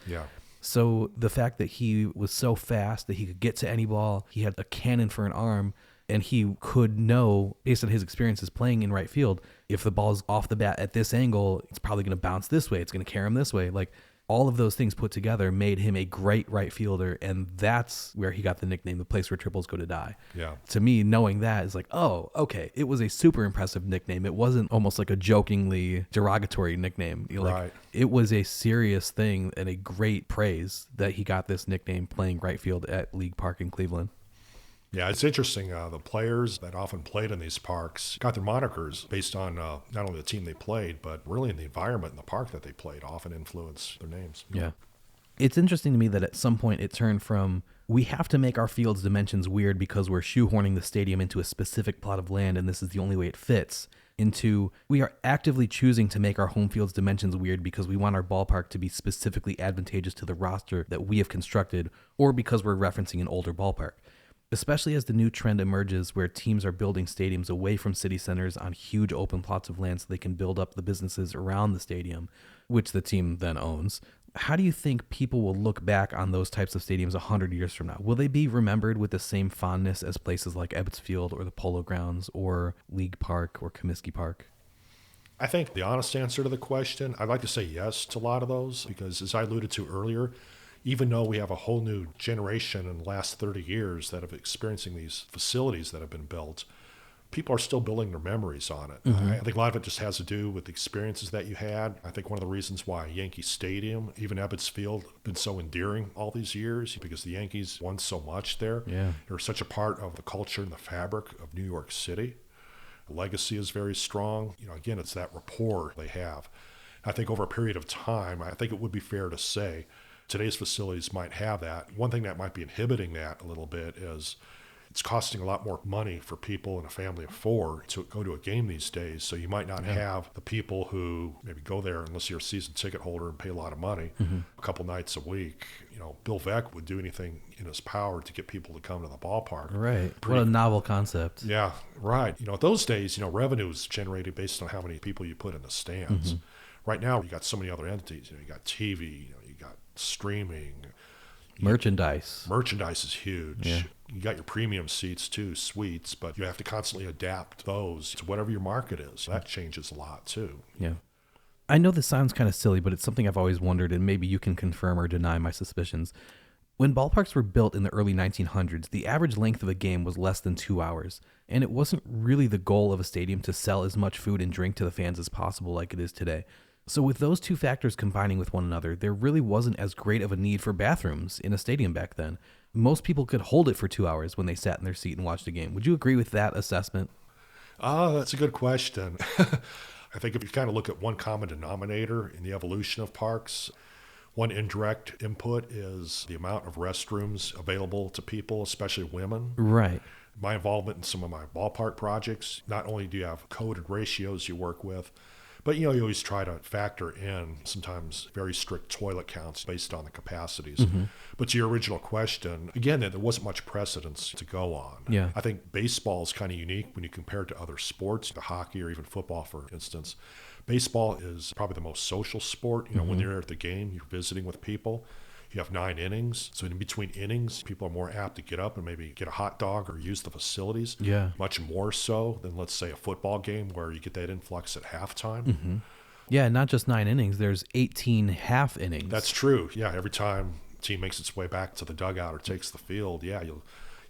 So the fact that he was so fast that he could get to any ball, he had a cannon for an arm, and he could know, based on his experiences playing in right field, if the ball's off the bat at this angle, it's probably going to bounce this way. It's going to carry him this way. Like, all of those things put together made him a great right fielder, and that's where he got the nickname, the place where triples go to die. To me, knowing that is like, oh, okay, it was a super impressive nickname. It wasn't almost like a jokingly derogatory nickname. It was a serious thing and a great praise that he got this nickname playing right field at League Park in Cleveland. Yeah, it's interesting. The players that often played in these parks got their monikers based on not only the team they played, but really in the environment in the park that they played often influenced their names. Yeah. It's interesting to me that at some point it turned from, we have to make our field's dimensions weird because we're shoehorning the stadium into a specific plot of land and this is the only way it fits, into we are actively choosing to make our home field's dimensions weird because we want our ballpark to be specifically advantageous to the roster that we have constructed or because we're referencing an older ballpark. Especially as the new trend emerges where teams are building stadiums away from city centers on huge open plots of land so they can build up the businesses around the stadium, which the team then owns. How do you think people will look back on those types of stadiums 100 years from now? Will they be remembered with the same fondness as places like Ebbets Field or the Polo Grounds or League Park or Comiskey Park? I think the honest answer to the question, I'd like to say yes to a lot of those because, as I alluded to earlier, even though we have a whole new generation in the last 30 years that have experiencing these facilities that have been built, people are still building their memories on it. I think a lot of it just has to do with the experiences that you had. I think one of the reasons why Yankee Stadium, even Ebbets Field, have been so endearing all these years because the Yankees won so much there. Yeah. They're such a part of the culture and the fabric of New York City. The legacy is very strong. Again, it's that rapport they have. I think over a period of time, I think it would be fair to say today's facilities might have that. One thing that might be inhibiting that a little bit is it's costing a lot more money for people in a family of 4 to go to a game these days. So you might not have the people who maybe go there unless you're a season ticket holder and pay a lot of money a couple nights a week. Bill Veeck would do anything in his power to get people to come to the ballpark. Right. What a novel concept. Yeah, right. Those days, revenue is generated based on how many people you put in the stands. Right now, you got so many other entities. You got TV, you got streaming. Merchandise. Merchandise is huge. Yeah. You got your premium seats too, suites, but you have to constantly adapt those to whatever your market is. That changes a lot too. Yeah. I know this sounds kind of silly, but it's something I've always wondered, and maybe you can confirm or deny my suspicions. When ballparks were built in the early 1900s, the average length of a game was less than 2 hours, and it wasn't really the goal of a stadium to sell as much food and drink to the fans as possible like it is today. So with those two factors combining with one another, there really wasn't as great of a need for bathrooms in a stadium back then. Most people could hold it for 2 hours when they sat in their seat and watched a game. Would you agree with that assessment? That's a good question. I think if you kind of look at one common denominator in the evolution of parks, one indirect input is the amount of restrooms available to people, especially women. Right. My involvement in some of my ballpark projects, not only do you have coded ratios you work with, but you always try to factor in sometimes very strict toilet counts based on the capacities. But to your original question, again, there wasn't much precedence to go on. Yeah. I think baseball is kind of unique when you compare it to other sports, to hockey or even football, for instance. Baseball is probably the most social sport. When you're at the game, you're visiting with people. You have 9 innings. So in between innings, people are more apt to get up and maybe get a hot dog or use the facilities. Yeah. Much more so than, let's say, a football game where you get that influx at halftime. Yeah, not just 9 innings. There's 18 half innings. That's true. Yeah, every time a team makes its way back to the dugout or takes the field,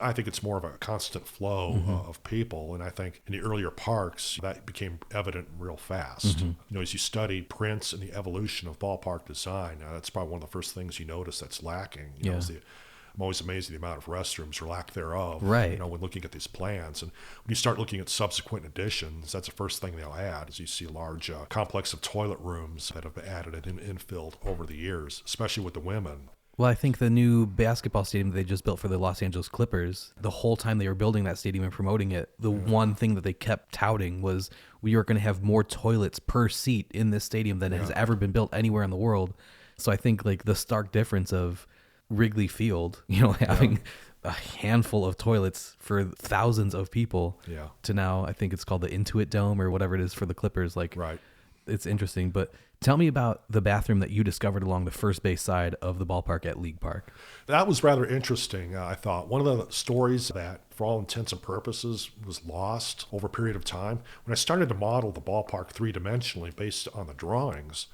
I think it's more of a constant flow of people. And I think in the earlier parks, that became evident real fast. As you study prints and the evolution of ballpark design, that's probably one of the first things you notice that's lacking. I'm always amazed at the amount of restrooms or lack thereof, right. When looking at these plans. And when you start looking at subsequent additions, that's the first thing they'll add, is you see a large complex of toilet rooms that have been added and infilled over the years, especially with the women. Well, I think the new basketball stadium that they just built for the Los Angeles Clippers, the whole time they were building that stadium and promoting it, the one thing that they kept touting was we are going to have more toilets per seat in this stadium than has ever been built anywhere in the world. So I think like the stark difference of Wrigley Field, having a handful of toilets for thousands of people to now, I think it's called the Intuit Dome or whatever it is for the Clippers. Right. It's interesting, but tell me about the bathroom that you discovered along the first base side of the ballpark at League Park. That was rather interesting, I thought. One of the stories that, for all intents and purposes, was lost over a period of time, when I started to model the ballpark three-dimensionally based on the drawings,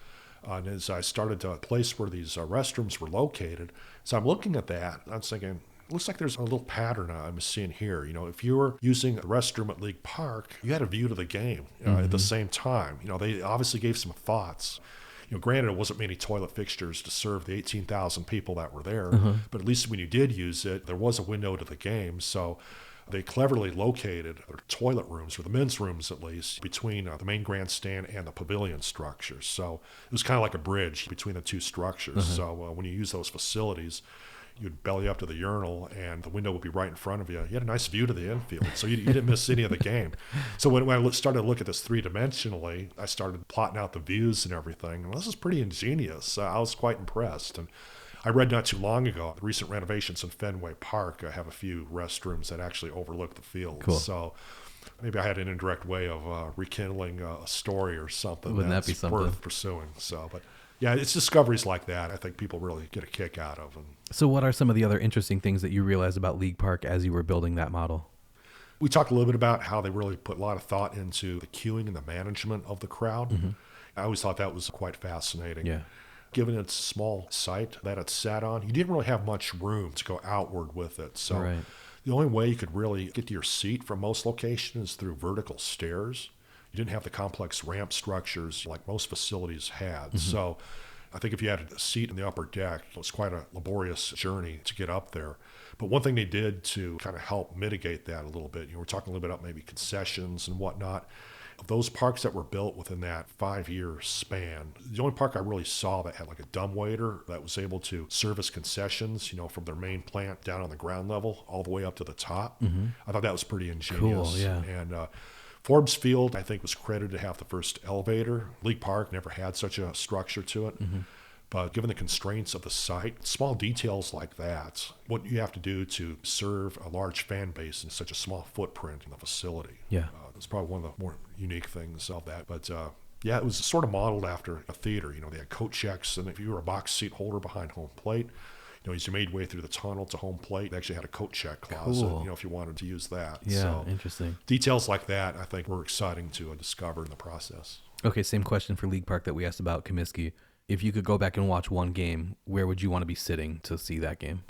and as I started to place where these restrooms were located, so I'm looking at that, I was thinking, looks like there's a little pattern I'm seeing here. If you were using a restroom at League Park, you had a view to the game at the same time. They obviously gave some thoughts. Granted, it wasn't many toilet fixtures to serve the 18,000 people that were there, but at least when you did use it, there was a window to the game. So they cleverly located their toilet rooms, or the men's rooms at least, between the main grandstand and the pavilion structures. So it was kind of like a bridge between the two structures. So when you use those facilities, you'd belly up to the urinal and the window would be right in front of you. You had a nice view to the infield, so you didn't miss any of the game. So when I started to look at this three-dimensionally, I started plotting out the views and everything. And this is pretty ingenious. I was quite impressed. And I read not too long ago, the recent renovations in Fenway Park have a few restrooms that actually overlook the field. Cool. So maybe I had an indirect way of rekindling a story or something. Wouldn't that be something worth pursuing? But yeah, it's discoveries like that I think people really get a kick out of. And so what are some of the other interesting things that you realized about League Park as you were building that model? We talked a little bit about how they really put a lot of thought into the queuing and the management of the crowd. I always thought that was quite fascinating. Yeah. Given its small site that it sat on, you didn't really have much room to go outward with it. So right. The only way you could really get to your seat from most locations is through vertical stairs. You didn't have the complex ramp structures like most facilities had. So I think if you had a seat in the upper deck, it was quite a laborious journey to get up there. But one thing they did to kind of help mitigate that a little bit, we're talking a little bit about maybe concessions and whatnot. Of those parks that were built within that 5-year span, the only park I really saw that had like a dumbwaiter that was able to service concessions, from their main plant down on the ground level all the way up to the top. I thought that was pretty ingenious. Cool, yeah. And Forbes Field, I think, was credited to have the first elevator. League Park never had such a structure to it. But given the constraints of the site, small details like that, what you have to do to serve a large fan base in such a small footprint in the facility. Yeah. It's probably one of the more unique things of that. But yeah, it was sort of modeled after a theater. They had coat checks, and if you were a box seat holder behind home plate, as you made your way through the tunnel to home plate, they actually had a coat check closet, Cool. if you wanted to use that. Yeah, So interesting. details like that, I think, were exciting to discover in the process. Okay, same question for League Park that we asked about Comiskey. If you could go back and watch one game, where would you want to be sitting to see that game?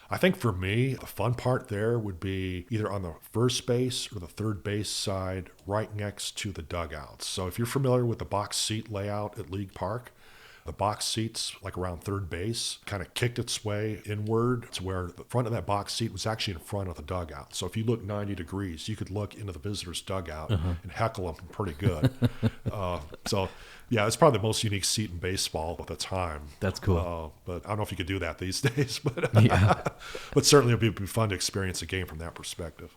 I think for me, the fun part there would be either on the first base or the third base side, right next to the dugouts. So if you're familiar with the box seat layout at League Park, the box seats, like around third base, kind of kicked its way inward to where the front of that box seat was actually in front of the dugout. So if you look 90 degrees, you could look into the visitor's dugout and heckle them pretty good. So, yeah, it's probably the most unique seat in baseball at the time. That's cool. But I don't know if you could do that these days. But, Yeah. but certainly it would be fun to experience a game from that perspective.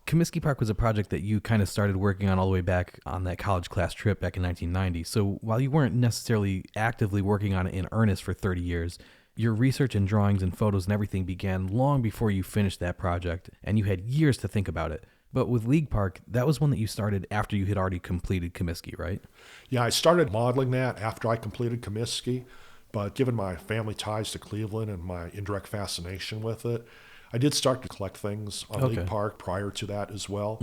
Comiskey Park was a project that you kind of started working on all the way back on that college class trip back in 1990. So while you weren't necessarily actively working on it in earnest for 30 years, your research and drawings and photos and everything began long before you finished that project, and you had years to think about it. But with League Park, that was one that you started after you had already completed Comiskey, right? Yeah, I started modeling that after I completed Comiskey, but given my family ties to Cleveland and my indirect fascination with it, I did start to collect things on League Park prior to that as well.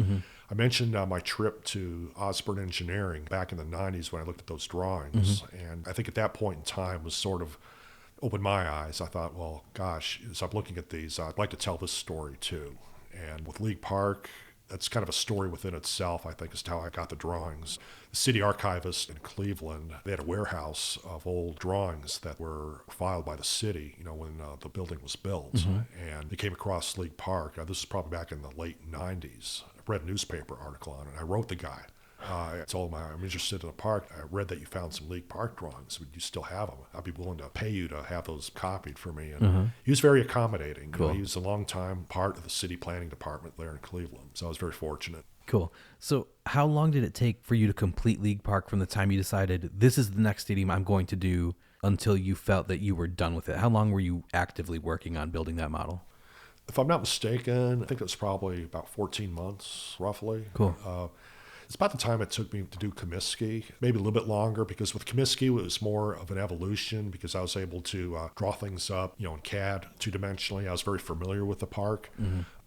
I mentioned my trip to Osborne Engineering back in the 90s when I looked at those drawings. And I think at that point in time was sort of opened my eyes. I thought, well, gosh, as I'm looking at these, I'd like to tell this story too. And with League Park, that's kind of a story within itself, I think, as to how I got the drawings. The city archivist in Cleveland, they had a warehouse of old drawings that were filed by the city, when the building was built. And they came across League Park. This is probably back in the late 90s. I read a newspaper article on it. I wrote the guy. I told him I'm interested in the park. I read that you found some League Park drawings. Would you still have them? I'd be willing to pay you to have those copied for me. And he was very accommodating. Cool. He was a long-time part of the city planning department there in Cleveland. So I was very fortunate. Cool. So how long did it take for you to complete League Park from the time you decided this is the next stadium I'm going to do until you felt that you were done with it? How long were you actively working on building that model? If I'm not mistaken, I think it was probably about 14 months, roughly. Cool. It's about the time it took me to do Comiskey, maybe a little bit longer, because with Comiskey, it was more of an evolution because I was able to draw things up, in CAD, two-dimensionally. I was very familiar with the park,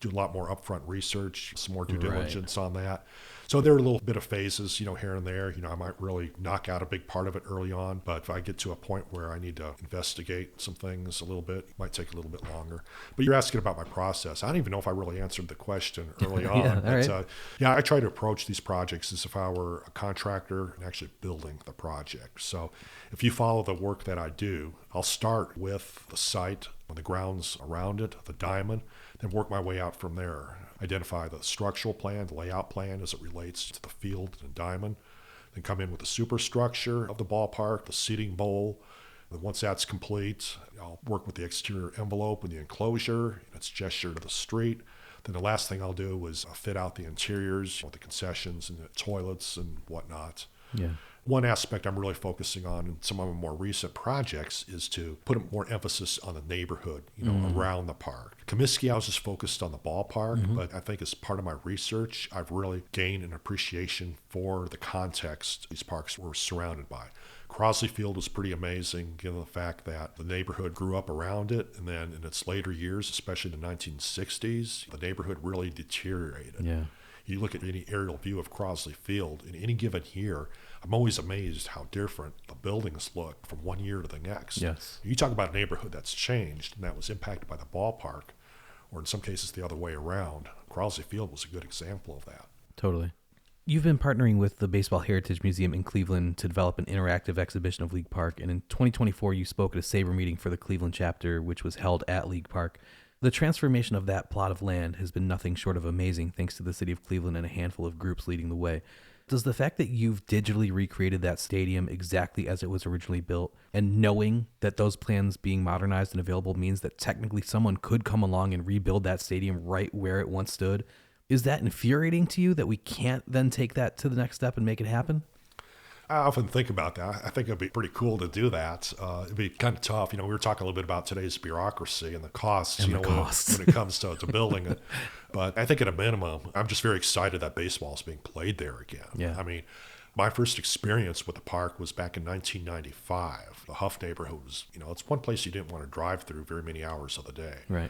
do a lot more upfront research, some more due diligence on that. So there are a little bit of phases, here and there. I might really knock out a big part of it early on, but if I get to a point where I need to investigate some things a little bit, it might take a little bit longer. But you're asking about my process. I don't even know if I really answered the question early on. I try to approach these projects as if I were a contractor and actually building the project. So if you follow the work that I do, I'll start with the site, the grounds around it, the diamond, then work my way out from there. Identify the structural plan, the layout plan as it relates to the field and diamond, then come in with the superstructure of the ballpark, the seating bowl. And once that's complete, I'll work with the exterior envelope and the enclosure and its gesture to the street. Then the last thing I'll do is fit out the interiors with the concessions and the toilets and whatnot. Yeah. One aspect I'm really focusing on in some of my more recent projects is to put more emphasis on the neighborhood, around the park. Comiskey, I was just focused on the ballpark, but I think as part of my research, I've really gained an appreciation for the context these parks were surrounded by. Crosley Field was pretty amazing, given the fact that the neighborhood grew up around it, and then in its later years, especially the 1960s, the neighborhood really deteriorated. Yeah. You look at any aerial view of Crosley Field in any given year, I'm always amazed how different the buildings look from one year to the next. Yes. You talk about a neighborhood that's changed and that was impacted by the ballpark. or in some cases the other way around. Crosley Field was a good example of that. Totally. You've been partnering with the Baseball Heritage Museum in Cleveland to develop an interactive exhibition of League Park, and in 2024 you spoke at a SABRE meeting for the Cleveland chapter, which was held at League Park. The transformation of that plot of land has been nothing short of amazing, thanks to the city of Cleveland and a handful of groups leading the way. Does the fact that you've digitally recreated that stadium exactly as it was originally built, and knowing that those plans being modernized and available means that technically someone could come along and rebuild that stadium right where it once stood, is that infuriating to you that we can't then take that to the next step and make it happen? I often think about that. I think it'd be pretty cool to do that. It'd be kind of tough. We were talking a little bit about today's bureaucracy and the costs, And when it comes to building it. But I think at a minimum, I'm just very excited that baseball is being played there again. Yeah. My first experience with the park was back in 1995. The Huff neighborhood was, it's one place you didn't want to drive through very many hours of the day. Right.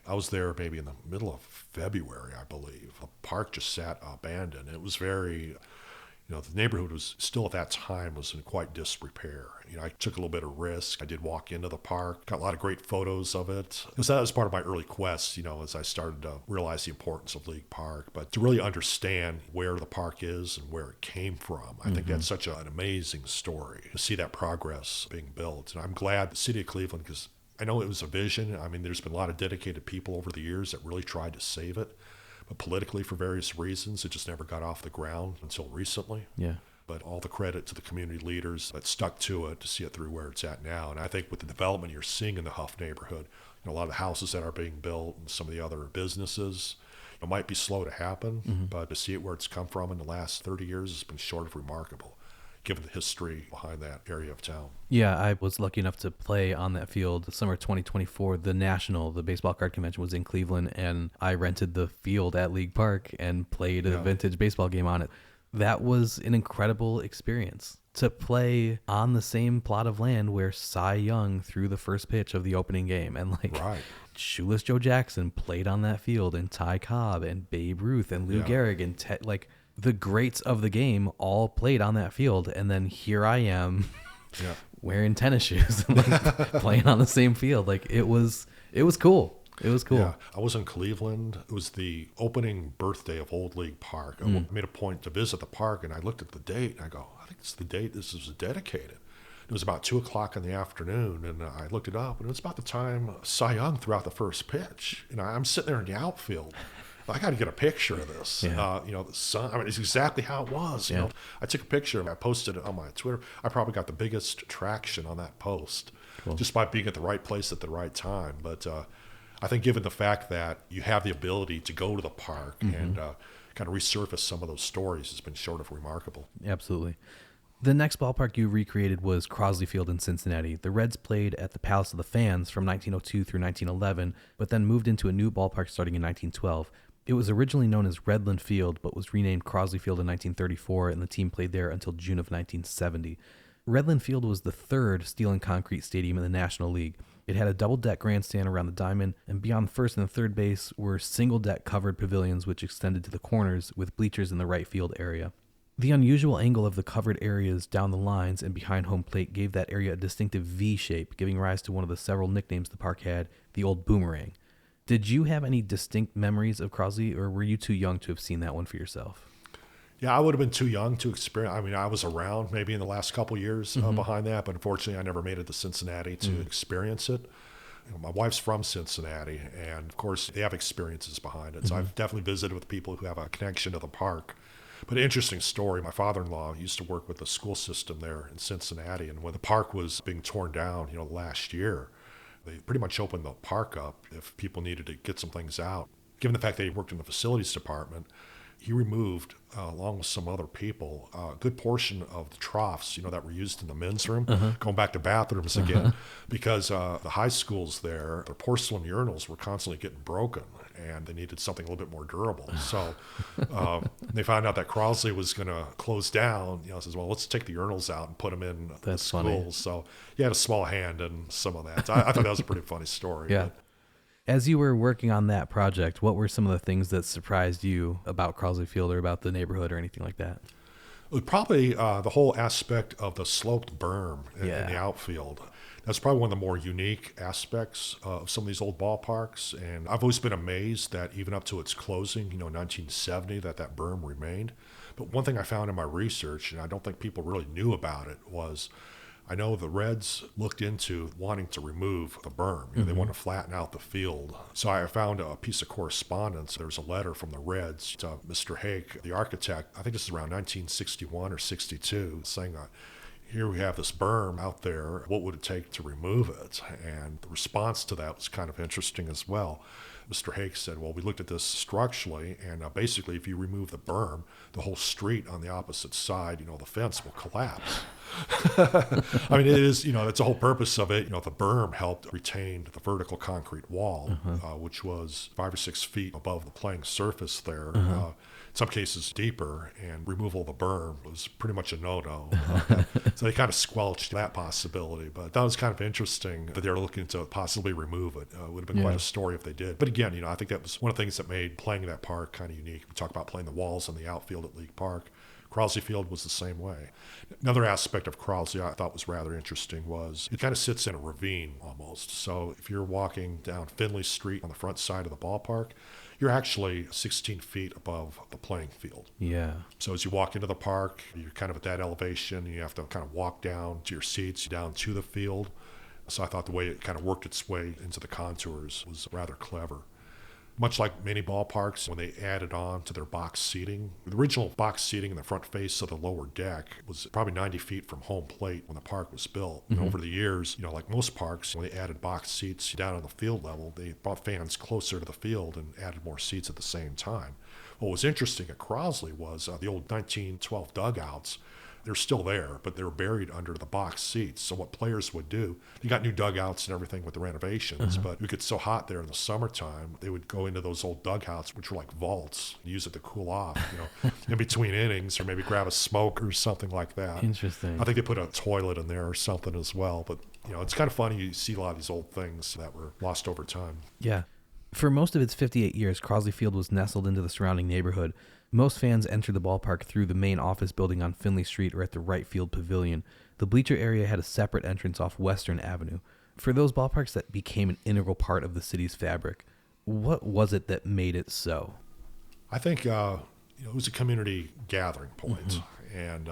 I was there maybe in the middle of February, I believe. The park just sat abandoned. It was very, the neighborhood was still at that time was in quite disrepair. I took a little bit of risk. I did walk into the park, got a lot of great photos of it. Because that was part of my early quest, as I started to realize the importance of League Park. But to really understand where the park is and where it came from, I think that's such an amazing story to see that progress being built. And I'm glad the city of Cleveland, because I know it was a vision. There's been a lot of dedicated people over the years that really tried to save it. But politically, for various reasons, it just never got off the ground until recently. Yeah. But all the credit to the community leaders that stuck to it to see it through where it's at now. And I think with the development you're seeing in the Huff neighborhood, a lot of the houses that are being built and some of the other businesses, it might be slow to happen, but to see it where it's come from in the last 30 years has been short of remarkable, given the history behind that area of town. Yeah, I was lucky enough to play on that field. Summer 2024, the baseball card convention was in Cleveland, and I rented the field at League Park and played a vintage baseball game on it. That was an incredible experience to play on the same plot of land where Cy Young threw the first pitch of the opening game, and Right. Shoeless Joe Jackson played on that field, and Ty Cobb and Babe Ruth and Lou Gehrig and the greats of the game all played on that field. And then here I am wearing tennis shoes and playing on the same field. It was cool. It was cool. Yeah, I was in Cleveland. It was the opening birthday of Old League Park. I made a point to visit the park, and I looked at the date, and I go, I think it's the date this was dedicated. It was about 2 o'clock in the afternoon, and I looked it up, and it was about the time Cy Young threw out the first pitch. I'm sitting there in the outfield. I got to get a picture of this. Yeah. The sun, it's exactly how it was. I took a picture and I posted it on my Twitter. I probably got the biggest traction on that post just by being at the right place at the right time. But I think given the fact that you have the ability to go to the park and kind of resurface some of those stories, it's been short of remarkable. Absolutely. The next ballpark you recreated was Crosley Field in Cincinnati. The Reds played at the Palace of the Fans from 1902 through 1911, but then moved into a new ballpark starting in 1912. It was originally known as Redland Field, but was renamed Crosley Field in 1934, and the team played there until June of 1970. Redland Field was the third steel and concrete stadium in the National League. It had a double-deck grandstand around the diamond, and beyond first and third base were single-deck covered pavilions which extended to the corners with bleachers in the right field area. The unusual angle of the covered areas down the lines and behind home plate gave that area a distinctive V shape, giving rise to one of the several nicknames the park had, the Old Boomerang. Did you have any distinct memories of Crosley, or were you too young to have seen that one for yourself? Yeah, I would have been too young to experience. I was around maybe in the last couple of years behind that, but unfortunately I never made it to Cincinnati to experience it. My wife's from Cincinnati, and of course they have experiences behind it. So I've definitely visited with people who have a connection to the park. But an interesting story, my father-in-law used to work with the school system there in Cincinnati, and when the park was being torn down, last year, they pretty much opened the park up if people needed to get some things out. Given the fact that he worked in the facilities department, he removed, along with some other people, a good portion of the troughs, that were used in the men's room, going back to bathrooms again, because the high schools there, their porcelain urinals were constantly getting broken, and they needed something a little bit more durable. So they found out that Crosley was going to close down. Says, well, let's take the urinals out and put them in the schools. Funny. So he had a small hand in some of that. I thought that was a pretty funny story. Yeah. But, As you were working on that project, what were some of the things that surprised you about Crosley Field or about the neighborhood or anything like that? Probably the whole aspect of the sloped berm in the outfield. That's probably one of the more unique aspects of some of these old ballparks. And I've always been amazed that even up to its closing, in 1970, that berm remained. But one thing I found in my research, and I don't think people really knew about it, was I know the Reds looked into wanting to remove the berm. They wanted to flatten out the field. So I found a piece of correspondence. There's a letter from the Reds to Mr. Hake, the architect. I think this is around 1961 or 62, saying, here we have this berm out there. What would it take to remove it? And the response to that was kind of interesting as well. Mr. Hake said, well, we looked at this structurally, and basically if you remove the berm, the whole street on the opposite side, the fence will collapse. I mean, it is, that's the whole purpose of it. The berm helped retain the vertical concrete wall, which was 5 or 6 feet above the playing surface there. In some cases deeper, and removal of the berm was pretty much a no-no. So they kind of squelched that possibility. But that was kind of interesting that they were looking to possibly remove it. It would have been quite a story if they did. But again, I think that was one of the things that made playing that park kind of unique. We talk about playing the walls in the outfield at League Park. Crosley Field was the same way. Another aspect of Crosley I thought was rather interesting was it kind of sits in a ravine almost. So if you're walking down Finley Street on the front side of the ballpark, you're actually 16 feet above the playing field. Yeah. So as you walk into the park, you're kind of at that elevation. You have to kind of walk down to your seats, down to the field. So I thought the way it kind of worked its way into the contours was rather clever. Much like many ballparks, when they added on to their box seating, the original box seating in the front face of the lower deck was probably 90 feet from home plate when the park was built. And over the years, like most parks, when they added box seats down on the field level, they brought fans closer to the field and added more seats at the same time. What was interesting at Crosley was the old 1912 dugouts. They're still there, but they're buried under the box seats. So what players would do, you got new dugouts and everything with the renovations, but it would get so hot there in the summertime, they would go into those old dugouts, which were like vaults, use it to cool off, in between innings, or maybe grab a smoke or something like that. Interesting. I think they put a toilet in there or something as well. But, it's kind of funny. You see a lot of these old things that were lost over time. Yeah. For most of its 58 years, Crosley Field was nestled into the surrounding neighborhood. Most fans entered the ballpark through the main office building on Finley Street or at the right field pavilion. The bleacher area had a separate entrance off Western Avenue. For those ballparks that became an integral part of the city's fabric, what was it that made it so? I think it was a community gathering point, and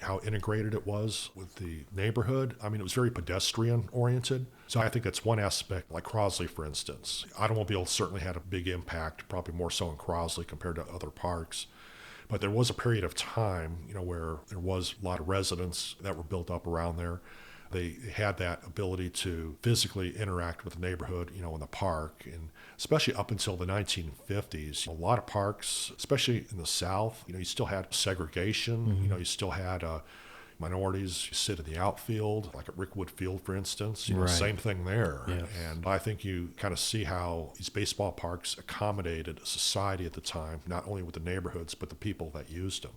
how integrated it was with the neighborhood. I mean, it was very pedestrian oriented. So I think that's one aspect, like Crosley, for instance. Automobiles certainly had a big impact, probably more so in Crosley compared to other parks. But there was a period of time, where there was a lot of residents that were built up around there. They had that ability to physically interact with the neighborhood, in the park. And especially up until the 1950s, a lot of parks, especially in the South, you still had segregation. You still had minorities sit in the outfield, like at Rickwood Field, for instance. Same thing there. Yes. And I think you kind of see how these baseball parks accommodated society at the time, not only with the neighborhoods, but the people that used them.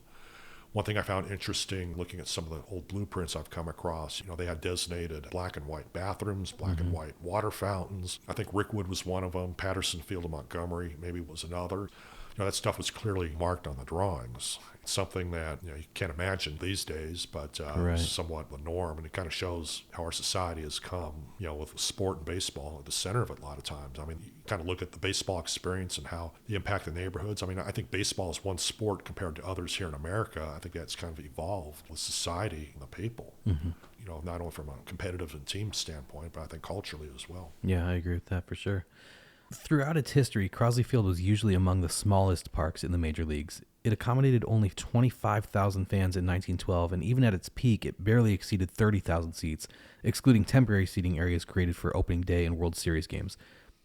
One thing I found interesting looking at some of the old blueprints I've come across, they had designated black and white bathrooms, black and white water fountains. I think Rickwood was one of them. Patterson Field of Montgomery maybe was another. That stuff was clearly marked on the drawings. It's something that you can't imagine these days, but it's somewhat the norm, and it kind of shows how our society has come, with sport and baseball at the center of it a lot of times. I mean, you kind of look at the baseball experience and how the impact of neighborhoods. I mean, I think baseball is one sport compared to others here in America. I think that's kind of evolved with society and the people, not only from a competitive and team standpoint, but I think culturally as well. Yeah, I agree with that for sure. Throughout its history, Crosley Field was usually among the smallest parks in the major leagues. It accommodated only 25,000 fans in 1912, and even at its peak, it barely exceeded 30,000 seats, excluding temporary seating areas created for opening day and World Series games.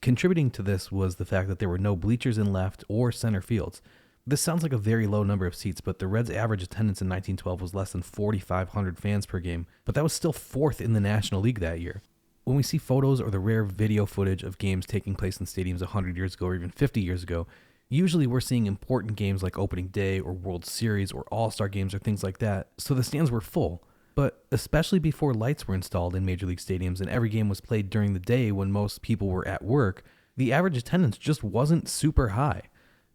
Contributing to this was the fact that there were no bleachers in left or center fields. This sounds like a very low number of seats, but the Reds' average attendance in 1912 was less than 4,500 fans per game, but that was still fourth in the National League that year. When we see photos or the rare video footage of games taking place in stadiums 100 years ago or even 50 years ago, usually we're seeing important games like opening day or World Series or All-Star games or things like that, so the stands were full. But especially before lights were installed in Major League stadiums and every game was played during the day when most people were at work, the average attendance just wasn't super high.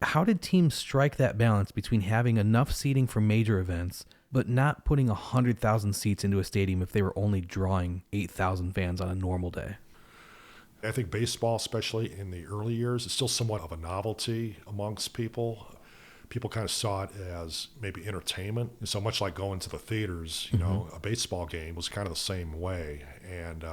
How did teams strike that balance between having enough seating for major events, but not putting 100,000 seats into a stadium if they were only drawing 8,000 fans on a normal day? I think baseball, especially in the early years, is still somewhat of a novelty amongst people. People kind of saw it as maybe entertainment. And so much like going to the theaters, a baseball game was kind of the same way. And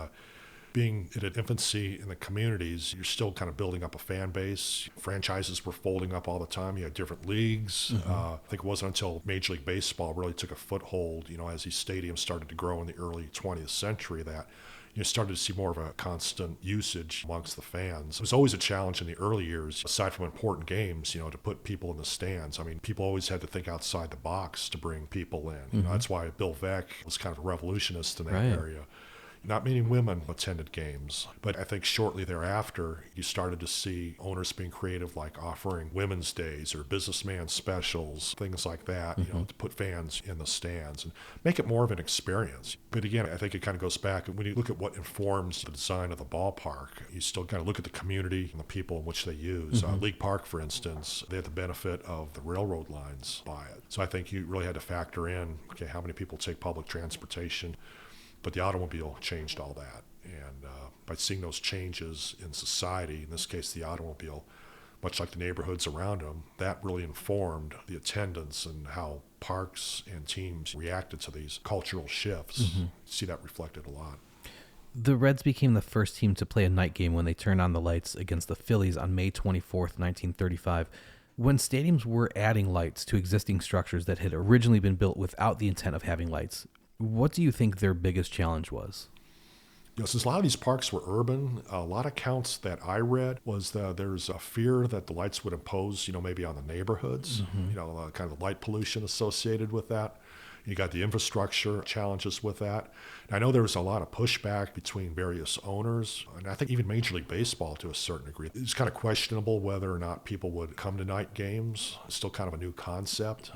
being in its infancy in the communities, you're still kind of building up a fan base. Franchises were folding up all the time. You had different leagues. I think it wasn't until Major League Baseball really took a foothold, as these stadiums started to grow in the early 20th century, that you started to see more of a constant usage amongst the fans. It was always a challenge in the early years, aside from important games, to put people in the stands. I mean, people always had to think outside the box to bring people in. That's why Bill Veeck was kind of a revolutionist in that area. Not many women attended games, but I think shortly thereafter, you started to see owners being creative, like offering women's days or businessman specials, things like that, to put fans in the stands and make it more of an experience. But again, I think it kind of goes back, when you look at what informs the design of the ballpark, you still kind of look at the community and the people in which they use. League Park, for instance, they had the benefit of the railroad lines by it. So I think you really had to factor in, okay, how many people take public transportation? But the automobile changed all that. And by seeing those changes in society, in this case the automobile, much like the neighborhoods around them, that really informed the attendance and how parks and teams reacted to these cultural shifts. You see that reflected a lot. The Reds became the first team to play a night game when they turned on the lights against the Phillies on May 24th, 1935. When stadiums were adding lights to existing structures that had originally been built without the intent of having lights, what do you think their biggest challenge was? Since a lot of these parks were urban, a lot of accounts that I read was that there's a fear that the lights would impose, maybe on the neighborhoods, kind of the light pollution associated with that. You got the infrastructure challenges with that. And I know there was a lot of pushback between various owners, and I think even Major League Baseball to a certain degree. It's kind of questionable whether or not people would come to night games. It's still kind of a new concept.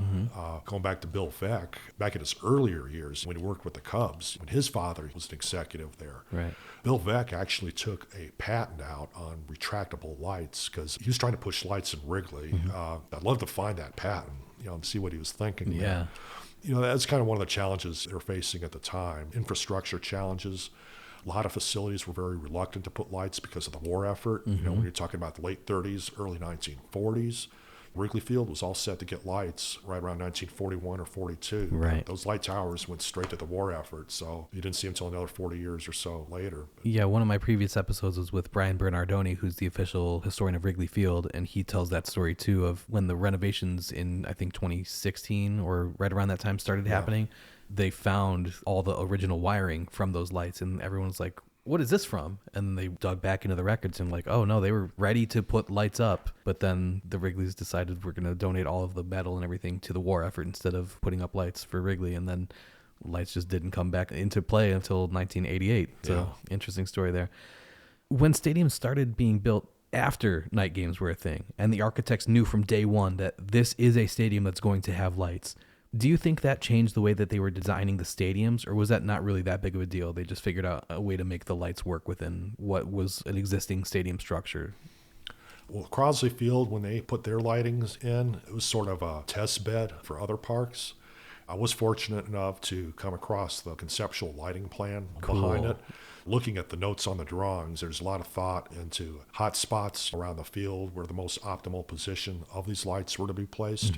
Going back to Bill Veeck, back in his earlier years when he worked with the Cubs, when his father was an executive there, Bill Veeck actually took a patent out on retractable lights because he was trying to push lights in Wrigley. I'd love to find that patent, and see what he was thinking. Yeah. That's kind of one of the challenges they're facing at the time. Infrastructure challenges. A lot of facilities were very reluctant to put lights because of the war effort. When you're talking about the late 30s, early 1940s, Wrigley Field was all set to get lights right around 1941 or 42. Right. Those light towers went straight to the war effort, so you didn't see them until another 40 years or so later. Yeah, one of my previous episodes was with Brian Bernardoni, who's the official historian of Wrigley Field, and he tells that story too of when the renovations in, I think, 2016 or right around that time started happening. They found all the original wiring from those lights, and everyone was like, what is this from? And they dug back into the records and like, oh no, they were ready to put lights up, but then the Wrigleys decided we're going to donate all of the metal and everything to the war effort instead of putting up lights for Wrigley, and then lights just didn't come back into play until 1988. So interesting story there. When stadiums started being built after night games were a thing, and the architects knew from day one that this is a stadium that's going to have lights, do you think that changed the way that they were designing the stadiums, or was that not really that big of a deal? They just figured out a way to make the lights work within what was an existing stadium structure? Well, Crosley Field, when they put their lightings in, it was sort of a test bed for other parks. I was fortunate enough to come across the conceptual lighting plan behind it. Looking at the notes on the drawings, there's a lot of thought into hot spots around the field where the most optimal position of these lights were to be placed.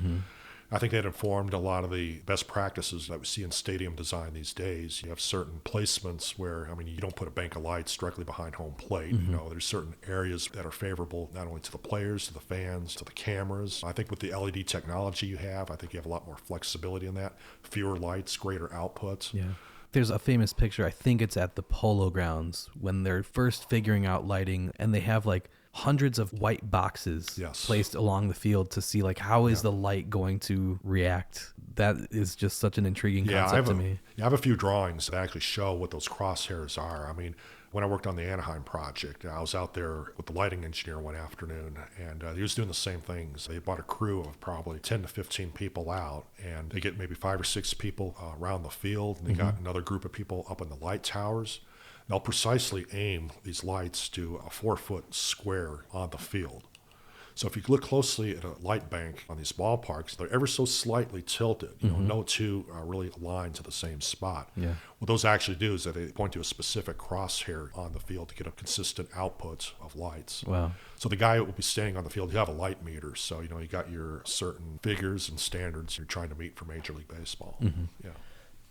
I think that informed a lot of the best practices that we see in stadium design these days. You have certain placements where, you don't put a bank of lights directly behind home plate. There's certain areas that are favorable not only to the players, to the fans, to the cameras. I think with the LED technology you have, I think you have a lot more flexibility in that. Fewer lights, greater outputs. Yeah. There's a famous picture, I think it's at the Polo Grounds, when they're first figuring out lighting, and they have like hundreds of white boxes placed along the field to see like how is the light going to react. That is just such an intriguing concept to me. I have a few drawings that actually show what those crosshairs are. When I worked on the Anaheim project, I was out there with the lighting engineer one afternoon, and he was doing the same things. They brought a crew of probably 10 to 15 people out, and they get maybe 5 or 6 people around the field, and they got another group of people up in the light towers. They'll precisely aim these lights to a 4-foot square on the field. So if you look closely at a light bank on these ballparks, they're ever so slightly tilted. No two are really aligned to the same spot. Yeah. What those actually do is that they point to a specific crosshair on the field to get a consistent output of lights. Wow. So the guy will be standing on the field, you have a light meter. So, you got your certain figures and standards you're trying to meet for Major League Baseball. Yeah.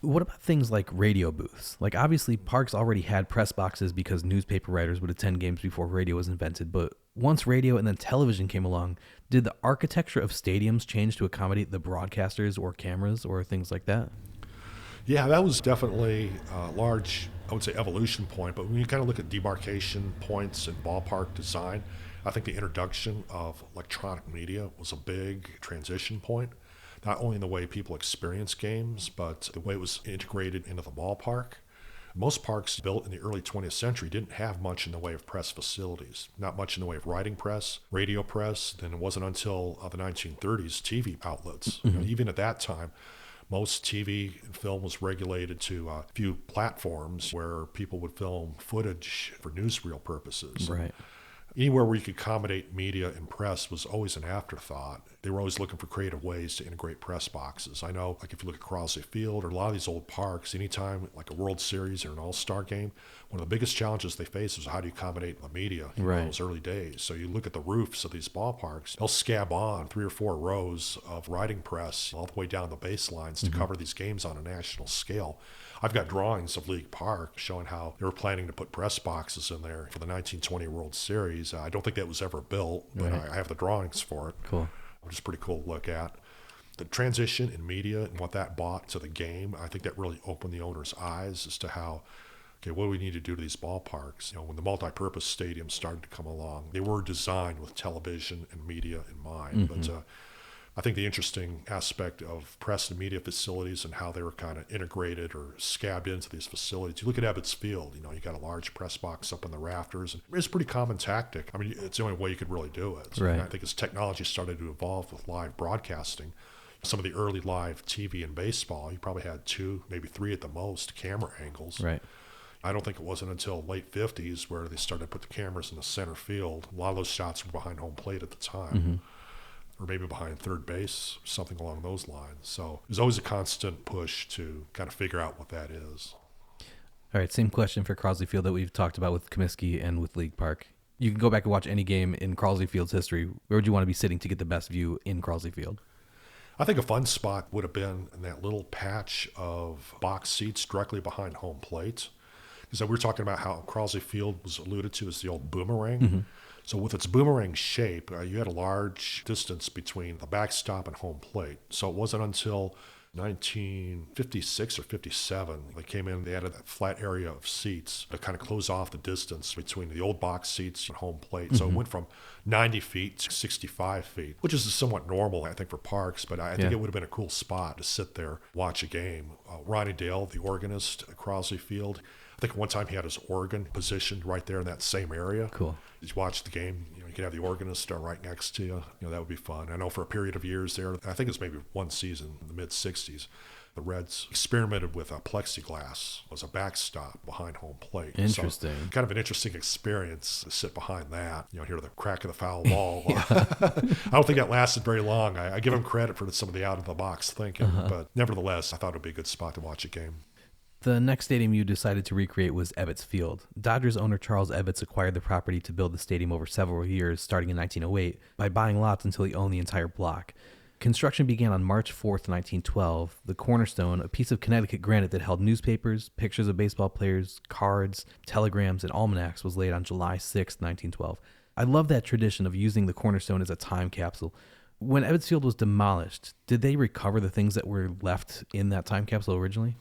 What about things like radio booths? Like, obviously, parks already had press boxes because newspaper writers would attend games before radio was invented. But once radio and then television came along, did the architecture of stadiums change to accommodate the broadcasters or cameras or things like that? Yeah, that was definitely a large, I would say, evolution point. But when you kind of look at demarcation points in ballpark design, I think the introduction of electronic media was a big transition point. Not only in the way people experience games, but the way it was integrated into the ballpark. Most parks built in the early 20th century didn't have much in the way of press facilities. Not much in the way of writing press, radio press. Then it wasn't until the 1930s TV outlets. Even at that time, most TV and film was regulated to a few platforms where people would film footage for newsreel purposes. Right. Anywhere where you could accommodate media and press was always an afterthought. They were always looking for creative ways to integrate press boxes. I know, like if you look at Crosley Field or a lot of these old parks, anytime like a World Series or an All-Star game, one of the biggest challenges they face is how do you accommodate the media in those early days. So you look at the roofs of these ballparks, they'll scab on 3 or 4 rows of writing press all the way down the baselines to cover these games on a national scale. I've got drawings of League Park showing how they were planning to put press boxes in there for the 1920 World Series. I don't think that was ever built, but I have the drawings for it. Cool. Which is pretty cool to look at. The transition in media and what that brought to the game, I think that really opened the owner's eyes as to how, okay, what do we need to do to these ballparks? When the multi-purpose stadiums started to come along, they were designed with television and media in mind. But I think the interesting aspect of press and media facilities and how they were kind of integrated or scabbed into these facilities. You look at Ebbets Field, you got a large press box up in the rafters. And it's a pretty common tactic. I mean, it's the only way you could really do it. Right. And I think as technology started to evolve with live broadcasting, some of the early live TV and baseball, you probably had 2, maybe 3 at the most camera angles. Right. I don't think it wasn't until late 50s where they started to put the cameras in the center field. A lot of those shots were behind home plate at the time. Or maybe behind third base, something along those lines. So there's always a constant push to kind of figure out what that is. All right, same question for Crosley Field that we've talked about with Comiskey and with League Park. You can go back and watch any game in Crosley Field's history. Where would you want to be sitting to get the best view in Crosley Field? I think a fun spot would have been in that little patch of box seats directly behind home plate. Because we were talking about how Crosley Field was alluded to as the old boomerang. So with its boomerang shape, you had a large distance between the backstop and home plate. So it wasn't until 1956 or 57 they came in, they added that flat area of seats to kind of close off the distance between the old box seats and home plate. So it went from 90 feet to 65 feet, which is somewhat normal, I think, for parks. But I think it would have been a cool spot to sit there, watch a game. Ronnie Dale, the organist at Crosley Field, I think one time he had his organ positioned right there in that same area. Cool. You watch the game, you could have the organist right next to you. That would be fun. I know for a period of years there, I think it's maybe one season in the mid-'60s, the Reds experimented with a plexiglass as a backstop behind home plate. Interesting. So, kind of an interesting experience to sit behind that, hear the crack of the foul ball. I don't think that lasted very long. I give him credit for some of the out-of-the-box thinking, but nevertheless, I thought it would be a good spot to watch a game. The next stadium you decided to recreate was Ebbets Field. Dodgers owner Charles Ebbets acquired the property to build the stadium over several years, starting in 1908, by buying lots until he owned the entire block. Construction began on March 4th, 1912. The cornerstone, a piece of Connecticut granite that held newspapers, pictures of baseball players, cards, telegrams, and almanacs, was laid on July 6th, 1912. I love that tradition of using the cornerstone as a time capsule. When Ebbets Field was demolished, did they recover the things that were left in that time capsule originally?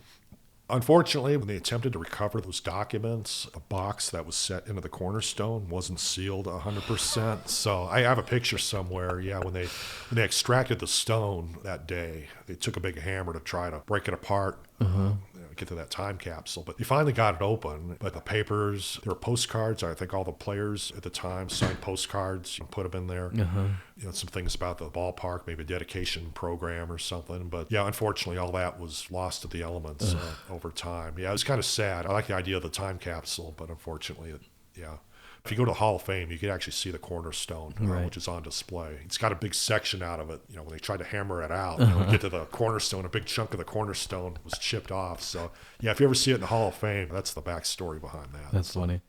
Unfortunately, when they attempted to recover those documents, the box that was set into the cornerstone wasn't sealed 100%. So I have a picture somewhere, when they extracted the stone that day, they took a big hammer to try to break it apart, get to that time capsule. But they finally got it open. But the papers, there were postcards. I think all the players at the time signed postcards and put them in there. Some things about the ballpark, maybe a dedication program or something. But unfortunately, all that was lost to the elements over time. It was kind of sad. I like the idea of the time capsule, but unfortunately, If you go to the Hall of Fame, you can actually see the cornerstone, which is on display. It's got a big section out of it. When they tried to hammer it out, you get to the cornerstone, a big chunk of the cornerstone was chipped off. So, yeah, if you ever see it in the Hall of Fame, that's the backstory behind that. That's funny.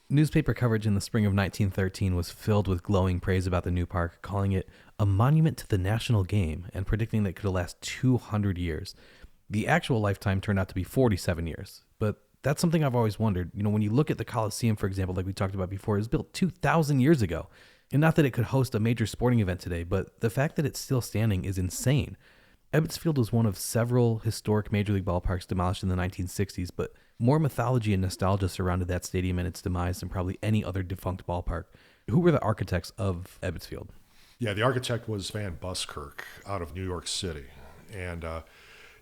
Newspaper coverage in the spring of 1913 was filled with glowing praise about the new park, calling it a monument to the national game and predicting that it could last 200 years. The actual lifetime turned out to be 47 years, but that's something I've always wondered. When you look at the Coliseum, for example, like we talked about before, it was built 2,000 years ago. And not that it could host a major sporting event today, but the fact that it's still standing is insane. Ebbets Field was one of several historic Major League ballparks demolished in the 1960s, but more mythology and nostalgia surrounded that stadium and its demise than probably any other defunct ballpark. Who were the architects of Ebbets Field? Yeah, the architect was Van Buskirk out of New York City. And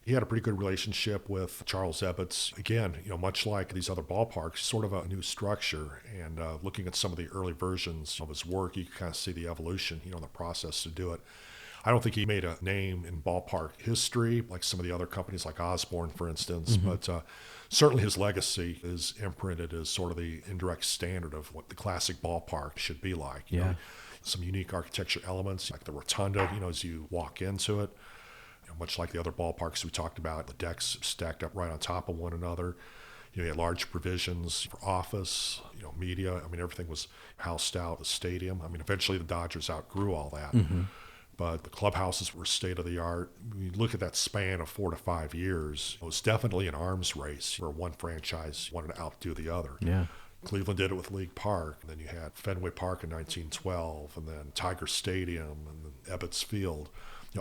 he had a pretty good relationship with Charles Ebbets. Again, much like these other ballparks, sort of a new structure. And looking at some of the early versions of his work, you can kind of see the evolution, in the process to do it. I don't think he made a name in ballpark history like some of the other companies like Osborne, for instance, but certainly his legacy is imprinted as sort of the indirect standard of what the classic ballpark should be like. You know, some unique architecture elements like the rotunda, as you walk into it. Much like the other ballparks we talked about, the decks stacked up right on top of one another. You had large provisions for office, media. Everything was housed out, the stadium. Eventually the Dodgers outgrew all that. But the clubhouses were state of the art. When you look at that span of 4 to 5 years, it was definitely an arms race where one franchise wanted to outdo the other. Yeah. Cleveland did it with League Park, and then you had Fenway Park in 1912, and then Tiger Stadium, and then Ebbets Field.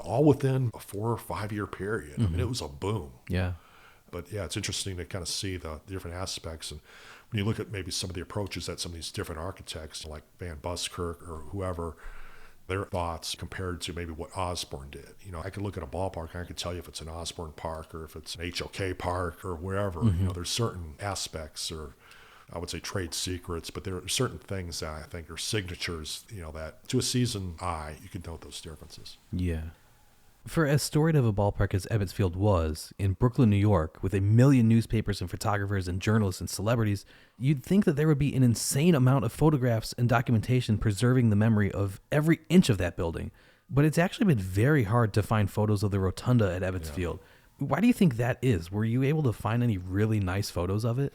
All within a 4 or 5 year period. It was a boom. Yeah. But yeah, it's interesting to kind of see the different aspects. And when you look at maybe some of the approaches that some of these different architects like Van Buskirk or whoever, their thoughts compared to maybe what Osborne did. I could look at a ballpark and I could tell you if it's an Osborne Park or if it's an HOK Park or wherever. There's certain aspects or I would say trade secrets, but there are certain things that I think are signatures, that to a seasoned eye, you can note those differences. Yeah. For as storied of a ballpark as Ebbets Field was, in Brooklyn, New York, with 1 million newspapers and photographers and journalists and celebrities, you'd think that there would be an insane amount of photographs and documentation preserving the memory of every inch of that building. But it's actually been very hard to find photos of the rotunda at Ebbets Field. Why do you think that is? Were you able to find any really nice photos of it?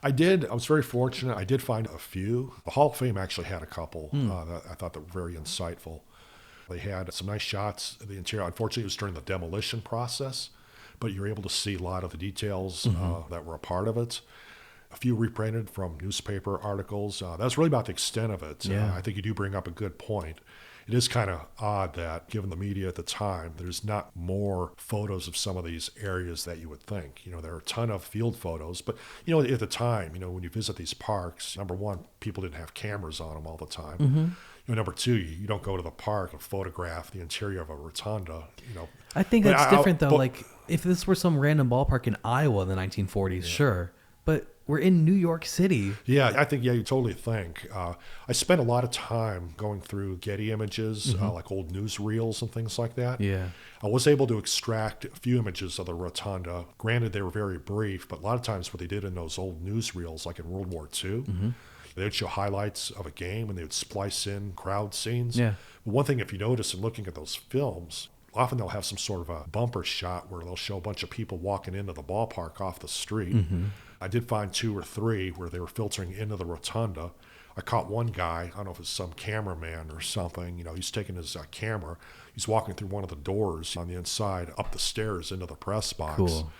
I did. I was very fortunate. I did find a few. The Hall of Fame actually had a couple that I thought that were very insightful. They had some nice shots of the interior. Unfortunately, it was during the demolition process, but you're able to see a lot of the details that were a part of it. A few reprinted from newspaper articles. That's really about the extent of it. I think you do bring up a good point. It is kind of odd that, given the media at the time, there's not more photos of some of these areas that you would think. There are a ton of field photos, but, at the time, when you visit these parks, number one, people didn't have cameras on them all the time. Number two, you don't go to the park and photograph the interior of a rotunda. I think that's different, though. Like, if this were some random ballpark in Iowa in the 1940s, sure. But we're in New York City. Yeah, I think, you totally think. I spent a lot of time going through Getty images, like old newsreels and things like that. Yeah. I was able to extract a few images of the rotunda. Granted, they were very brief, but a lot of times what they did in those old newsreels, like in World War II, they would show highlights of a game and they would splice in crowd scenes. Yeah. But one thing, if you notice in looking at those films, often they'll have some sort of a bumper shot where they'll show a bunch of people walking into the ballpark off the street. I did find 2 or 3 where they were filtering into the rotunda. I caught one guy, I don't know if it's some cameraman or something, he's taking his camera. He's walking through one of the doors on the inside up the stairs into the press box. Cool.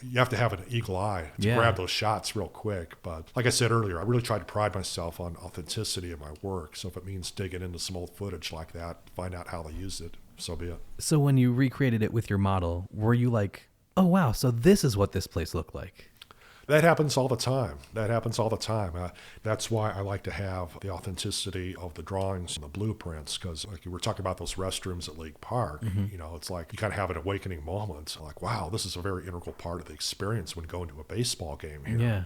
You have to have an eagle eye to grab those shots real quick. But like I said earlier, I really try to pride myself on authenticity of my work. So if it means digging into some old footage like that, find out how they used it, so be it. So when you recreated it with your model, were you like, oh, wow, so this is what this place looked like? That happens all the time. That's why I like to have the authenticity of the drawings and the blueprints, because like you were talking about those restrooms at League Park, it's like you kind of have an awakening moment. Like, wow, this is a very integral part of the experience when going to a baseball game here. Yeah.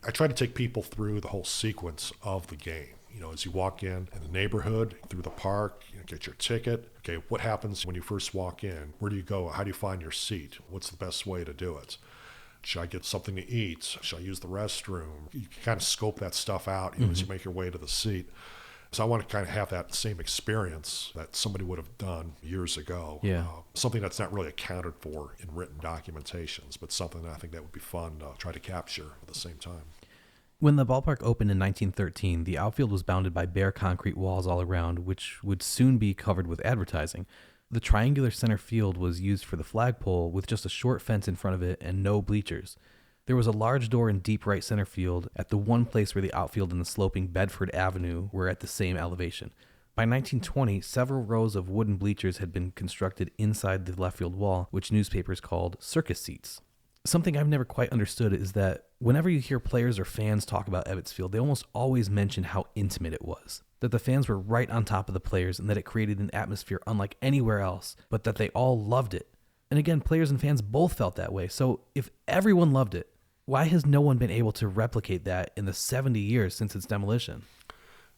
I try to take people through the whole sequence of the game. As you walk in the neighborhood, through the park, get your ticket. Okay, what happens when you first walk in? Where do you go? How do you find your seat? What's the best way to do it? Should I get something to eat? Should I use the restroom? You can kind of scope that stuff out, as you make your way to the seat. So I want to kind of have that same experience that somebody would have done years ago. Yeah. Something that's not really accounted for in written documentations, but something that I think that would be fun to try to capture at the same time. When the ballpark opened in 1913, the outfield was bounded by bare concrete walls all around, which would soon be covered with advertising. The triangular center field was used for the flagpole with just a short fence in front of it and no bleachers. There was a large door in deep right center field at the one place where the outfield and the sloping Bedford Avenue were at the same elevation. By 1920, several rows of wooden bleachers had been constructed inside the left field wall, which newspapers called circus seats. Something I've never quite understood is that whenever you hear players or fans talk about Ebbets Field, they almost always mention how intimate it was. That the fans were right on top of the players and that it created an atmosphere unlike anywhere else, but that they all loved it. And again, players and fans both felt that way. So if everyone loved it, why has no one been able to replicate that in the 70 years since its demolition?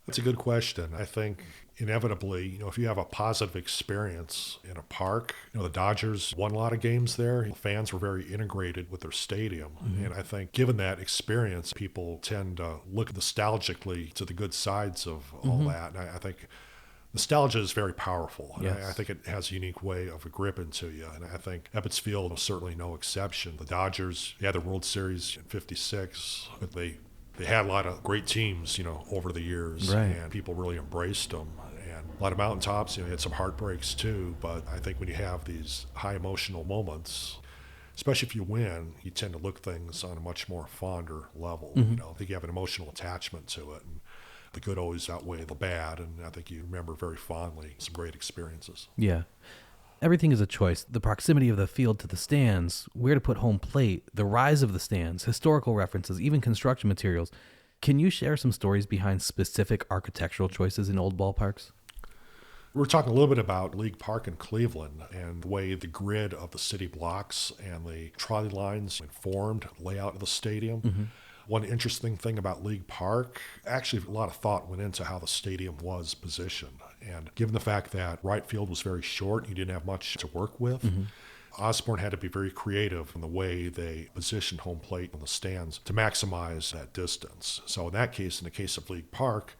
That's a good question. I think inevitably, if you have a positive experience in a park, the Dodgers won a lot of games there. Fans were very integrated with their stadium. And I think given that experience, people tend to look nostalgically to the good sides of all that. And I think nostalgia is very powerful. Yes. I think it has a unique way of a grip into you. And I think Ebbets Field was certainly no exception. The Dodgers, had the World Series in 56, but they had a lot of great teams, over the years, right. And people really embraced them. And a lot of mountaintops, had some heartbreaks too. But I think when you have these high emotional moments, especially if you win, you tend to look things on a much more fonder level. I think you have an emotional attachment to it. And the good always outweigh the bad. And I think you remember very fondly some great experiences. Yeah. Everything is a choice. The proximity of the field to the stands, where to put home plate, the rise of the stands, historical references, even construction materials. Can you share some stories behind specific architectural choices in old ballparks? We're talking a little bit about League Park in Cleveland and the way the grid of the city blocks and the trolley lines informed the layout of the stadium. One interesting thing about League Park, actually a lot of thought went into how the stadium was positioned. And given the fact that right field was very short, you didn't have much to work with, Osborne had to be very creative in the way they positioned home plate on the stands to maximize that distance. So in that case, in the case of League Park,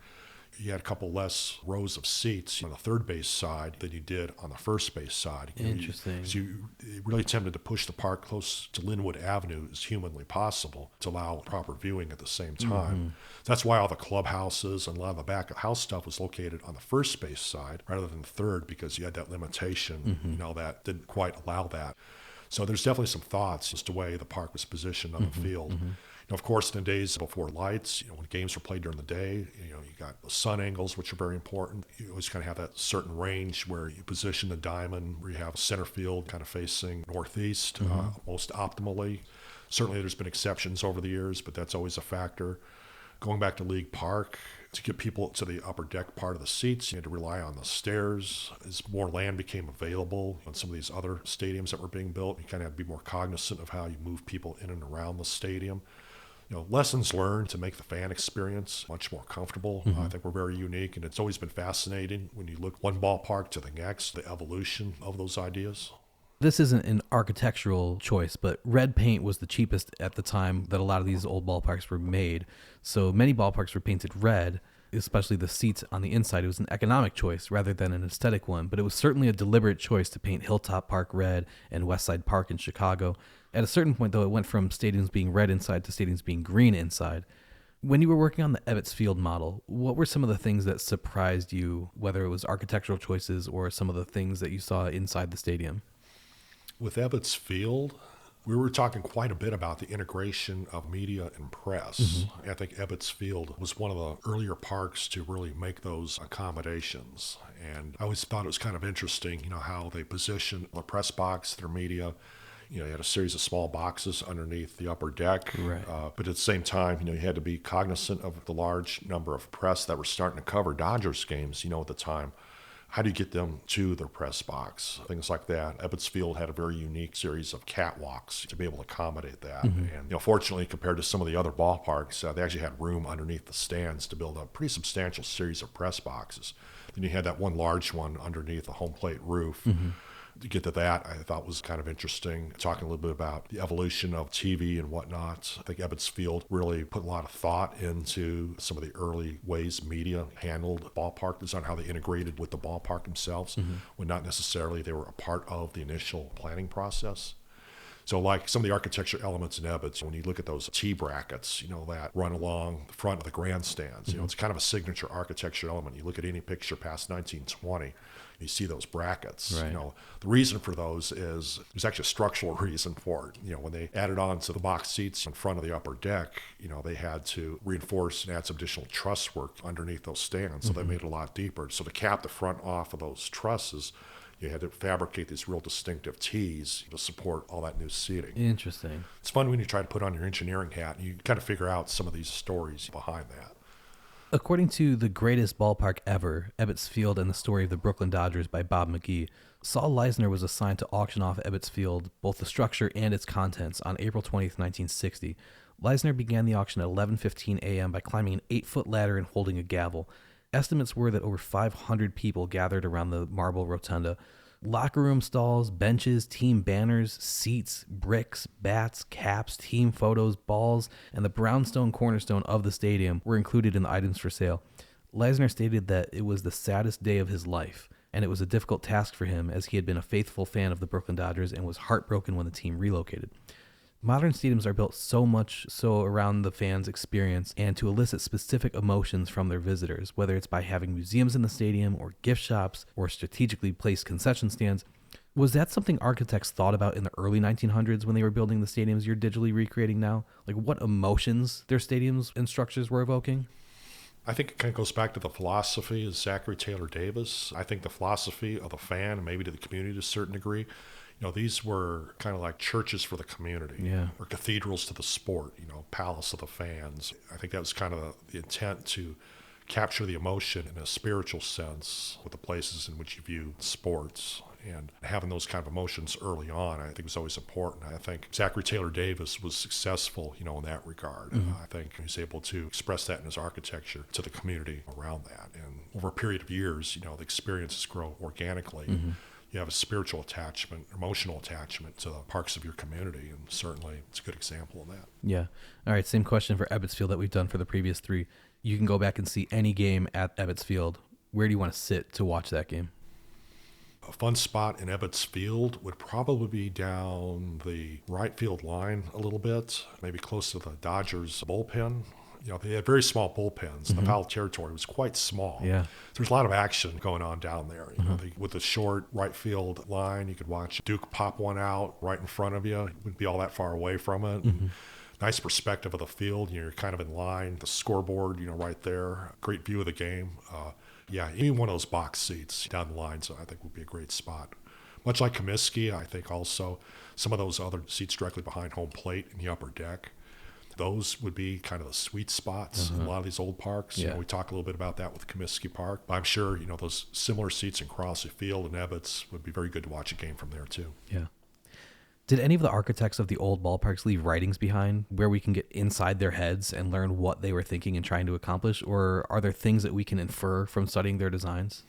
you had a couple less rows of seats on the third base side than you did on the first base side. Interesting. You really attempted to push the park close to Linwood Avenue as humanly possible to allow proper viewing at the same time. That's why all the clubhouses and a lot of the back of house stuff was located on the first base side rather than the third, because you had that limitation, that didn't quite allow that. So there's definitely some thoughts as to the way the park was positioned on the field. Of course, in the days before lights, when games were played during the day, you got the sun angles, which are very important. You always kind of have that certain range where you position the diamond, where you have center field kind of facing northeast most optimally. Certainly there's been exceptions over the years, but that's always a factor. Going back to League Park, to get people to the upper deck part of the seats, you had to rely on the stairs. As more land became available on some of these other stadiums that were being built, you kind of had to be more cognizant of how you move people in and around the stadium. Lessons learned to make the fan experience much more comfortable. I think we're very unique, and it's always been fascinating when you look one ballpark to the next, the evolution of those ideas. This isn't an architectural choice, but red paint was the cheapest at the time that a lot of these old ballparks were made. So many ballparks were painted red, especially the seats on the inside. It was an economic choice rather than an aesthetic one, but it was certainly a deliberate choice to paint Hilltop Park red and Westside Park in Chicago. At a certain point, though, it went from stadiums being red inside to stadiums being green inside. When you were working on the Ebbets Field model, what were some of the things that surprised you, whether it was architectural choices or some of the things that you saw inside the stadium? With Ebbets Field, we were talking quite a bit about the integration of media and press. I think Ebbets Field was one of the earlier parks to really make those accommodations. And I always thought it was kind of interesting, how they positioned the press box, their media. You had a series of small boxes underneath the upper deck. Right. But at the same time, you had to be cognizant of the large number of press that were starting to cover Dodgers games, at the time. How do you get them to their press box? Things like that. Ebbets Field had a very unique series of catwalks to be able to accommodate that. And, fortunately, compared to some of the other ballparks, they actually had room underneath the stands to build a pretty substantial series of press boxes. Then you had that one large one underneath the home plate roof. To get to that, I thought was kind of interesting, talking a little bit about the evolution of TV and whatnot. I think Ebbets Field really put a lot of thought into some of the early ways media handled ballpark design, how they integrated with the ballpark themselves, when not necessarily they were a part of the initial planning process. So like some of the architecture elements in Ebbets, when you look at those T brackets, that run along the front of the grandstands, it's kind of a signature architecture element. You look at any picture past 1920, you see those brackets. Right. The reason for those is there's actually a structural reason for it. When they added on to the box seats in front of the upper deck, they had to reinforce and add some additional truss work underneath those stands. So they made it a lot deeper. So to cap the front off of those trusses, you had to fabricate these real distinctive T's to support all that new seating. Interesting. It's fun when you try to put on your engineering hat and you kind of figure out some of these stories behind that. According to The Greatest Ballpark Ever, Ebbets Field and the Story of the Brooklyn Dodgers by Bob McGee, Saul Leisner was assigned to auction off Ebbets Field, both the structure and its contents, on April 20th, 1960. Leisner began the auction at 11:15 a.m. by climbing an 8-foot ladder and holding a gavel. Estimates were that over 500 people gathered around the marble rotunda. Locker room stalls, benches, team banners, seats, bricks, bats, caps, team photos, balls, and the brownstone cornerstone of the stadium were included in the items for sale. Leisner stated that it was the saddest day of his life, and it was a difficult task for him as he had been a faithful fan of the Brooklyn Dodgers and was heartbroken when the team relocated. Modern stadiums are built so much so around the fans' experience and to elicit specific emotions from their visitors, whether it's by having museums in the stadium or gift shops or strategically placed concession stands. Was that something architects thought about in the early 1900s when they were building the stadiums you're digitally recreating now? Like what emotions their stadiums and structures were evoking? I think it kind of goes back to the philosophy of Zachary Taylor Davis. I think the philosophy of the fan, and maybe to the community to a certain degree, these were kind of like churches for the community, or cathedrals to the sport, palace of the fans. I think that was kind of the intent, to capture the emotion in a spiritual sense with the places in which you view sports. And having those kind of emotions early on, I think was always important. I think Zachary Taylor Davis was successful, in that regard. I think he was able to express that in his architecture to the community around that. And over a period of years, the experiences grow organically. You have a spiritual attachment, emotional attachment to the parks of your community, and certainly it's a good example of that. Yeah. All right, same question for Ebbets Field that we've done for the previous three. You can go back and see any game at Ebbets Field. Where do you want to sit to watch that game? A fun spot in Ebbets Field would probably be down the right field line a little bit, maybe close to the Dodgers bullpen. They had very small bullpens. The foul territory was quite small. Yeah. There's a lot of action going on down there. With the short right field line, you could watch Duke pop one out right in front of you. You wouldn't be all that far away from it. Nice perspective of the field. You're kind of in line. The scoreboard, right there. Great view of the game. Any one of those box seats down the line, so I think would be a great spot. Much like Comiskey, I think also some of those other seats directly behind home plate in the upper deck, those would be kind of the sweet spots in a lot of these old parks. We talk a little bit about that with Comiskey Park. But I'm sure, those similar seats in Crossley Field and Ebbets would be very good to watch a game from there too. Yeah. Did any of the architects of the old ballparks leave writings behind where we can get inside their heads and learn what they were thinking and trying to accomplish? Or are there things that we can infer from studying their designs?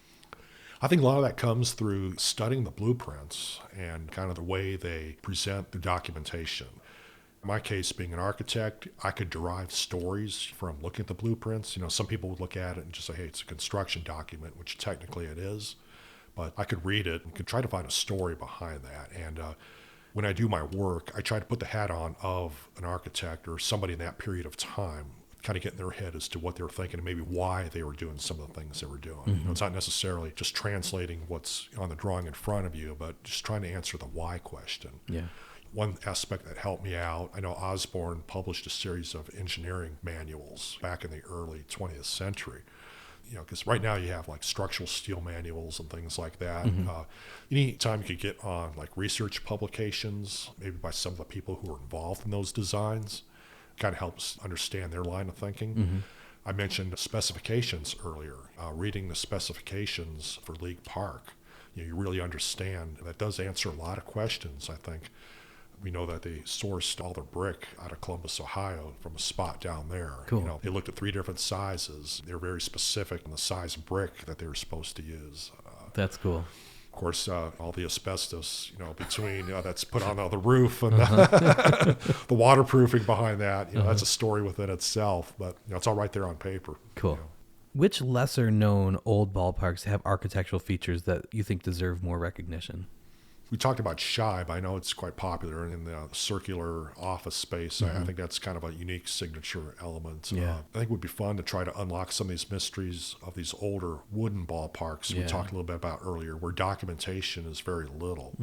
I think a lot of that comes through studying the blueprints and kind of the way they present the documentation. In my case, being an architect, I could derive stories from looking at the blueprints. Some people would look at it and just say, hey, it's a construction document, which technically it is. But I could read it and could try to find a story behind that. And when I do my work, I try to put the hat on of an architect or somebody in that period of time, kind of get in their head as to what they were thinking and maybe why they were doing some of the things they were doing. It's not necessarily just translating what's on the drawing in front of you, but just trying to answer the why question. Yeah. One aspect that helped me out, I know Osborne published a series of engineering manuals back in the early 20th century. Because right now you have like structural steel manuals and things like that. Anytime you could get on like research publications, maybe by some of the people who are involved in those designs, kind of helps understand their line of thinking. I mentioned specifications earlier. Reading the specifications for League Park, you really understand. That does answer a lot of questions, I think. We know that they sourced all their brick out of Columbus, Ohio, from a spot down there. Cool. They looked at 3 different sizes. They were very specific in the size of brick that they were supposed to use. That's cool. course, all the asbestos, between that's put on the roof and the waterproofing behind that, that's a story within itself. But it's all right there on paper. Cool. Which lesser known old ballparks have architectural features that you think deserve more recognition? We talked about Shibe. I know it's quite popular in the circular office space. I think that's kind of a unique signature element. Yeah. I think it would be fun to try to unlock some of these mysteries of these older wooden ballparks we talked a little bit about earlier, where documentation is very little.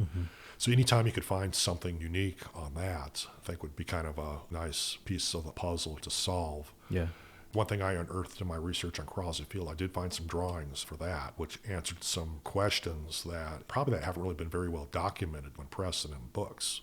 So anytime you could find something unique on that, I think would be kind of a nice piece of the puzzle to solve. Yeah. One thing I unearthed in my research on Crosley Field, I did find some drawings for that, which answered some questions that haven't really been very well documented when pressed and in books.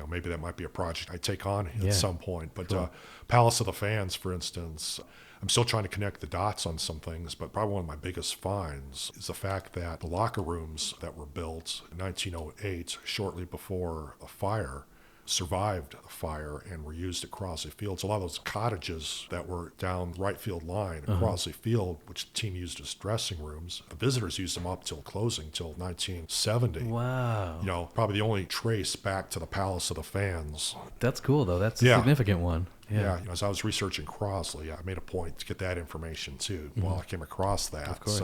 Maybe that might be a project I take on at some point. But cool. Palace of the Fans, for instance, I'm still trying to connect the dots on some things, but probably one of my biggest finds is the fact that the locker rooms that were built in 1908, shortly before a fire, survived a fire and were used at Crosley Field. So a lot of those cottages that were down the right field line at Crosley Field, which the team used as dressing rooms, the visitors used them up till closing, till 1970. Wow. Probably the only trace back to the Palace of the Fans. That's cool, though. That's a significant one. Yeah. As I was researching Crosley, I made a point to get that information too. Well, I came across that. Of course,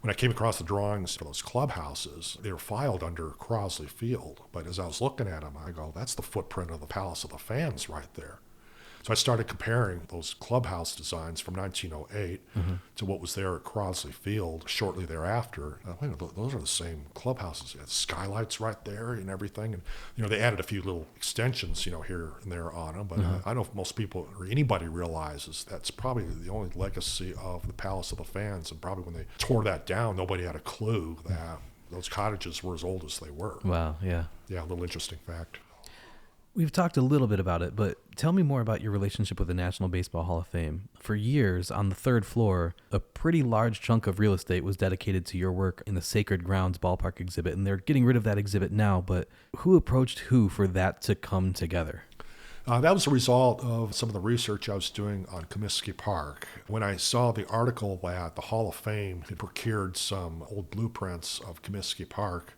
when I came across the drawings for those clubhouses, they were filed under Crosley Field. But as I was looking at them, I go, that's the footprint of the Palace of the Fans right there. So I started comparing those clubhouse designs from 1908 to what was there at Crosley Field shortly thereafter. Those are the same clubhouses. You had skylights right there and everything. And, they added a few little extensions, here and there on them. But I don't know if most people or anybody realizes that's probably the only legacy of the Palace of the Fans. And probably when they tore that down, nobody had a clue that those cottages were as old as they were. Wow, yeah. Yeah, a little interesting fact. We've talked a little bit about it, but tell me more about your relationship with the National Baseball Hall of Fame. For years, on the third floor, a pretty large chunk of real estate was dedicated to your work in the Sacred Grounds Ballpark exhibit, and they're getting rid of that exhibit now, but who approached who for that to come together? That was a result of some of the research I was doing on Comiskey Park. When I saw the article that the Hall of Fame had procured some old blueprints of Comiskey Park,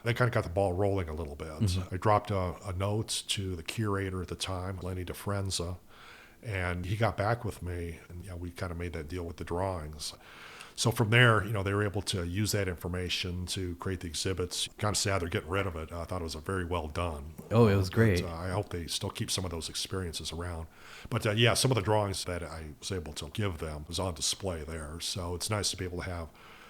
that kind of got the ball rolling a little bit. I dropped a note to the curator at the time, Lenny DeFrenza, and he got back with me, and we kind of made that deal with the drawings. So from there, they were able to use that information to create the exhibits. Kind of sad they're getting rid of it. I thought it was very well done. Oh, it was great. I hope they still keep some of those experiences around. But some of the drawings that I was able to give them was on display there. So it's nice to be able to have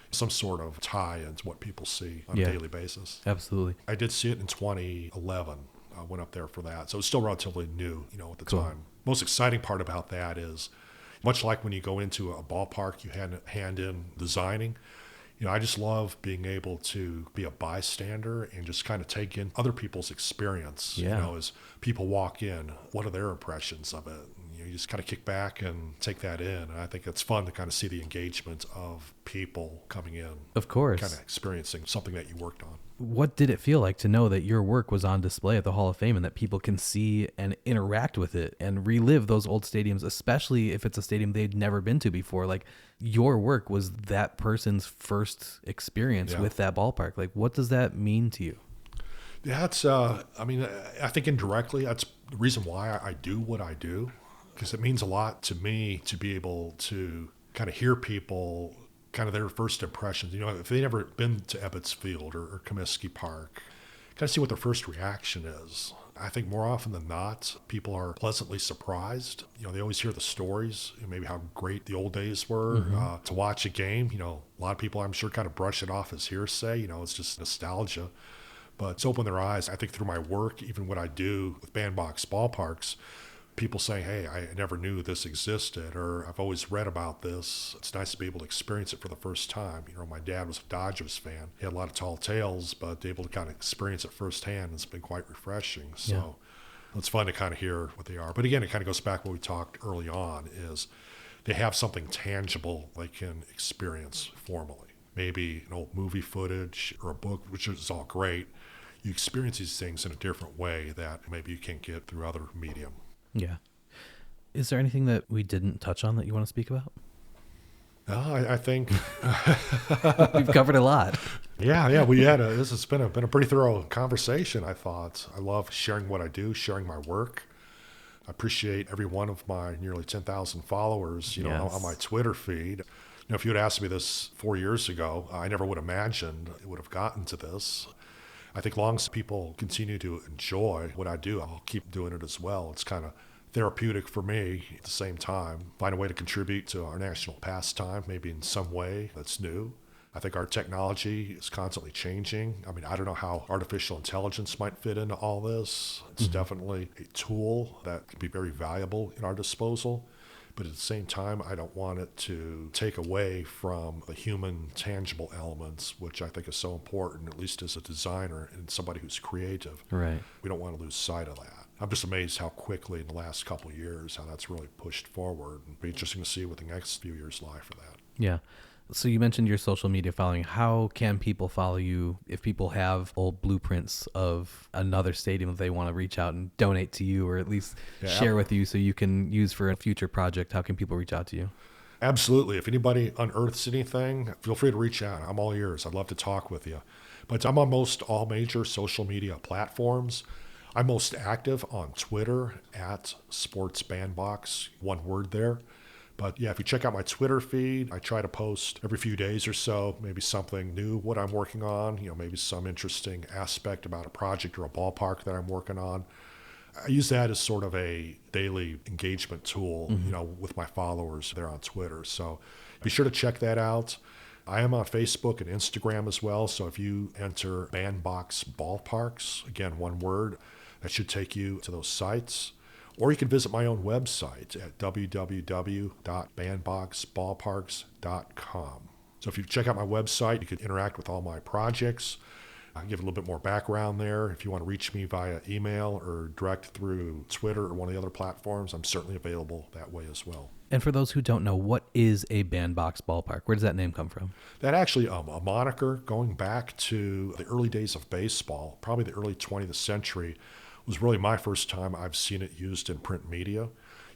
some sort of tie into what people see on a daily basis. Absolutely. I did see it in 2011. I went up there for that. So it's still relatively new, at the time. Most exciting part about that is, much like when you go into a ballpark, you hand in designing. I just love being able to be a bystander and just kind of take in other people's experience. As people walk in, what are their impressions of it? You just kind of kick back and take that in. And I think it's fun to kind of see the engagement of people coming in. Of course. Kind of experiencing something that you worked on. What did it feel like to know that your work was on display at the Hall of Fame and that people can see and interact with it and relive those old stadiums, especially if it's a stadium they'd never been to before? Like, your work was that person's first experience with that ballpark. Like, what does that mean to you? That's, I think indirectly, that's the reason why I do what I do. Because it means a lot to me to be able to kind of hear people, kind of their first impressions. If they've never been to Ebbets Field or Comiskey Park, kind of see what their first reaction is. I think more often than not, people are pleasantly surprised. They always hear the stories, maybe how great the old days were. To watch a game, a lot of people, I'm sure, kind of brush it off as hearsay. It's just nostalgia. But it's opened their eyes. I think through my work, even what I do with bandbox ballparks, people say, hey, I never knew this existed, or I've always read about this. It's nice to be able to experience it for the first time. My dad was a Dodgers fan. He had a lot of tall tales, but able to kind of experience it firsthand has been quite refreshing. So it's fun to kind of hear what they are. But again, it kind of goes back to what we talked early on, is they have something tangible they can experience formally. Maybe an old movie footage or a book, which is all great. You experience these things in a different way that maybe you can't get through other medium. Yeah. Is there anything that we didn't touch on that you want to speak about? No, I think we've covered a lot. Yeah. This has been a pretty thorough conversation, I thought. I love sharing what I do, sharing my work. I appreciate every one of my nearly 10,000 followers, on my Yes. Twitter feed. If you had asked me this 4 years ago, I never would have imagined it would have gotten to this. I think long as people continue to enjoy what I do, I'll keep doing it as well. It's kind of therapeutic for me at the same time. Find a way to contribute to our national pastime, maybe in some way that's new. I think our technology is constantly changing. I mean, I don't know how artificial intelligence might fit into all this. It's definitely a tool that can be very valuable in our disposal. But at the same time, I don't want it to take away from the human tangible elements, which I think is so important, at least as a designer and somebody who's creative. Right. We don't want to lose sight of that. I'm just amazed how quickly in the last couple of years, how that's really pushed forward. It'll be interesting to see what the next few years lie for that. Yeah. So you mentioned your social media following. How can people follow you if people have old blueprints of another stadium that they want to reach out and donate to you, or at least share with you so you can use for a future project? How can people reach out to you? Absolutely. If anybody unearths anything, feel free to reach out. I'm all ears. I'd love to talk with you. But I'm on most all major social media platforms. I'm most active on Twitter at SportsBandbox, one word there. But yeah, if you check out my Twitter feed, I try to post every few days or so, maybe something new, what I'm working on, maybe some interesting aspect about a project or a ballpark that I'm working on. I use that as sort of a daily engagement tool, with my followers there on Twitter. So be sure to check that out. I am on Facebook and Instagram as well. So if you enter Bandbox Ballparks, again, one word, that should take you to those sites. Or you can visit my own website at www.bandboxballparks.com. So if you check out my website, you can interact with all my projects. I can give a little bit more background there. If you want to reach me via email or direct through Twitter or one of the other platforms, I'm certainly available that way as well. And for those who don't know, what is a Bandbox Ballpark? Where does that name come from? That actually a moniker going back to the early days of baseball, probably the early 20th century, was really my first time I've seen it used in print media.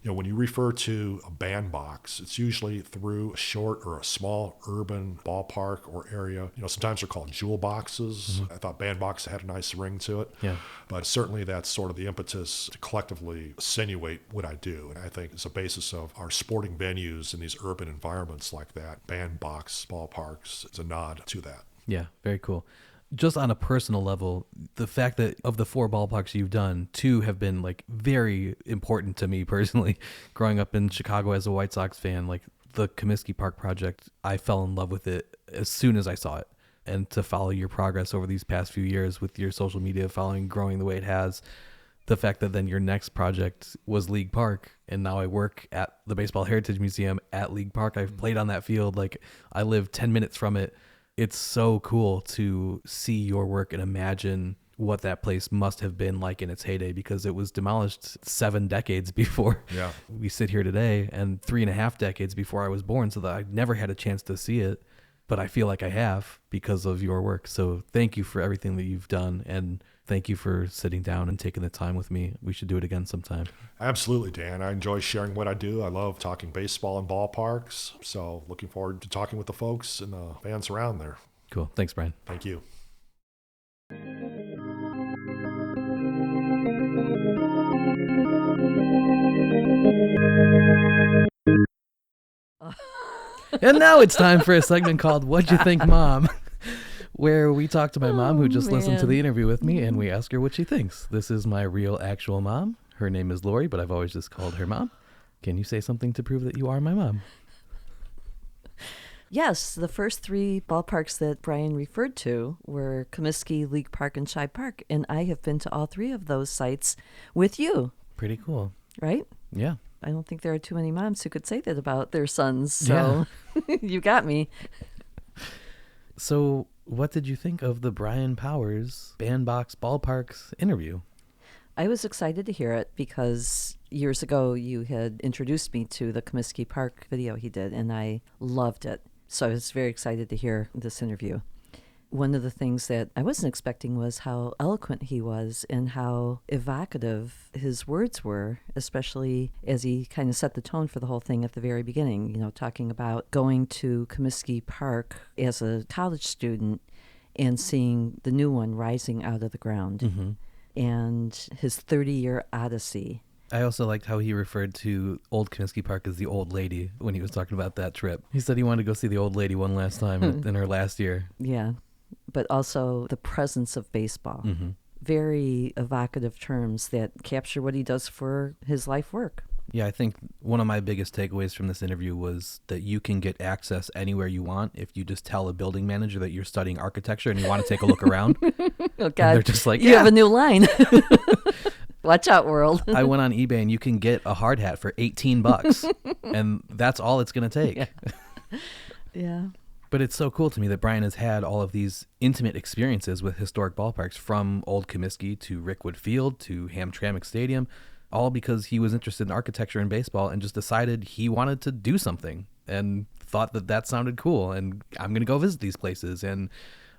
When you refer to a bandbox, it's usually through a short or a small urban ballpark or area. Sometimes they're called jewel boxes. I thought bandbox had a nice ring to it. Yeah. But certainly that's sort of the impetus to collectively insinuate what I do. And I think it's a basis of our sporting venues in these urban environments like that. Bandbox ballparks is a nod to that. Yeah, very cool. Just on a personal level, the fact that of the 4 ballparks you've done, 2 have been like very important to me personally. Growing up in Chicago as a White Sox fan, like the Comiskey Park project, I fell in love with it as soon as I saw it. And to follow your progress over these past few years with your social media following growing the way it has, the fact that then your next project was League Park, and now I work at the Baseball Heritage Museum at League Park. I've played on that field. Like I live 10 minutes from it. It's so cool to see your work and imagine what that place must have been like in its heyday, because it was demolished 7 decades before we sit here today, and 3.5 decades before I was born, so that I never had a chance to see it, but I feel like I have because of your work. So thank you for everything that you've done, and thank you for sitting down and taking the time with me. We should do it again sometime. Absolutely, Dan. I enjoy sharing what I do. I love talking baseball in ballparks. So looking forward to talking with the folks and the fans around there. Cool. Thanks, Brian. Thank you. And now it's time for a segment called What'd You Think, Mom? Where we talk to my mom who just listened to the interview with me, and we ask her what she thinks. This is my real actual mom. Her name is Lori, but I've always just called her Mom. Can you say something to prove that you are my mom? Yes, the first 3 ballparks that Brian referred to were Comiskey, League Park, and Shibe Park, and I have been to all 3 of those sites with you. Pretty cool. Right? Yeah. I don't think there are too many moms who could say that about their sons, so you got me. So what did you think of the Brian Powers Bandbox Ballparks interview? I was excited to hear it because years ago you had introduced me to the Comiskey Park video he did, and I loved it. So I was very excited to hear this interview. One of the things that I wasn't expecting was how eloquent he was and how evocative his words were, especially as he kind of set the tone for the whole thing at the very beginning, talking about going to Comiskey Park as a college student and seeing the new one rising out of the ground and his 30-year odyssey. I also liked how he referred to Old Comiskey Park as the old lady when he was talking about that trip. He said he wanted to go see the old lady one last time in her last year. Yeah, but also the presence of baseball. Very evocative terms that capture what he does for his life work. Yeah, I think one of my biggest takeaways from this interview was that you can get access anywhere you want if you just tell a building manager that you're studying architecture and you want to take a look around. Oh, God. And they're just like, You have a new line. Watch out, world. I went on eBay and you can get a hard hat for $18, and that's all it's going to take. Yeah. But it's so cool to me that Brian has had all of these intimate experiences with historic ballparks, from Old Comiskey to Rickwood Field to Hamtramck Stadium, all because he was interested in architecture and baseball and just decided he wanted to do something and thought that that sounded cool. And I'm going to go visit these places. And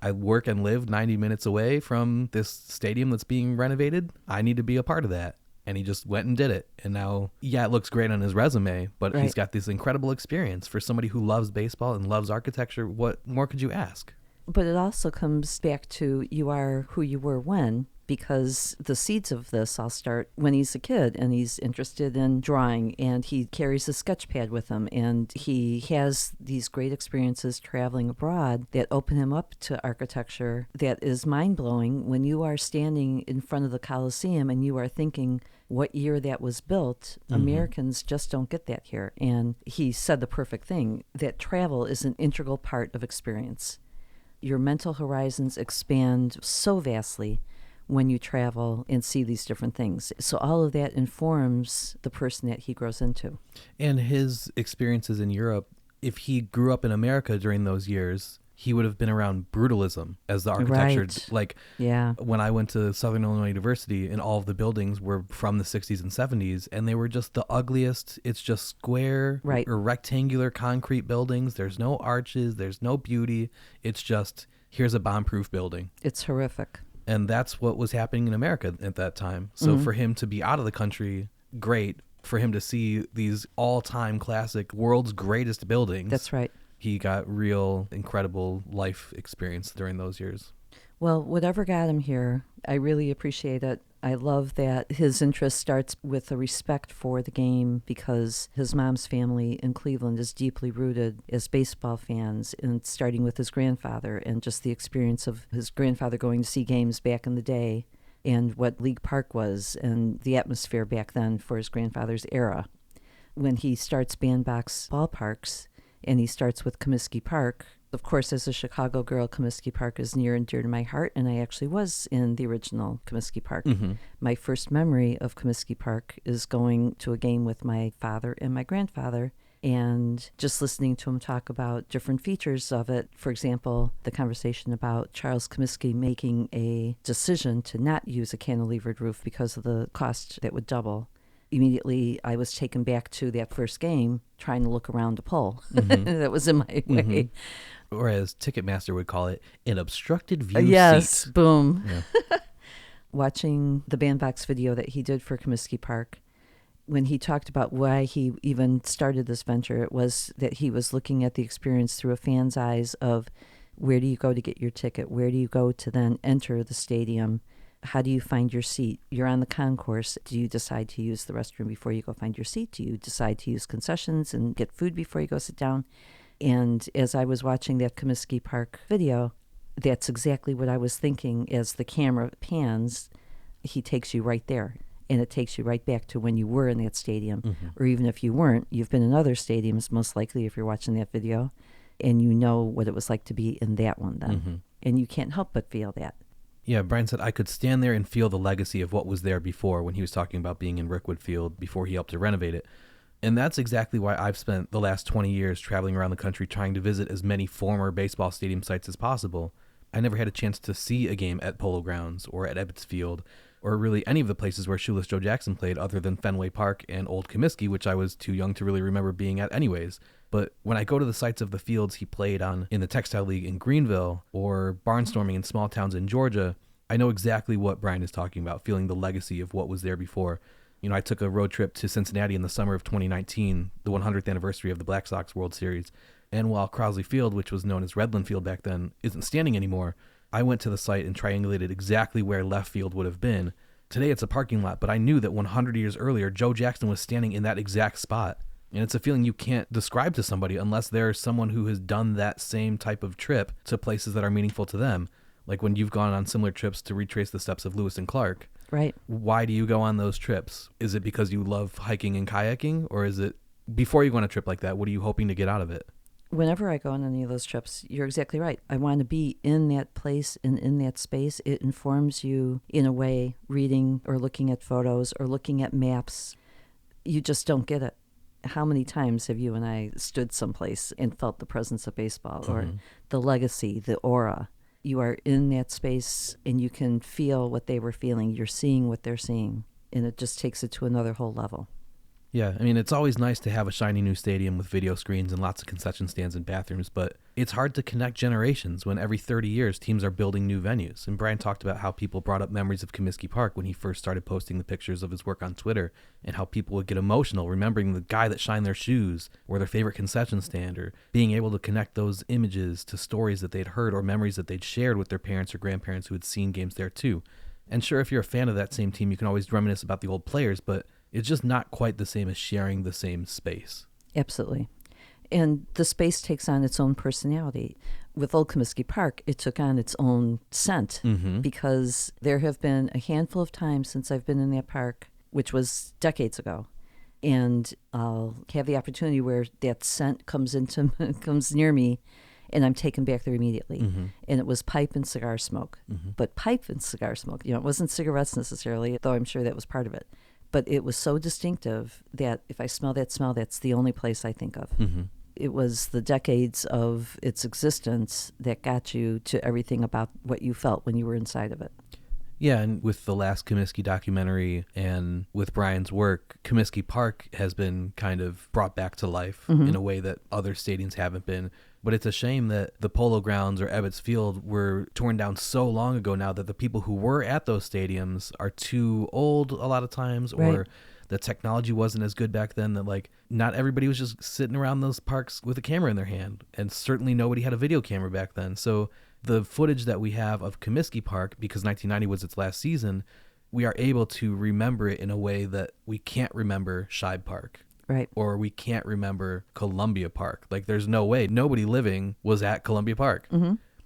I work and live 90 minutes away from this stadium that's being renovated. I need to be a part of that. And he just went and did it. And now, yeah, it looks great on his resume, but he's got this incredible experience. For somebody who loves baseball and loves architecture, what more could you ask? But it also comes back to you are who you were when, because the seeds of this all start when he's a kid and he's interested in drawing and he carries a sketch pad with him and he has these great experiences traveling abroad that open him up to architecture that is mind-blowing when you are standing in front of the Coliseum and you are thinking what year that was built. Americans just don't get that here. And he said the perfect thing, that travel is an integral part of experience. Your mental horizons expand so vastly when you travel and see these different things. So all of that informs the person that he grows into. And his experiences in Europe, if he grew up in America during those years, he would have been around brutalism as the architecture. Right. Like when I went to Southern Illinois University, and all of the buildings were from the 60s and 70s, and they were just the ugliest. It's just square or rectangular concrete buildings. There's no arches. There's no beauty. It's just, here's a bomb-proof building. It's horrific. And that's what was happening in America at that time. So for him to be out of the country, great. For him to see these all-time classic, world's greatest buildings. That's right. He got real incredible life experience during those years. Well, whatever got him here, I really appreciate it. I love that his interest starts with a respect for the game because his mom's family in Cleveland is deeply rooted as baseball fans, and starting with his grandfather and just the experience of his grandfather going to see games back in the day and what League Park was and the atmosphere back then for his grandfather's era. When he starts bandbox ballparks, and he starts with Comiskey Park. Of course, as a Chicago girl, Comiskey Park is near and dear to my heart, and I actually was in the original Comiskey Park. My first memory of Comiskey Park is going to a game with my father and my grandfather and just listening to him talk about different features of it. For example, the conversation about Charles Comiskey making a decision to not use a cantilevered roof because of the cost that would double. Immediately, I was taken back to that first game, trying to look around a pole. That was in my way. Or as Ticketmaster would call it, an obstructed view yes, seat. Boom. Yeah. Watching the bandbox video that he did for Comiskey Park, when he talked about why he even started this venture, it was that he was looking at the experience through a fan's eyes of where do you go to get your ticket? Where do you go to then enter the stadium? How do you find your seat? You're on the concourse. Do you decide to use the restroom before you go find your seat? Do you decide to use concessions and get food before you go sit down? And as I was watching that Comiskey Park video, that's exactly what I was thinking. As the camera pans, he takes you right there. And it takes you right back to when you were in that stadium. Or even if you weren't, you've been in other stadiums, most likely, if you're watching that video. And you know what it was like to be in that one then. And you can't help but feel that. Yeah, Brian said, I could stand there and feel the legacy of what was there before, when he was talking about being in Rickwood Field before he helped to renovate it. And that's exactly why I've spent the last 20 years traveling around the country trying to visit as many former baseball stadium sites as possible. I never had a chance to see a game at Polo Grounds or at Ebbets Field, or really any of the places where Shoeless Joe Jackson played other than Fenway Park and Old Comiskey, which I was too young to really remember being at anyways. But when I go to the sites of the fields he played on in the Textile League in Greenville or barnstorming in small towns in Georgia, I know exactly what Brian is talking about, feeling the legacy of what was there before. You know, I took a road trip to Cincinnati in the summer of 2019, the 100th anniversary of the Black Sox World Series. And while Crosley Field, which was known as Redland Field back then, isn't standing anymore, I went to the site and triangulated exactly where left field would have been. Today it's a parking lot, but I knew that 100 years earlier, Joe Jackson was standing in that exact spot. And it's a feeling you can't describe to somebody unless there's someone who has done that same type of trip to places that are meaningful to them. Like when you've gone on similar trips to retrace the steps of Lewis and Clark. Right. Why do you go on those trips? Is it because you love hiking and kayaking? Or is it, before you go on a trip like that, what are you hoping to get out of it? Whenever I go on any of those trips, you're exactly right. I want to be in that place and in that space. It informs you in a way, reading or looking at photos or looking at maps. You just don't get it. How many times have you and I stood someplace and felt the presence of baseball or the legacy, the aura? You are in that space and you can feel what they were feeling. You're seeing what they're seeing. And it just takes it to another whole level. Yeah, I mean, it's always nice to have a shiny new stadium with video screens and lots of concession stands and bathrooms, but it's hard to connect generations when every 30 years teams are building new venues. And Brian talked about how people brought up memories of Comiskey Park when he first started posting the pictures of his work on Twitter, and how people would get emotional remembering the guy that shined their shoes or their favorite concession stand, or being able to connect those images to stories that they'd heard or memories that they'd shared with their parents or grandparents who had seen games there too. And sure, if you're a fan of that same team, you can always reminisce about the old players, but it's just not quite the same as sharing the same space. Absolutely. And the space takes on its own personality. With Old Comiskey Park, it took on its own scent because there have been a handful of times since I've been in that park, which was decades ago. And I'll have the opportunity where that scent comes near me, and I'm taken back there immediately. And it was pipe and cigar smoke. But pipe and cigar smoke, it wasn't cigarettes necessarily, though I'm sure that was part of it. But it was so distinctive that if I smell that smell, that's the only place I think of. It was the decades of its existence that got you to everything about what you felt when you were inside of it. Yeah, and with the last Comiskey documentary and with Brian's work, Comiskey Park has been kind of brought back to life in a way that other stadiums haven't been. But it's a shame that the Polo Grounds or Ebbets Field were torn down so long ago now that the people who were at those stadiums are too old a lot of times, or the technology wasn't as good back then, that like not everybody was just sitting around those parks with a camera in their hand. And certainly nobody had a video camera back then. So the footage that we have of Comiskey Park, because 1990 was its last season, we are able to remember it in a way that we can't remember Shibe Park. Right. Or we can't remember Columbia Park. Like, there's no way. Nobody living was at Columbia Park.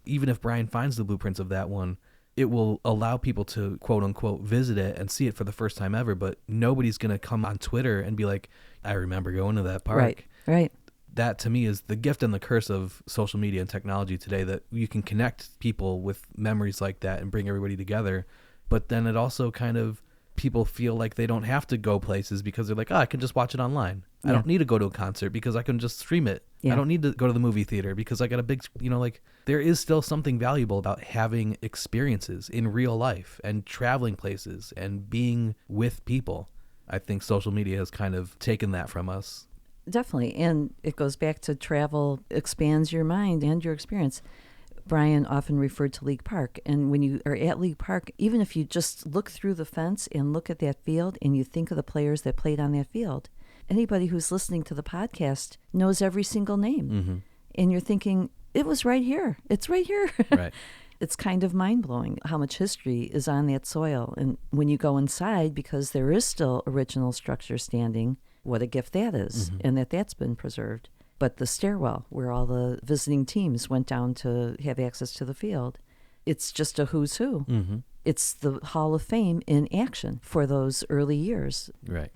Even if Brian finds the blueprints of that one, it will allow people to, quote unquote, visit it and see it for the first time ever. But nobody's going to come on Twitter and be like, I remember going to that park. Right. That, to me, is the gift and the curse of social media and technology today, that you can connect people with memories like that and bring everybody together. But then it also kind of, people feel like they don't have to go places because they're like, I can just watch it online. I don't need to go to a concert because I can just stream it. I don't need to go to the movie theater because I got a big, like, there is still something valuable about having experiences in real life and traveling places and being with people. I think social media has kind of taken that from us. Definitely. And it goes back to travel expands your mind and your experience. Brian often referred to League Park. And when you are at League Park, even if you just look through the fence and look at that field and you think of the players that played on that field, anybody who's listening to the podcast knows every single name. And you're thinking, it was right here. It's right here. Right. It's kind of mind-blowing how much history is on that soil. And when you go inside, because there is still original structure standing, what a gift that is, and that's been preserved. But the stairwell where all the visiting teams went down to have access to the field, it's just a who's who. It's the Hall of Fame in action for those early years. Right.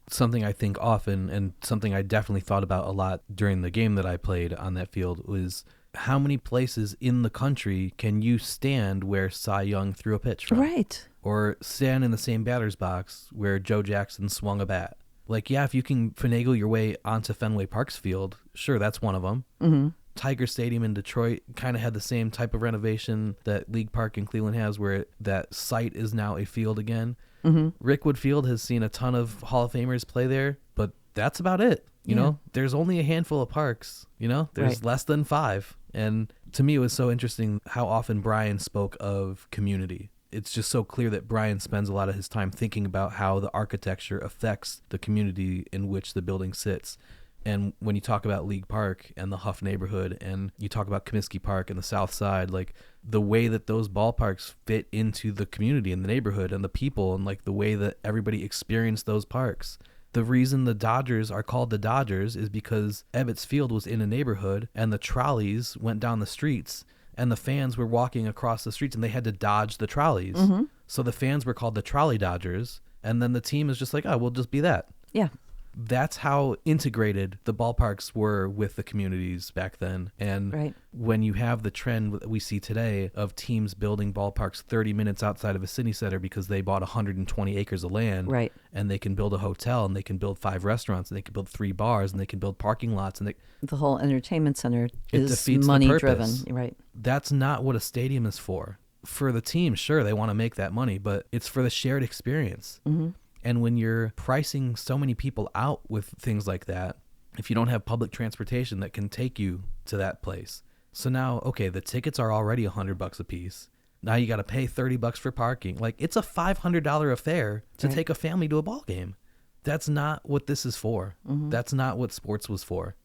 Something I think often, and something I definitely thought about a lot during the game that I played on that field, was how many places in the country can you stand where Cy Young threw a pitch from? Right. Or stand in the same batter's box where Joe Jackson swung a bat. Like, yeah, if you can finagle your way onto Fenway Park's field, sure, that's one of them. Tiger Stadium in Detroit kind of had the same type of renovation that League Park in Cleveland has, where that site is now a field again. Rickwood Field has seen a ton of Hall of Famers play there, but that's about it. You know, there's only a handful of parks, there's less than 5. And to me, it was so interesting how often Brian spoke of community. It's just so clear that Brian spends a lot of his time thinking about how the architecture affects the community in which the building sits. And when you talk about League Park and the Huff neighborhood, and you talk about Comiskey Park and the South Side, like the way that those ballparks fit into the community and the neighborhood and the people, and like the way that everybody experienced those parks. The reason the Dodgers are called the Dodgers is because Ebbets Field was in a neighborhood, and the trolleys went down the streets, and the fans were walking across the streets, and they had to dodge the trolleys. Mm-hmm. So the fans were called the Trolley Dodgers, and then the team is just like, oh, we'll just be that. Yeah. That's how integrated the ballparks were with the communities back then. And Right. when you have the trend that we see today of teams building ballparks 30 minutes outside of a city center because they bought 120 acres of land, Right. and they can build a hotel, and they can build 5 restaurants, and they can build 3 bars, and they can build parking lots, and The whole entertainment center It is defeats the money purpose. driven. Right. that's not what a stadium is for. For the team, sure, they want to make that money, but it's for the shared experience. Mm-hmm. And when you're pricing so many people out with things like that, if you don't have public transportation that can take you to that place. So now, okay, the tickets are already $100 a piece. Now you got to pay $30 for parking. Like, it's a $500 affair to Right. take a family to a ball game. That's not what this is for. Mm-hmm. That's not what sports was for.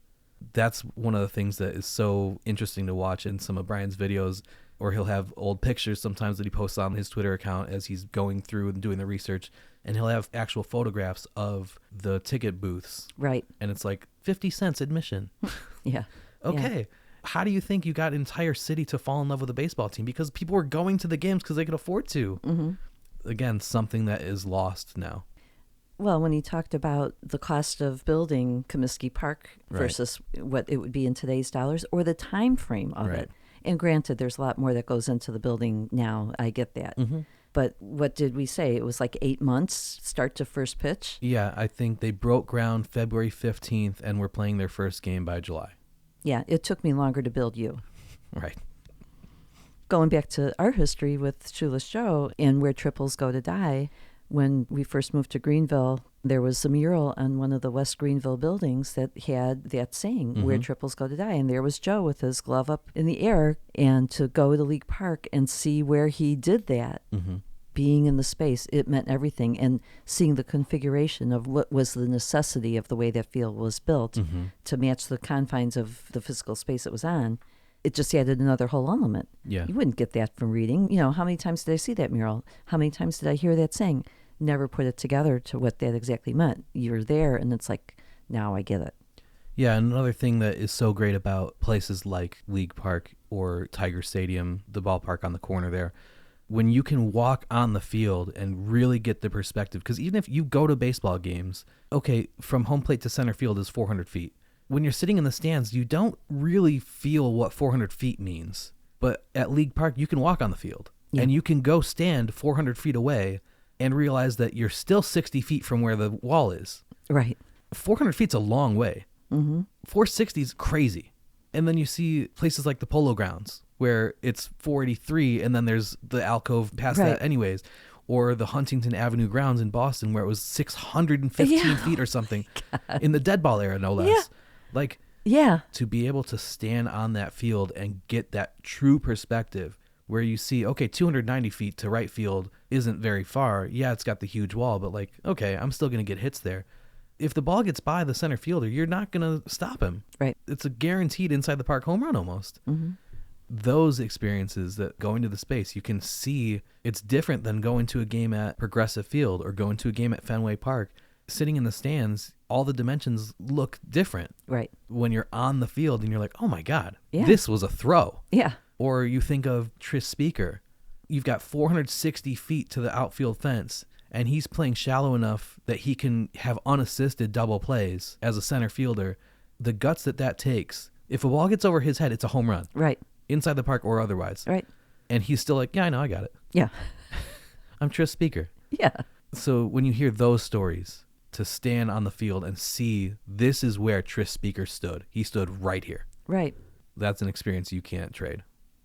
That's one of the things that is so interesting to watch in some of Brian's videos, or he'll have old pictures sometimes that he posts on his Twitter account as he's going through and doing the research, and he'll have actual photographs of the ticket booths, Right. and it's like 50 cents admission. Yeah. Okay. How do you think you got an entire city to fall in love with a baseball team? Because people were going to the games because they could afford to. Mm-hmm. Again, something that is lost now. Well, when he talked about the cost of building Comiskey Park Right. versus what it would be in today's dollars, or the time frame of Right. it. And granted, there's a lot more that goes into the building now. I get that. Mm-hmm. But what did we say? It was like 8 months start to first pitch? Yeah, I think they broke ground February 15th and were playing their first game by July. Yeah, it took me longer to build you. Right. Going back to our history with Shoeless Joe and Where Triples Go to Die, when we first moved to Greenville, there was a mural on one of the West Greenville buildings that had that saying, Where Mhm. Triples Go to Die. And there was Joe with his glove up in the air, and to go to League Park and see where he did that, Mm-hmm. being in the space, it meant everything. And seeing the configuration of what was the necessity of the way that field was built Mm-hmm. to match the confines of the physical space it was on, it just added another whole element. Yeah. You wouldn't get that from reading. You know, how many times did I see that mural? How many times did I hear that saying? Never put it together to what that exactly meant. You're there, and it's like, now I get it. Yeah, another thing that is so great about places like League Park or Tiger Stadium, the ballpark on the corner there, when you can walk on the field and really get the perspective, because even if you go to baseball games, okay, from home plate to center field is 400 feet. When you're sitting in the stands, you don't really feel what 400 feet means. But at League Park, you can walk on the field, Yeah. and you can go stand 400 feet away and realize that you're still 60 feet from where the wall is. Right. 400 feet's a long way. Mm-hmm. 460 is crazy. And then you see places like the Polo Grounds where it's 483 and then there's the alcove past Right. that anyways. Or the Huntington Avenue grounds in Boston where it was 615 Yeah. feet or something in the dead ball era, no less. Yeah. Like, Yeah. to be able to stand on that field and get that true perspective where you see, okay, 290 feet to right field isn't very far. Yeah, it's got the huge wall, but like, okay, I'm still going to get hits there. If the ball gets by the center fielder, you're not going to stop him. Right. It's a guaranteed inside the park home run almost. Mm-hmm. Those experiences that going to the space, you can see it's different than going to a game at Progressive Field or going to a game at Fenway Park. Sitting in the stands, all the dimensions look different Right. when you're on the field and you're like, oh my God, Yeah. this was a throw. Yeah. Or you think of Tris Speaker. You've got 460 feet to the outfield fence, and he's playing shallow enough that he can have unassisted double plays as a center fielder. The guts that takes, if a ball gets over his head, it's a home run, Right. inside the park or otherwise. Right. And he's still like, yeah, I know, I got it. Yeah. I'm Tris Speaker. Yeah. So when you hear those stories, to stand on the field and see this is where Tris Speaker stood. He stood right here. Right. That's an experience you can't trade.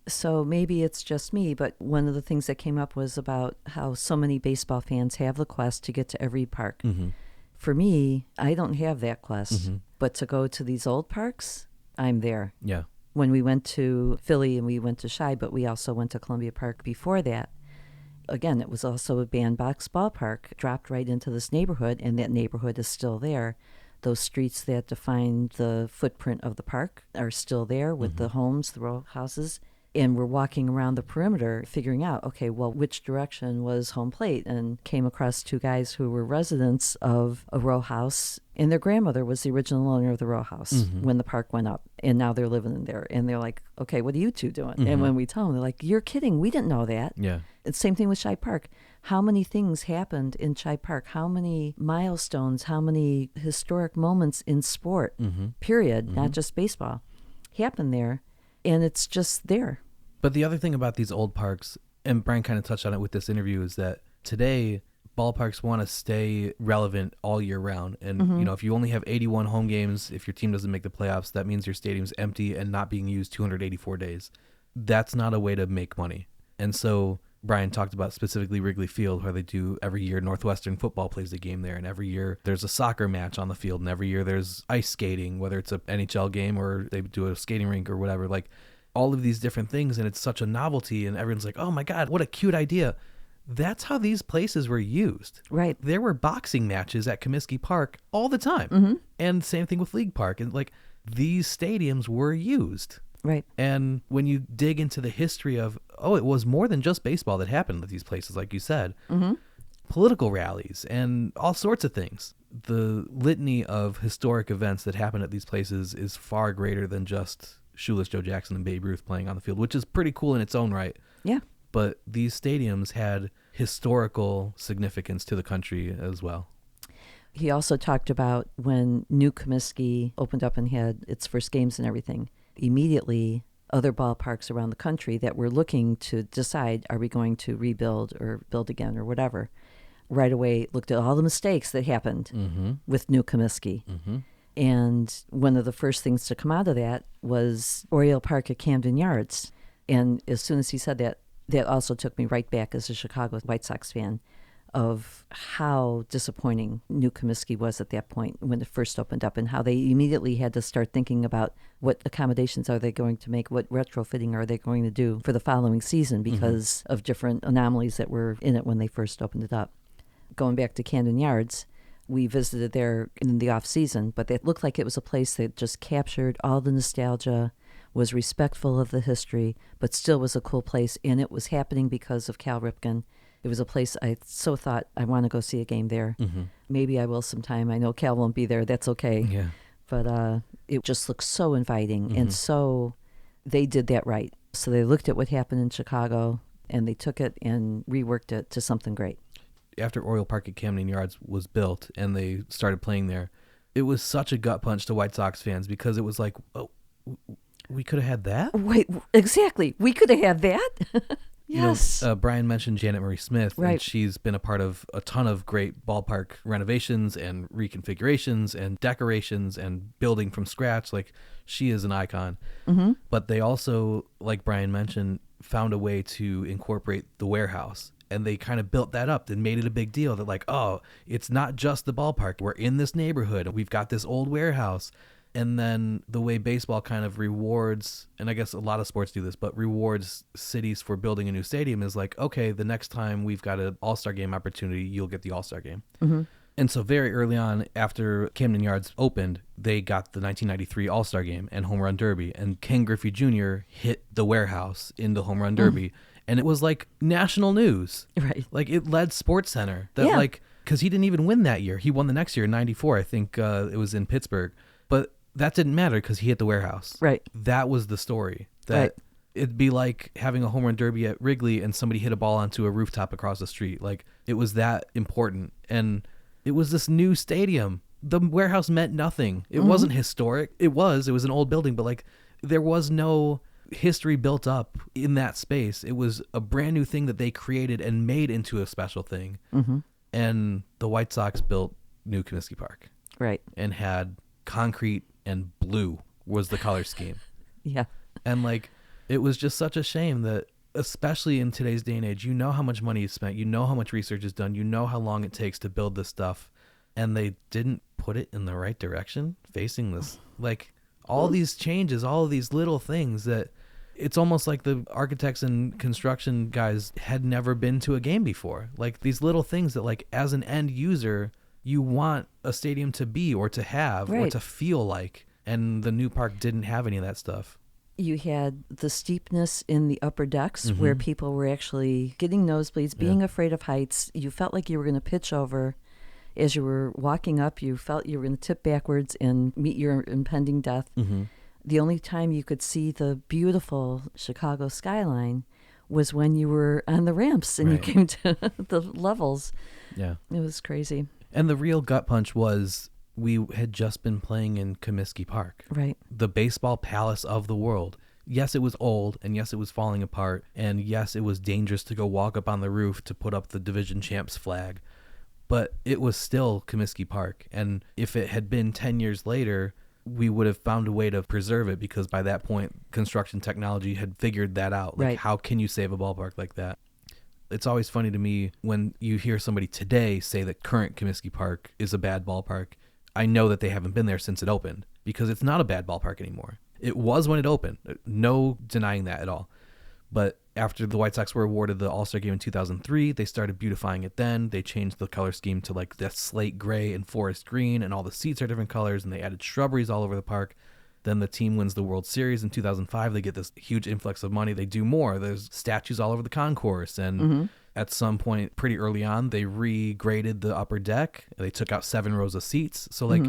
So maybe it's just me, but one of the things that came up was about how so many baseball fans have the quest to get to every park. Mm-hmm. For me, I don't have that quest, Mhm. but to go to these old parks, I'm there. Yeah. When we went to Philly and we went to Chi, but we also went to Columbia Park before that. Again, it was also a bandbox ballpark, dropped right into this neighborhood, and that neighborhood is still there. Those streets that define the footprint of the park are still there with the homes, the row houses. And we're walking around the perimeter figuring out, okay, well, which direction was home plate? And came across two guys who were residents of a row house. And their grandmother was the original owner of the row house when the park went up. And now they're living in there. And they're like, okay, what are you two doing? And when we tell them, they're like, you're kidding. We didn't know that. Yeah. It's same thing with Shibe Park. How many things happened in Shibe Park? How many milestones, how many historic moments in sport, period, not just baseball, happened there. And it's just there. But the other thing about these old parks, and Brian kind of touched on it with this interview, is that today ballparks want to stay relevant all year round. And, if you only have 81 home games, if your team doesn't make the playoffs, that means your stadium's empty and not being used 284 days. That's not a way to make money. And so Brian talked about specifically Wrigley Field, where they do every year Northwestern football plays a game there, and every year there's a soccer match on the field, and every year there's ice skating, whether it's an NHL game or they do a skating rink or whatever. Like, all of these different things, and it's such a novelty, and everyone's like, oh my God, what a cute idea. That's how these places were used. Right. There were boxing matches at Comiskey Park all the time. And same thing with League Park. And like, these stadiums were used. Right. And when you dig into the history of, it was more than just baseball that happened at these places, like you said. Political rallies and all sorts of things. The litany of historic events that happen at these places is far greater than just Shoeless Joe Jackson and Babe Ruth playing on the field, which is pretty cool in its own right. Yeah. But these stadiums had historical significance to the country as well. He also talked about when New Comiskey opened up and had its first games and everything, immediately other ballparks around the country that were looking to decide, are we going to rebuild or build again or whatever, right away looked at all the mistakes that happened with New Comiskey. And one of the first things to come out of that was Oriole Park at Camden Yards. And as soon as he said that, that also took me right back as a Chicago White Sox fan of how disappointing New Comiskey was at that point when it first opened up, and how they immediately had to start thinking about what accommodations are they going to make, what retrofitting are they going to do for the following season because of different anomalies that were in it when they first opened it up. Going back to Camden Yards, we visited there in the off season, but it looked like it was a place that just captured all the nostalgia, was respectful of the history, but still was a cool place. And it was happening because of Cal Ripken. It was a place I so thought I want to go see a game there. Maybe I will sometime. I know Cal won't be there. That's okay. Yeah. But it just looks so inviting. And so they did that right. So they looked at what happened in Chicago and they took it and reworked it to something great. After Oriole Park at Camden Yards was built and they started playing there, it was such a gut punch to White Sox fans because it was like, oh, we could have had that? Wait, exactly. We could have had that? Yes. Brian mentioned Janet Marie Smith, right. And she's been a part of a ton of great ballpark renovations and reconfigurations and decorations and building from scratch. Like, she is an icon. But they also, like Brian mentioned, found a way to incorporate the warehouse. And they kind of built that up and made it a big deal that, like, oh, it's not just the ballpark. We're in this neighborhood. We've got this old warehouse. And then the way baseball kind of rewards, and I guess a lot of sports do this, but rewards cities for building a new stadium is like, okay, the next time we've got an all-star game opportunity, you'll get the all-star game. And so very early on, after Camden Yards opened, they got the 1993 All-Star Game and Home Run Derby. And Ken Griffey Jr. hit the warehouse in the Home Run Derby. And it was like national news. Right. Like, it led SportsCenter. That like, because he didn't even win that year. He won the next year in 94. I think it was in Pittsburgh. But that didn't matter because he hit the warehouse. Right. That was the story. That right. It'd be like having a home run derby at Wrigley and somebody hit a ball onto a rooftop across the street. Like, it was that important. And it was this new stadium. The warehouse meant nothing. It wasn't historic. It was an old building, but like, there was no history built up in that space. It was a brand new thing that they created and made into a special thing. And the White Sox built New Comiskey Park. Right. And had concrete and blue was the color scheme. Yeah. And like, it was just such a shame that, especially in today's day and age, you know how much money is spent, you know how much research is done, you know how long it takes to build this stuff, and they didn't put it in the right direction facing this. Like, all these changes, all of these little things that it's almost like the architects and construction guys had never been to a game before. Like, these little things that, like, as an end user, you want a stadium to be or to have or Right. to feel like. And the new park didn't have any of that stuff. You had the steepness in the upper decks where people were actually getting nosebleeds, being afraid of heights. You felt like you were going to pitch over. As you were walking up, you felt you were going to tip backwards and meet your impending death. The only time you could see the beautiful Chicago skyline was when you were on the ramps and you came to the levels. Yeah. It was crazy. And the real gut punch was we had just been playing in Comiskey Park. Right. The baseball palace of the world. Yes, it was old, and yes, it was falling apart, and yes, it was dangerous to go walk up on the roof to put up the division champs flag, but it was still Comiskey Park, and if it had been 10 years later, we would have found a way to preserve it, because by that point, construction technology had figured that out. Like, Right. how can you save a ballpark like that? It's always funny to me when you hear somebody today say that current Comiskey Park is a bad ballpark. I know that they haven't been there since it opened, because it's not a bad ballpark anymore. It was when it opened. No denying that at all. But after the White Sox were awarded the All-Star game in 2003, they started beautifying it then. They changed the color scheme to like that slate gray and forest green, and all the seats are different colors, and they added shrubberies all over the park. Then the team wins the World Series in 2005. They get this huge influx of money. They do more. There's statues all over the concourse. And at some point pretty early on, they regraded the upper deck. They took out 7 rows of seats. So like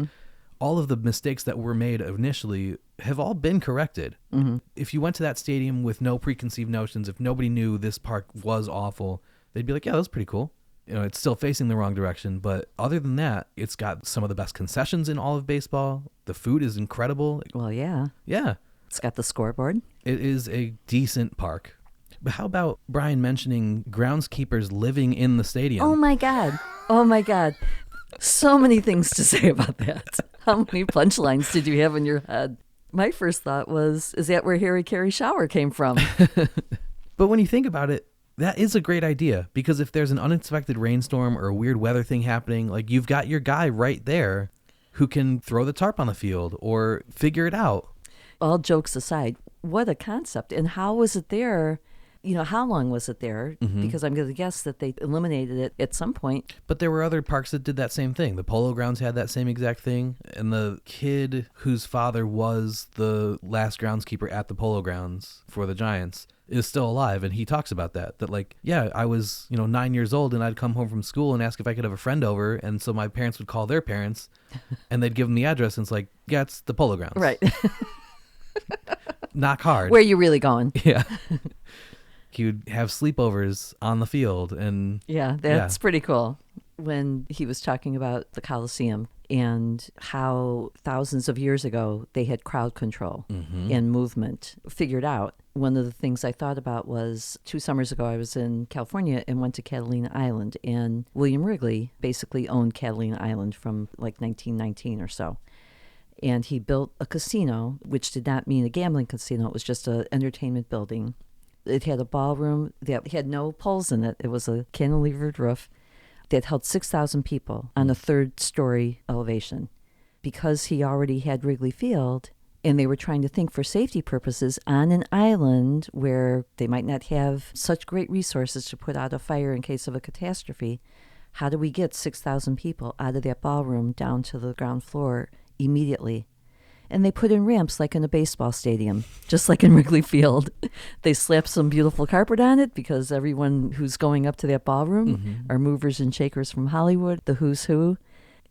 all of the mistakes that were made initially have all been corrected. If you went to that stadium with no preconceived notions, if nobody knew this park was awful, they'd be like, yeah, that was pretty cool. You know, it's still facing the wrong direction, but other than that, it's got some of the best concessions in all of baseball. The food is incredible. Well, yeah. Yeah. It's got the scoreboard. It is a decent park. But how about Brian mentioning groundskeepers living in the stadium? Oh, my God. Oh, my God. So many things to say about that. How many punchlines did you have in your head? My first thought was, is that where Harry Carey shower came from? But when you think about it, that is a great idea, because if there's an unexpected rainstorm or a weird weather thing happening, like you've got your guy right there who can throw the tarp on the field or figure it out. All jokes aside, what a concept. And how was it there? You know, how long was it there? Because I'm going to guess that they eliminated it at some point. But there were other parks that did that same thing. The Polo Grounds had that same exact thing. And the kid whose father was the last groundskeeper at the Polo Grounds for the Giants is still alive. And he talks about that like, yeah, I was, 9 years old and I'd come home from school and ask if I could have a friend over. And so my parents would call their parents and they'd give them the address. And it's like, yeah, it's the Polo Grounds. Right. Knock hard. Where are you really going? Yeah. He would have sleepovers on the field. And Yeah, that's pretty cool. When he was talking about the Coliseum and how thousands of years ago they had crowd control and movement figured out. One of the things I thought about was 2 summers ago I was in California and went to Catalina Island, and William Wrigley basically owned Catalina Island from like 1919 or so. And he built a casino, which did not mean a gambling casino. It was just an entertainment building. It had a ballroom that had no poles in it. It was a cantilevered roof that held 6,000 people on a 3rd-story elevation. Because he already had Wrigley Field, and they were trying to think for safety purposes on an island where they might not have such great resources to put out a fire in case of a catastrophe, how do we get 6,000 people out of that ballroom down to the ground floor immediately? And they put in ramps like in a baseball stadium, just like in Wrigley Field. They slapped some beautiful carpet on it because everyone who's going up to that ballroom are movers and shakers from Hollywood, the who's who.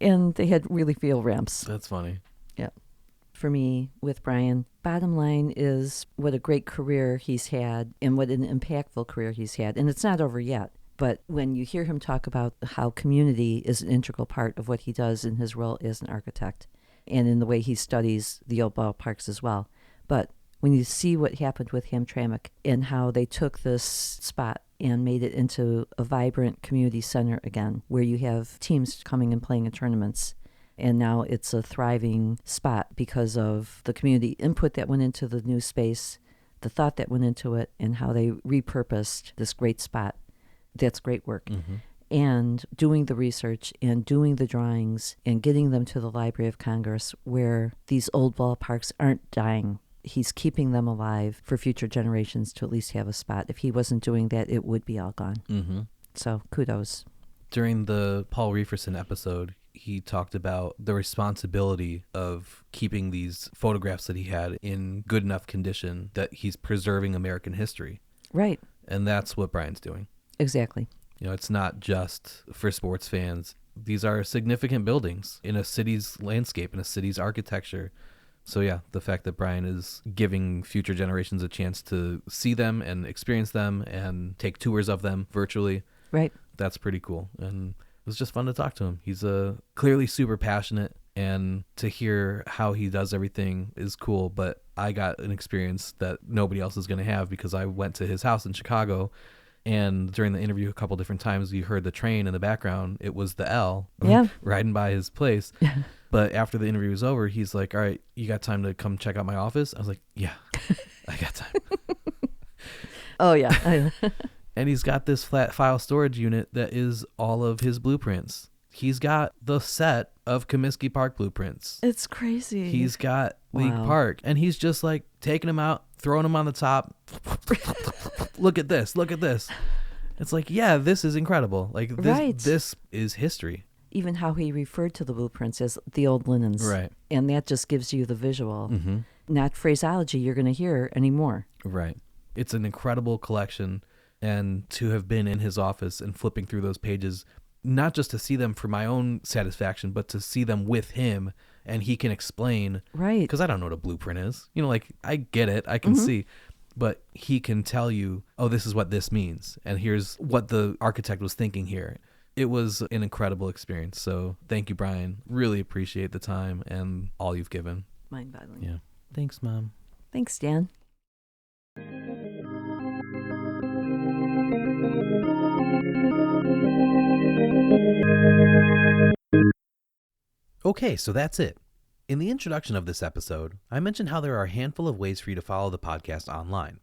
And they had Wrigley Field ramps. that's funny. Yeah. For me, with Brian, bottom line is what a great career he's had and what an impactful career he's had. And it's not over yet. But when you hear him talk about how community is an integral part of what he does in his role as an architect, and in the way he studies the old ballparks as well. But when you see what happened with Hamtramck and how they took this spot and made it into a vibrant community center again, where you have teams coming and playing in tournaments, and now it's a thriving spot because of the community input that went into the new space, the thought that went into it, and how they repurposed this great spot. That's great work. And doing the research and doing the drawings and getting them to the Library of Congress where these old ballparks aren't dying. He's keeping them alive for future generations to at least have a spot. If he wasn't doing that, it would be all gone. So kudos. During the Paul Referson episode, he talked about the responsibility of keeping these photographs that he had in good enough condition that he's preserving American history. Right. And that's what Brian's doing. Exactly. You know, it's not just for sports fans. These are significant buildings in a city's landscape, in a city's architecture. So yeah, the fact that Brian is giving future generations a chance to see them and experience them and take tours of them virtually. Right. That's pretty cool. And it was just fun to talk to him. He's clearly super passionate, and to hear how he does everything is cool. But I got an experience that nobody else is going to have because I went to his house in Chicago, and during the interview a couple different times you heard the train in the background. It was the L riding by his place. But after the interview was over, he's like, all right, you got time to come check out my office? I was like, yeah, I got time. Oh, yeah. And he's got this flat file storage unit that is all of his blueprints. He's got the set of Comiskey Park blueprints. It's crazy. He's got League Park, and he's just like taking them out, throwing them on the top. Look at this. Look at this. It's like, yeah, this is incredible. Like this is history. Even how he referred to the blueprints as the old linens. Right. And that just gives you the visual, Mm-hmm. not phraseology you're going to hear anymore. Right. It's an incredible collection. And to have been in his office and flipping through those pages, not just to see them for my own satisfaction, but to see them with him, and he can explain. Right. Because I don't know what a blueprint is. You know, like, I get it. I can see. But he can tell you, oh, this is what this means. And here's what the architect was thinking here. It was an incredible experience. So thank you, Brian. Really appreciate the time and all you've given. Mind-boggling. Yeah. Thanks, Mom. Thanks, Dan. Okay, so that's it. In the introduction of this episode, I mentioned how there are a handful of ways for you to follow the podcast online.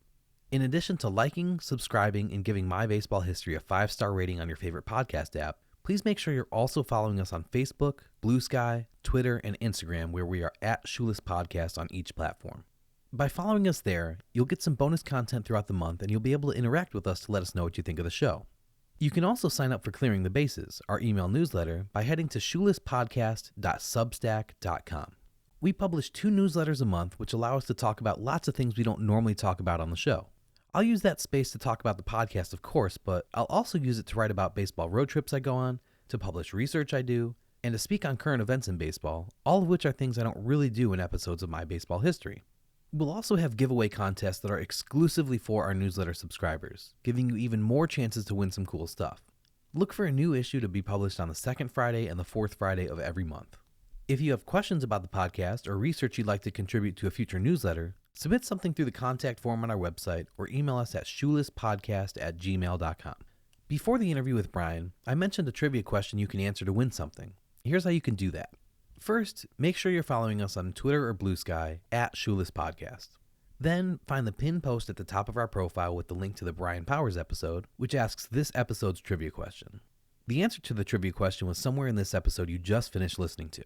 In addition to liking, subscribing, and giving My Baseball History a 5-star rating on your favorite podcast app, please make sure you're also following us on Facebook, Blue Sky, Twitter, and Instagram, where we are at Shoeless Podcast on each platform. By following us there, you'll get some bonus content throughout the month, and you'll be able to interact with us to let us know what you think of the show. You can also sign up for Clearing the Bases, our email newsletter, by heading to shoelesspodcast.substack.com. We publish 2 newsletters a month, which allow us to talk about lots of things we don't normally talk about on the show. I'll use that space to talk about the podcast, of course, but I'll also use it to write about baseball road trips I go on, to publish research I do, and to speak on current events in baseball, all of which are things I don't really do in episodes of My Baseball History. We'll also have giveaway contests that are exclusively for our newsletter subscribers, giving you even more chances to win some cool stuff. Look for a new issue to be published on the 2nd Friday and the 4th Friday of every month. If you have questions about the podcast or research you'd like to contribute to a future newsletter, submit something through the contact form on our website or email us at shoelesspodcast@gmail.com. Before the interview with Brian, I mentioned a trivia question you can answer to win something. Here's how you can do that. First, make sure you're following us on Twitter or Blue Sky at Shoeless Podcast. Then, find the pinned post at the top of our profile with the link to the Brian Powers episode, which asks this episode's trivia question. The answer to the trivia question was somewhere in this episode you just finished listening to.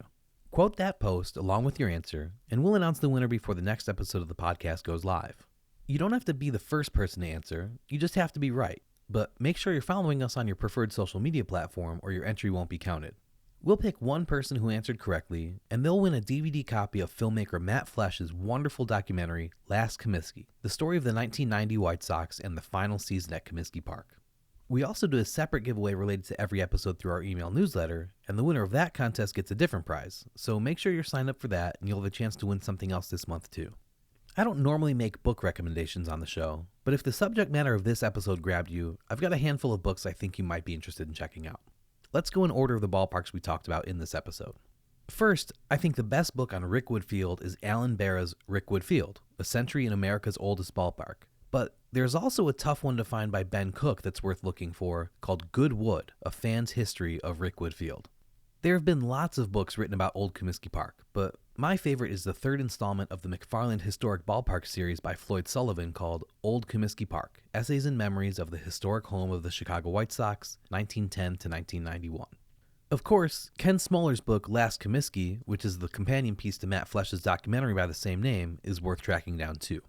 Quote that post along with your answer, and we'll announce the winner before the next episode of the podcast goes live. You don't have to be the first person to answer, you just have to be right. But make sure you're following us on your preferred social media platform or your entry won't be counted. We'll pick one person who answered correctly, and they'll win a DVD copy of filmmaker Matt Flesh's wonderful documentary, Last Comiskey, the story of the 1990 White Sox and the final season at Comiskey Park. We also do a separate giveaway related to every episode through our email newsletter, and the winner of that contest gets a different prize, so make sure you're signed up for that, and you'll have a chance to win something else this month too. I don't normally make book recommendations on the show, but if the subject matter of this episode grabbed you, I've got a handful of books I think you might be interested in checking out. Let's go in order of the ballparks we talked about in this episode. First, I think the best book on Rickwood Field is Alan Barra's Rickwood Field, A Century in America's Oldest Ballpark. But there's also a tough one to find by Ben Cook that's worth looking for, called Good Wood, A Fan's History of Rickwood Field. There have been lots of books written about Old Comiskey Park, but my favorite is the 3rd installment of the McFarland Historic Ballpark series by Floyd Sullivan called Old Comiskey Park, Essays and Memories of the Historic Home of the Chicago White Sox, 1910 to 1991. Of course, Ken Smoller's book Last Comiskey, which is the companion piece to Matt Flesh's documentary by the same name, is worth tracking down too.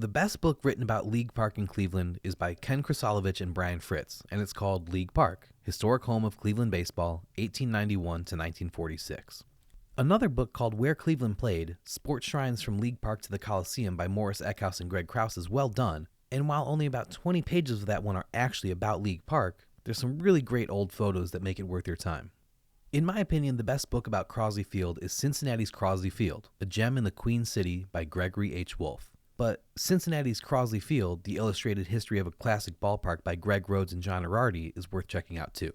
The best book written about League Park in Cleveland is by Ken Krasalovich and Brian Fritz, and it's called League Park, Historic Home of Cleveland Baseball, 1891 to 1946. Another book called Where Cleveland Played, Sports Shrines from League Park to the Coliseum by Morris Eckhouse and Greg Krause is well done, and while only about 20 pages of that one are actually about League Park, there's some really great old photos that make it worth your time. In my opinion, the best book about Crosley Field is Cincinnati's Crosley Field, A Gem in the Queen City by Gregory H. Wolfe. But Cincinnati's Crosley Field, The Illustrated History of a Classic Ballpark by Greg Rhodes and John Arardi is worth checking out too.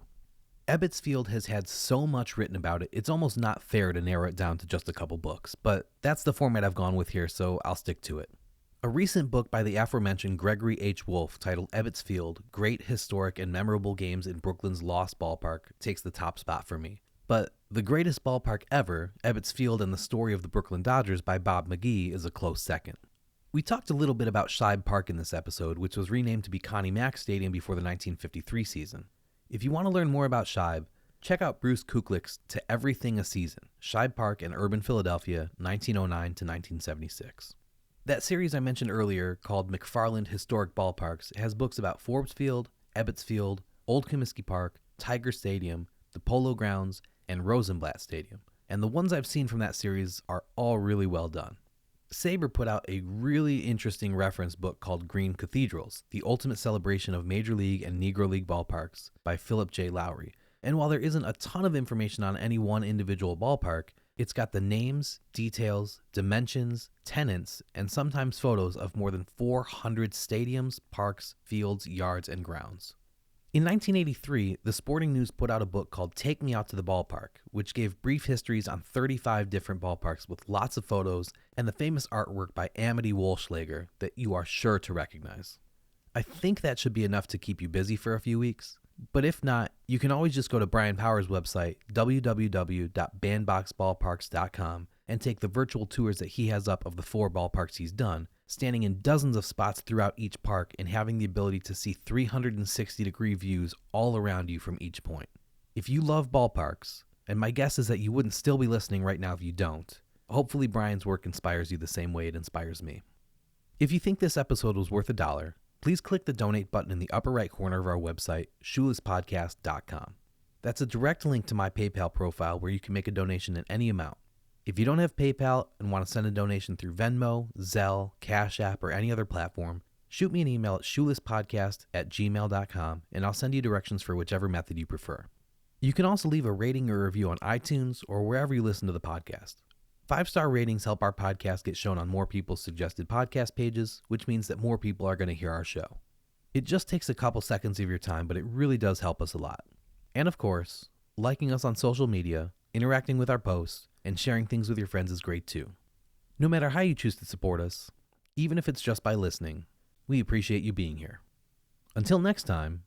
Ebbets Field has had so much written about it, it's almost not fair to narrow it down to just a couple books, but that's the format I've gone with here, so I'll stick to it. A recent book by the aforementioned Gregory H. Wolfe titled Ebbets Field, Great Historic and Memorable Games in Brooklyn's Lost Ballpark takes the top spot for me. But The Greatest Ballpark Ever, Ebbets Field and the Story of the Brooklyn Dodgers by Bob McGee is a close second. We talked a little bit about Shibe Park in this episode, which was renamed to be Connie Mack Stadium before the 1953 season. If you want to learn more about Shibe, check out Bruce Kuklick's To Everything a Season, Shibe Park and Urban Philadelphia, 1909 to 1976. That series I mentioned earlier, called McFarland Historic Ballparks, has books about Forbes Field, Ebbets Field, Old Comiskey Park, Tiger Stadium, the Polo Grounds, and Rosenblatt Stadium, and the ones I've seen from that series are all really well done. Sabre put out a really interesting reference book called Green Cathedrals, The Ultimate Celebration of Major League and Negro League Ballparks by Philip J. Lowry. And while there isn't a ton of information on any one individual ballpark, it's got the names, details, dimensions, tenants, and sometimes photos of more than 400 stadiums, parks, fields, yards, and grounds. In 1983, the Sporting News put out a book called Take Me Out to the Ballpark, which gave brief histories on 35 different ballparks with lots of photos and the famous artwork by Amity Wolschlager that you are sure to recognize. I think that should be enough to keep you busy for a few weeks, but if not, you can always just go to Brian Power's website, www.bandboxballparks.com, and take the virtual tours that he has up of the 4 ballparks he's done, standing in dozens of spots throughout each park and having the ability to see 360-degree views all around you from each point. If you love ballparks, and my guess is that you wouldn't still be listening right now if you don't, hopefully Brian's work inspires you the same way it inspires me. If you think this episode was worth $1, please click the donate button in the upper right corner of our website, shoelesspodcast.com. That's a direct link to my PayPal profile where you can make a donation in any amount. If you don't have PayPal and want to send a donation through Venmo, Zelle, Cash App, or any other platform, shoot me an email at shoelesspodcast@gmail.com and I'll send you directions for whichever method you prefer. You can also leave a rating or review on iTunes or wherever you listen to the podcast. 5-star ratings help our podcast get shown on more people's suggested podcast pages, which means that more people are going to hear our show. It just takes a couple seconds of your time, but it really does help us a lot. And of course, liking us on social media, interacting with our posts, and sharing things with your friends is great too. No matter how you choose to support us, even if it's just by listening, we appreciate you being here. Until next time,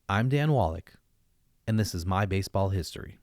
I'm Dan Wallach, and this is My Baseball History.